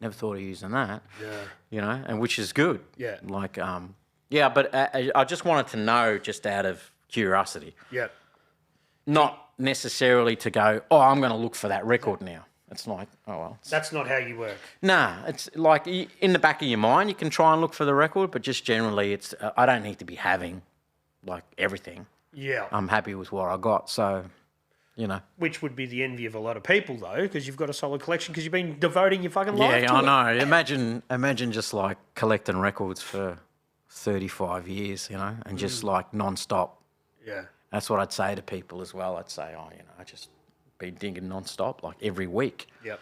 never thought of using that. Yeah. You know, and which is good. Yeah. Like, but I just wanted to know just out of curiosity. Yeah. Not necessarily to go, oh, I'm going to look for that record now. It's like, oh, well. That's not how you work. Nah, it's like in the back of your mind, you can try and look for the record, but just generally, it's I don't need to be having, like, everything. Yeah. I'm happy with what I got, so, you know. Which would be the envy of a lot of people, though, because you've got a solid collection because you've been devoting your fucking life to it. Yeah, I know. Imagine just, like, collecting records for 35 years, you know, and just, like, non-stop. Yeah. That's what I'd say to people as well. I'd say, oh, you know, I just been digging non-stop, like every week. Yep.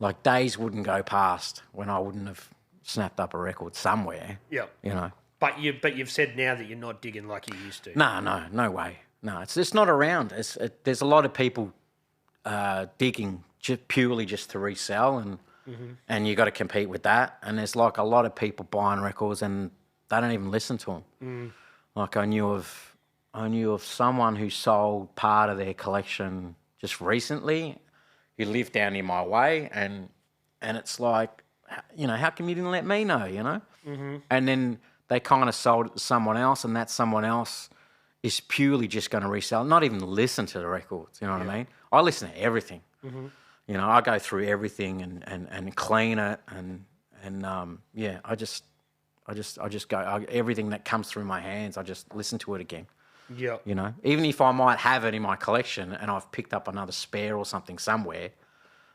Like days wouldn't go past when I wouldn't have snapped up a record somewhere. Yep. You know. But you've said now that you're not digging like you used to. No way. No, it's not around. There's a lot of people digging purely just to resell, and you got to compete with that. And there's like a lot of people buying records and they don't even listen to them. Like I knew of someone who sold part of their collection just recently, who lived down in my way, and it's like, you know, how come you didn't let me know, you know? And then they kind of sold it to someone else, and that someone else is purely just going to resell, not even listen to the records, you know what I mean? I listen to everything. You know, I go through everything and clean it, and I just go, everything that comes through my hands, I just listen to it again. Yeah. You know, even if I might have it in my collection and I've picked up another spare or something somewhere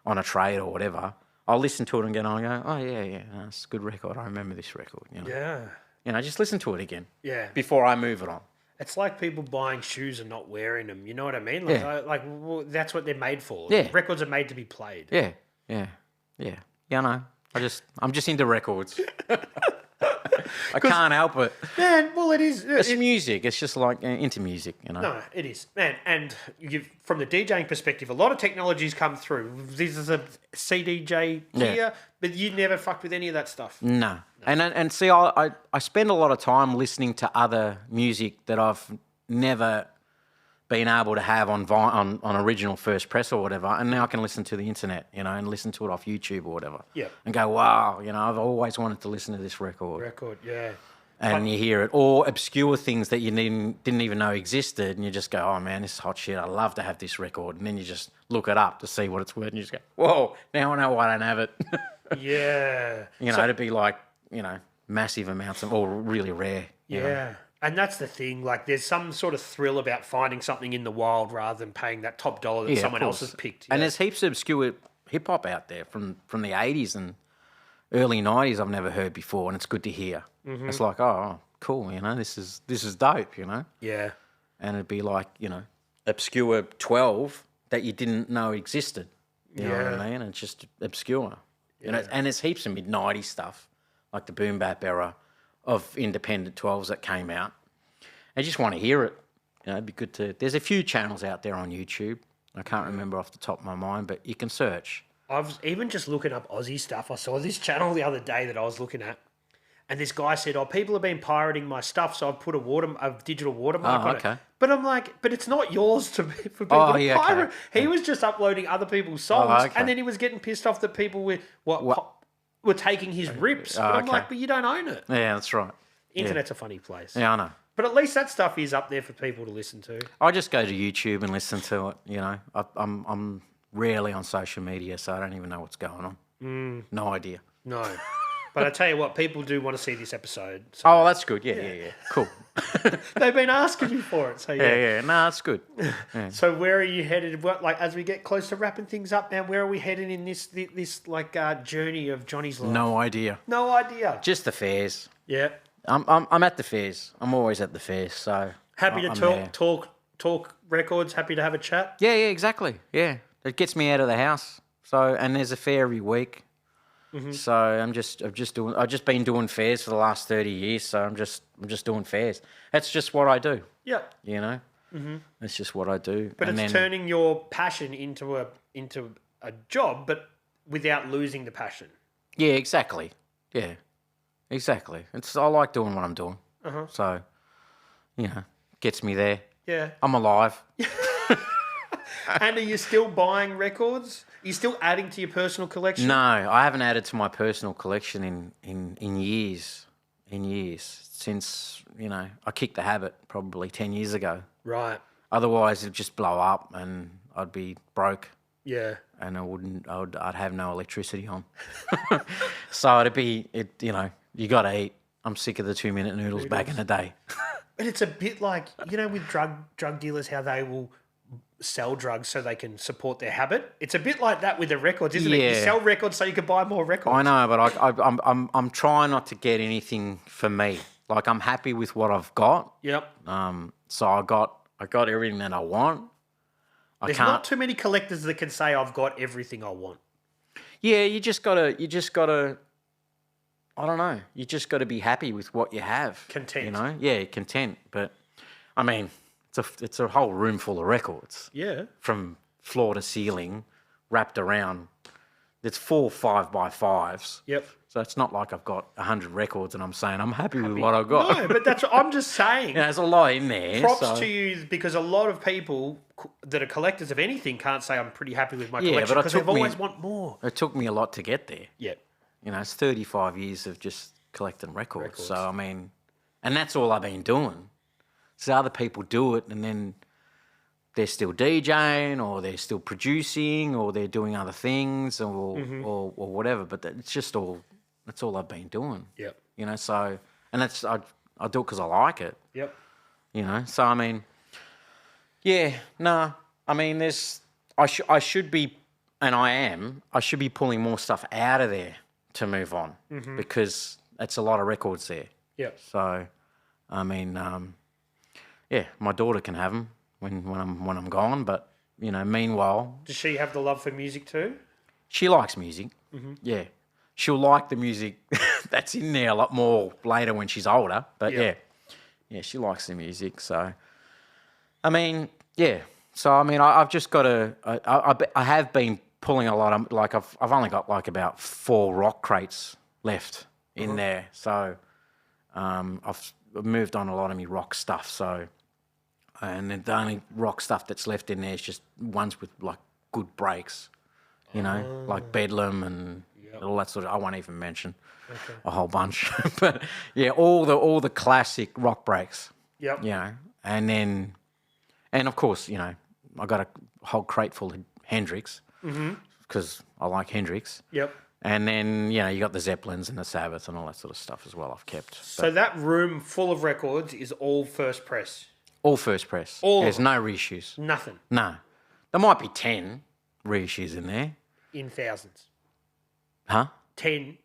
on a trade or whatever, I'll listen to it and go, oh yeah, that's a good record. I remember this record. You know? Yeah. You know, just listen to it again. Yeah. Before I move it on. It's like people buying shoes and not wearing them. You know what I mean? Like, well, that's what they're made for. Yeah. Records are made to be played. Yeah. Yeah, I know. I'm just into records. I can't help it. Man, well, it is. It's music. It's just like into music, you know. No, it is. Man, and from the DJing perspective, a lot of technologies come through. This is a CDJ here, but you never fucked with any of that stuff. No. And see, I spend a lot of time listening to other music that I've never been able to have on original first press or whatever, and now I can listen to the internet, you know, and listen to it off YouTube or whatever. Yeah. And go, wow, you know, I've always wanted to listen to this record. Yeah. And you hear it, or obscure things that you didn't even know existed, and you just go, oh man, this is hot shit, I'd love to have this record. And then you just look it up to see what it's worth, and you just go, whoa, now I know why I don't have it. Yeah. You know, it'd be like, you know, massive amounts of, or really rare. Yeah. You know? And that's the thing. Like, there's some sort of thrill about finding something in the wild rather than paying that top dollar that someone else has picked. And there's heaps of obscure hip hop out there from the 80s and early 90s I've never heard before, and it's good to hear. It's like, oh, cool, you know, this is dope, you know. Yeah. And it'd be like, you know, obscure 12 that you didn't know existed. You know what I mean? It's just obscure. Yeah. And it's heaps of mid-90s stuff. like the boom bap era of independent 12s that came out. I just want to hear it. You know, it'd be good to... There's a few channels out there on YouTube. I can't remember off the top of my mind, but you can search. I was even just looking up Aussie stuff. I saw this channel the other day that I was looking at, and this guy said, people have been pirating my stuff, so I've put a digital watermark on it. But I'm like, but it's not yours for people to pirate. Okay. He was just uploading other people's songs, and then he was getting pissed off that people were taking his rips. But I'm like, but you don't own it. Yeah, that's right. Internet's a funny place. Yeah, I know. But at least that stuff is up there for people to listen to. I just go to YouTube and listen to it, you know. I'm rarely on social media, so I don't even know what's going on. No idea. No. But I tell you what, people do want to see this episode. So. That's good. Yeah. Cool. They've been asking you for it. So yeah. No, that's good. Yeah. So where are you headed? What, like, as we get close to wrapping things up now, where are we heading in this journey of Johnny's life? No idea. No idea. Just the fairs. Yeah. I'm at the fairs. I'm always at the fairs. So happy to talk records. Happy to have a chat. Yeah, exactly. Yeah, it gets me out of the house. So and there's a fair every week. Mm-hmm. So I've just been doing fairs for the last 30 years. So I'm just doing fairs. That's just what I do. Yeah. You know. Mm-hmm. That's just what I do. But it's turning your passion into a job, but without losing the passion. Yeah. Exactly. Yeah. Exactly. I like doing what I'm doing. Uh-huh. So, you know, gets me there. Yeah. I'm alive. And are you still buying records? Are you still adding to your personal collection? No, I haven't added to my personal collection in years. In years. Since, you know, I kicked the habit probably 10 years ago. Right. Otherwise it'd just blow up and I'd be broke. Yeah. And I'd have no electricity on. So you know, you got to eat. I'm sick of the 2-minute noodles back in the day. But it's a bit like, you know, with drug dealers, how they will sell drugs so they can support their habit. It's a bit like that with the records, isn't it? You sell records so you can buy more records. I know, but I'm trying not to get anything for me. Like I'm happy with what I've got. Yep. So I got everything that I want. There's not too many collectors that can say I've got everything I want. Yeah, you just gotta. I don't know. You just got to be happy with what you have. Content. You know? Yeah, content. But, I mean, it's a whole room full of records. Yeah. From floor to ceiling, wrapped around. It's 4 5x5s. Yep. So it's not like I've got 100 records and I'm saying I'm happy with what I've got. No, but that's what I'm just saying. There's a lot in there. Props to you, because a lot of people that are collectors of anything can't say I'm pretty happy with my collection because they've always want more. It took me a lot to get there. Yep. You know, it's 35 years of just collecting records. So, I mean, and that's all I've been doing. So other people do it and then they're still DJing or they're still producing or they're doing other things or whatever. But that's all I've been doing. Yep. You know, so, and I do it because I like it. Yep. You know, so, I mean, yeah, no, I mean, I should be, and I should be pulling more stuff out of there to move on because it's a lot of records there. Yep. So, I mean, yeah, my daughter can have them when I'm gone, but you know, meanwhile, does she have the love for music too? She likes music. Mm-hmm. Yeah, she'll like the music that's in there a lot more later when she's older. But yeah, she likes the music. So, I mean, yeah. So I mean, I've just got to. I have been pulling a lot of, like I've only got like about 4 rock crates left in there. So I've moved on a lot of my rock stuff. So, and the only rock stuff that's left in there is just ones with like good breaks, you know, like Bedlam and all that sort of. I won't even mention a whole bunch, but yeah, all the classic rock breaks. Yep. You know, and of course, you know, I got a whole crate full of Hendrix. Because I like Hendrix. Yep. And then, you know, you got the Zeppelins and the Sabbath and all that sort of stuff as well I've kept. So that room full of records is all first press? All first press. There's no reissues. Nothing? No. There might be 10 reissues in there. In thousands? Huh? 10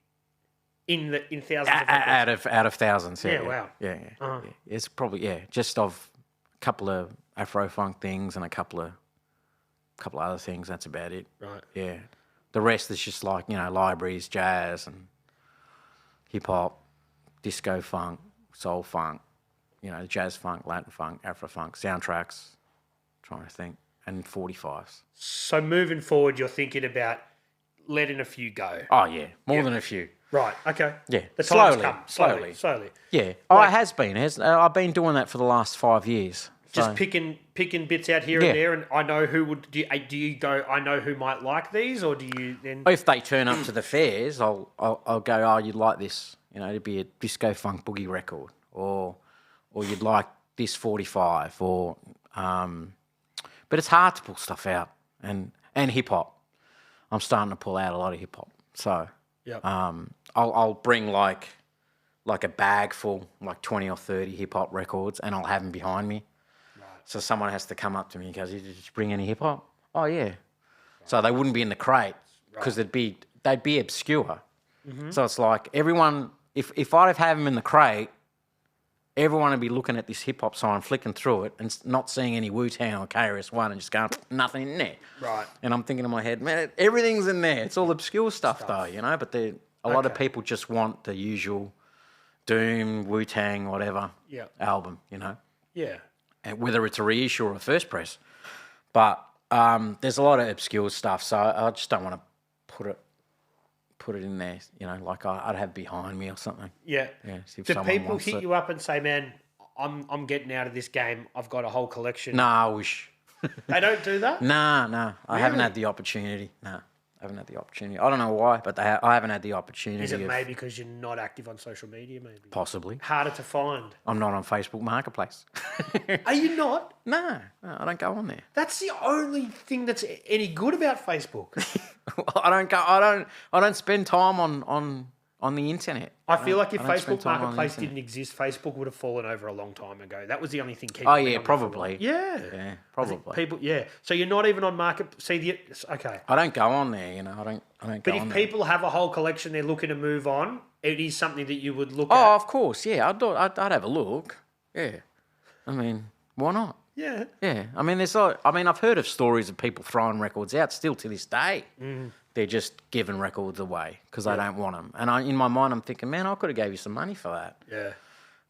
in thousands out of thousands, yeah. Yeah, wow. Yeah. It's probably, just of a couple of Afro-funk things and a couple of other things. That's about it. Right. Yeah. The rest is just like, you know, libraries, jazz, and hip hop, disco funk, soul funk, jazz funk, Latin funk, Afro funk, soundtracks. Trying to think, and 45s. So moving forward, you're thinking about letting a few go. Oh yeah, more than a few. Right. Okay. Yeah, The time's come. Slowly. Yeah. Oh, it has been. I've been doing that for the last 5 years. Just picking bits out here and there, and I know who would. Do you go? I know who might like these, or do you then? If they turn up to the fairs, I'll go. Oh, you'd like this? It'd be a disco funk boogie record, or you'd like this 45, or But it's hard to pull stuff out, and hip hop. I'm starting to pull out a lot of hip hop, so I'll bring like a bag full, like 20 or 30 hip hop records, and I'll have them behind me. Right. So someone has to come up to me and goes, "Did you bring any hip hop?" Oh yeah. Right. So they wouldn't be in the crate because they'd be obscure. Mm-hmm. So it's like everyone, if I'd have had them in the crate, everyone would be looking at this hip hop sign, flicking through it, and not seeing any Wu-Tang or KRS-One, and just going, nothing in there. Right. And I'm thinking in my head, man, everything's in there. It's all obscure stuff. Though, But a lot of people just want the usual Doom, Wu-Tang, whatever album, Yeah. And whether it's a reissue or a first press. But there's a lot of obscure stuff, so I just don't want to put it in there, like I'd have behind me or something. Yeah. See if Do someone people wants hit it. you up and say, "Man, I'm getting out of this game. I've got a whole collection." Nah, I wish. They don't do that? Nah. I haven't had the opportunity. Nah, I haven't had the opportunity. I don't know why, but I haven't had the opportunity. Is it maybe because you're not active on social media, maybe? Possibly. Harder to find. I'm not on Facebook Marketplace. Are you not? No, I don't go on there. That's the only thing that's any good about Facebook. I don't spend time on the internet. I feel like if Facebook Marketplace didn't exist, Facebook would have fallen over a long time ago. That was the only thing keeping Oh it yeah, on probably. Yeah, probably. People, So you're not even on Market. Okay. I don't go on there. I don't go But on if there. people have a whole collection they're looking to move on, it is something that you would look Oh, at. of course, yeah. I'd have a look. Yeah. I mean, why not? Yeah. Yeah. I mean, I've heard of stories of people throwing records out still to this day. Mm. They're just giving records away because they don't want them. And in my mind, I'm thinking, man, I could have gave you some money for that. Yeah.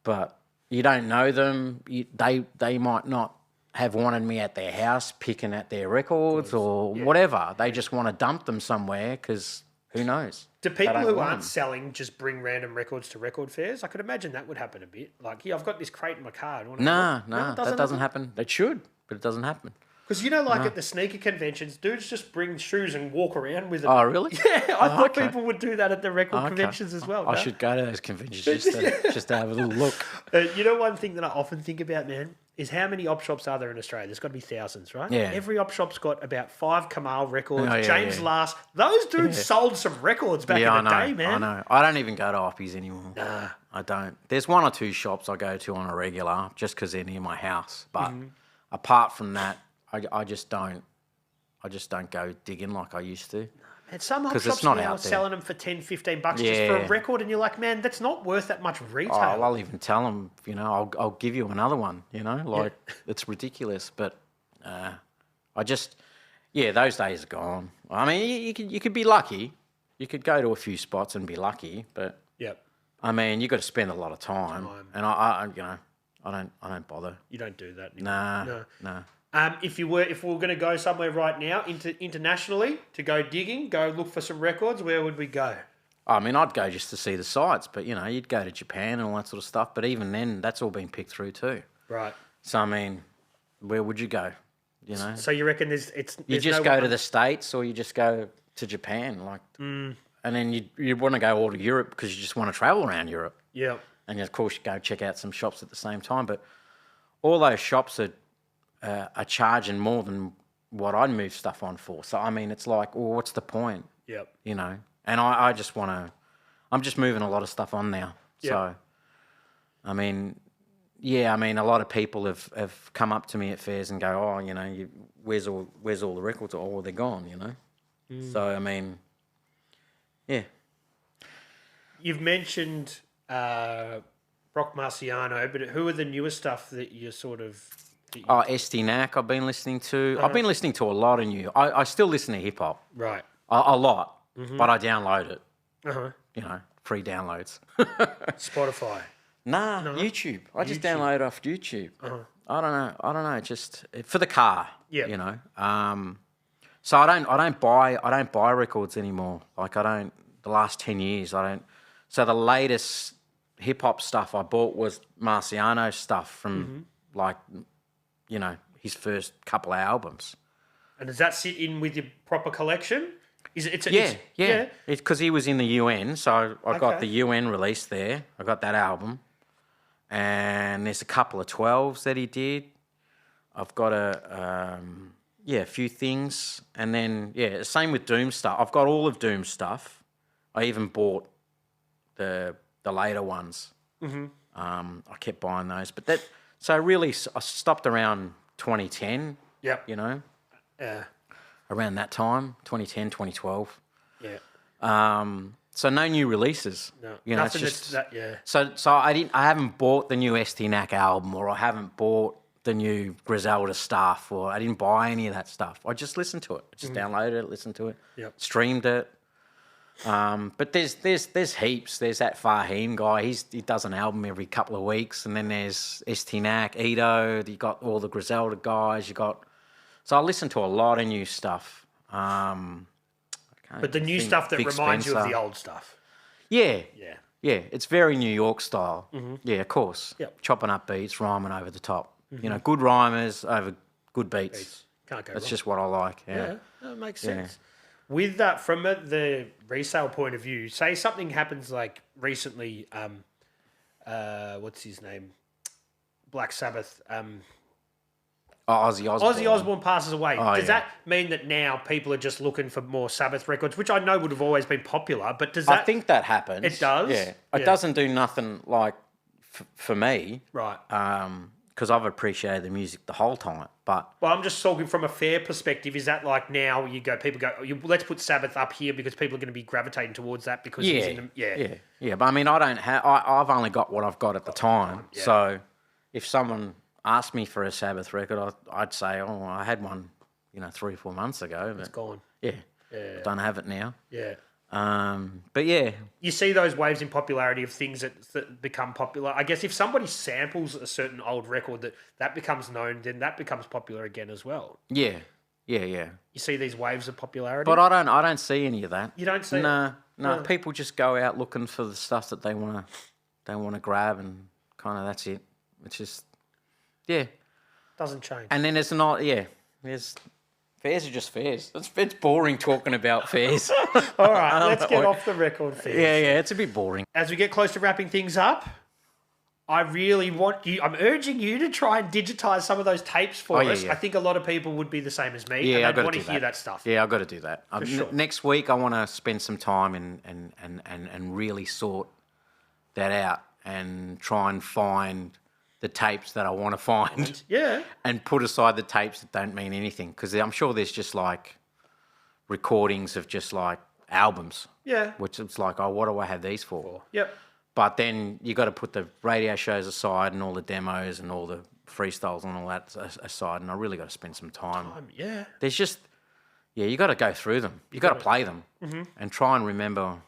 But you don't know them. They might not have wanted me at their house picking at their records or whatever. They just want to dump them somewhere because who knows? Do people who aren't selling just bring random records to record fairs? I could imagine that would happen a bit. Like, I've got this crate in my car. No, that doesn't happen. It should, but it doesn't happen. Because, at the sneaker conventions, dudes just bring shoes and walk around with them. Oh, really? Yeah, I thought people would do that at the record conventions as well. I should go to those conventions just to have a little look. One thing that I often think about, man, is how many op shops are there in Australia? There's got to be thousands, right? Yeah. Every op shop's got about 5 Kamal records, James Last. Those dudes sold some records back in the day, man. I know. I don't even go to oppies anymore. Nah. I don't. There's 1 or 2 shops I go to on a regular just because they're near my house. But apart from that, I just don't go digging like I used to. And some op shops now are selling them for $10-15 just for a record, and you're like, man, that's not worth that much retail. Oh, I'll even tell them, I'll give you another one, it's ridiculous. But those days are gone. I mean, you could be lucky. You could go to a few spots and be lucky, but I mean, you got to spend a lot of time. And I don't bother. You don't do that anymore. No. If we were going to go somewhere right now, internationally, to go digging, go look for some records, where would we go? I mean, I'd go just to see the sites, but, you'd go to Japan and all that sort of stuff. But even then, that's all been picked through too. Right. So, I mean, where would you go, So you reckon you just go to the States or you just go to Japan? And then you'd want to go all to Europe because you just want to travel around Europe. Yeah. And, of course, you go check out some shops at the same time. But all those shops are charging more than what I'd move stuff on for. So, I mean, it's like, well, what's the point? Yep. And I just want to... I'm just moving a lot of stuff on now. Yep. So, I mean, a lot of people have come up to me at fairs and go, oh, where's all the records? Oh, well, they're gone, So, I mean, yeah. You've mentioned Brock Marciano, but who are the newer stuff that you're sort of... ST I've been listening to. I've been listening to a lot of new. I still listen to hip hop. Right. A lot, but I download it. free downloads. Spotify. Nah, YouTube. I just download off YouTube. I don't know. Just for the car. Yeah. So I don't buy records anymore. Like the last 10 years I don't. So the latest hip hop stuff I bought was Marciano's stuff from his first couple of albums. And does that sit in with your proper collection? Yeah. It's because he was in the UN, so I got the UN release there. I got that album. And there's a couple of 12s that he did. I've got a few things. And then, same with Doom stuff. I've got all of Doom stuff. I even bought the later ones. I kept buying those. But so really, I stopped around 2010. Yep. Yeah. Around that time, 2010, 2012. Yeah. So no new releases. No. Nothing it's just that. Yeah. So I haven't bought the new STNAC album, or I haven't bought the new Griselda stuff, or I didn't buy any of that stuff. I just listened to it. I just downloaded it, listened to it, streamed it. But there's heaps. There's that Fahim guy. He does an album every couple of weeks, and then there's STNAC, Edo. You got all the Griselda guys. So I listen to a lot of new stuff. But the new stuff that reminds you of the old stuff. Yeah. Yeah. Yeah, it's very New York style. Yeah, of course. Yep. Chopping up beats, rhyming over the top. Good rhymers over good beats. Can't go That's wrong. just what I like. Yeah. That makes sense. With that, from the resale point of view, say something happens like recently, what's his name? Black Sabbath. Ozzy Osbourne. Ozzy Osbourne passes away. Does that mean that now people are just looking for more Sabbath records, which I know would have always been popular, but does that... I think that happens. It does? Yeah. It doesn't do nothing like for me. Right. Because I've appreciated the music the whole time. But well, I'm just talking from a fair perspective. Is that like now people go, let's put Sabbath up here because people are going to be gravitating towards that because he's in them. Yeah. But I mean, I've only got what I've got at the time. Yeah. So if someone asked me for a Sabbath record, I'd say, I had one, 3 or 4 months ago. But it's gone. Yeah. I don't have it now. Yeah. But yeah. You see those waves in popularity of things that become popular. I guess if somebody samples a certain old record that becomes known, then that becomes popular again as well. Yeah. You see these waves of popularity. But I don't see any of that. You don't see No. People just go out looking for the stuff that they want to grab, and kind of that's it. It's just doesn't change. And then there's fairs are just fairs. It's boring talking about fairs. All right, let's get off the record fairs. Yeah, it's a bit boring. As we get close to wrapping things up, I'm urging you to try and digitize some of those tapes for us. Yeah. I think a lot of people would be the same as me. Yeah, and they'd want to hear that stuff. Yeah, I've got to do that. Sure. Next week, I want to spend some time and really sort that out and try and find the tapes that I want to find. Yeah. And put aside the tapes that don't mean anything. Because I'm sure there's just like recordings of just like albums. Yeah. Which it's like, what do I have these for? Yep. But then you got to put the radio shows aside and all the demos and all the freestyles and all that aside. And I really got to spend some time. Yeah. There's just, you got to go through them. You got to play them and try and remember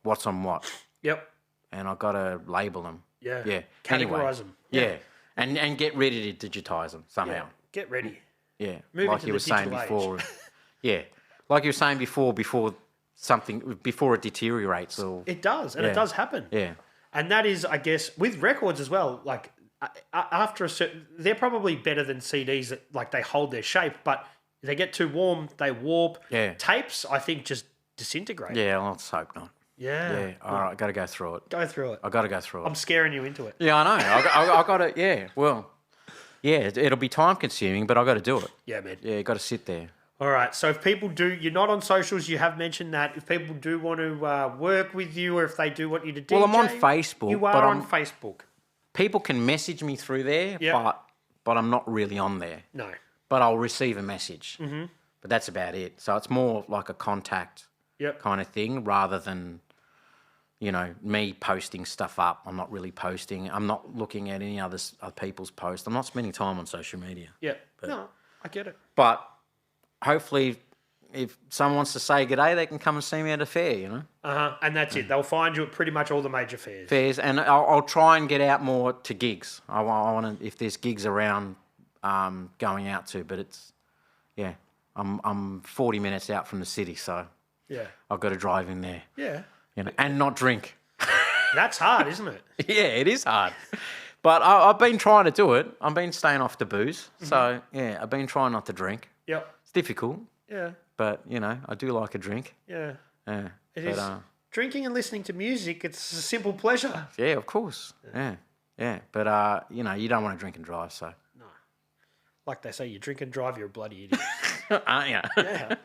what's on what. Yep. And I got to label them. Yeah. Categorize them. Yeah. And get ready to digitize them somehow. Yeah. Get ready. Yeah. Move like into you were the saying digital before. Yeah. Like you were saying before it deteriorates. Or it does, and it does happen. Yeah. And that is, I guess, with records as well, like after a certain, they're probably better than CDs that like they hold their shape, but if they get too warm, they warp. Yeah. Tapes, I think, just disintegrate. Yeah, let's hope not. Yeah. All right, I got to go through it. Go through it. I got to go through it. I'm scaring you into it. Yeah, I know. I got to. Yeah. Well. Yeah, it'll be time consuming, but I got to do it. Yeah, man. Yeah, you got to sit there. All right. So if people you're not on socials, you have mentioned that. If people do want to work with you, or if they do want you to DJ, well, I'm on Facebook. You are on Facebook. People can message me through there, but I'm not really on there. No. But I'll receive a message. Mm-hmm. But that's about it. So it's more like a contact kind of thing rather than, me posting stuff up. I'm not really posting. I'm not looking at any other people's posts. I'm not spending time on social media. Yeah. No, I get it. But hopefully, if someone wants to say good day, they can come and see me at a fair, you know. And that's it. They'll find you at pretty much all the major fairs. And I'll try and get out more to gigs. I want to, if there's gigs around, going out to, but it's, I'm 40 minutes out from the city, so I've got to drive in there. Yeah. You know, and not drink. That's hard, isn't it? Yeah, it is hard. But I've been trying to do it. I've been staying off the booze. So, I've been trying not to drink. Yep. It's difficult. Yeah. But, you know, I do like a drink. Yeah. Yeah. It is. Drinking and listening to music, it's a simple pleasure. Yeah, of course. Yeah. But, you know, you don't want to drink and drive, so. No. Like they say, you drink and drive, you're a bloody idiot. Aren't you? Yeah.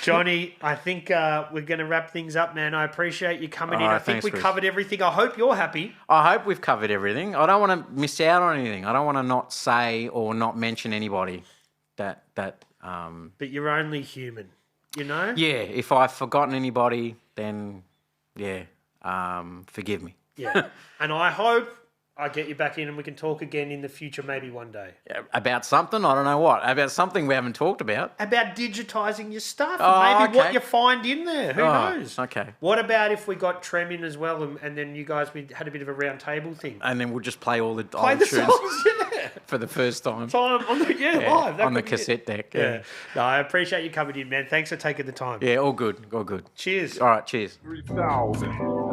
Johnny, I think we're going to wrap things up, man. I appreciate you coming in. I think we covered everything. I hope you're happy. I hope we've covered everything. I don't want to miss out on anything. I don't want to not say or not mention anybody that. But you're only human, you know? Yeah, if I've forgotten anybody, then, forgive me. Yeah. And I hope I get you back in and we can talk again in the future, maybe one day. About something? I don't know what. About something we haven't talked about. About digitising your stuff. And maybe what you find in there. Who knows? Okay. What about if we got Trem in as well and then you guys we had a bit of a round table thing? And then we'll just play all the old tunes songs, for the first time. On live. On the cassette deck. Yeah. No, I appreciate you coming in, man. Thanks for taking the time. Yeah, all good. All good. Cheers. All right, cheers. 3,000.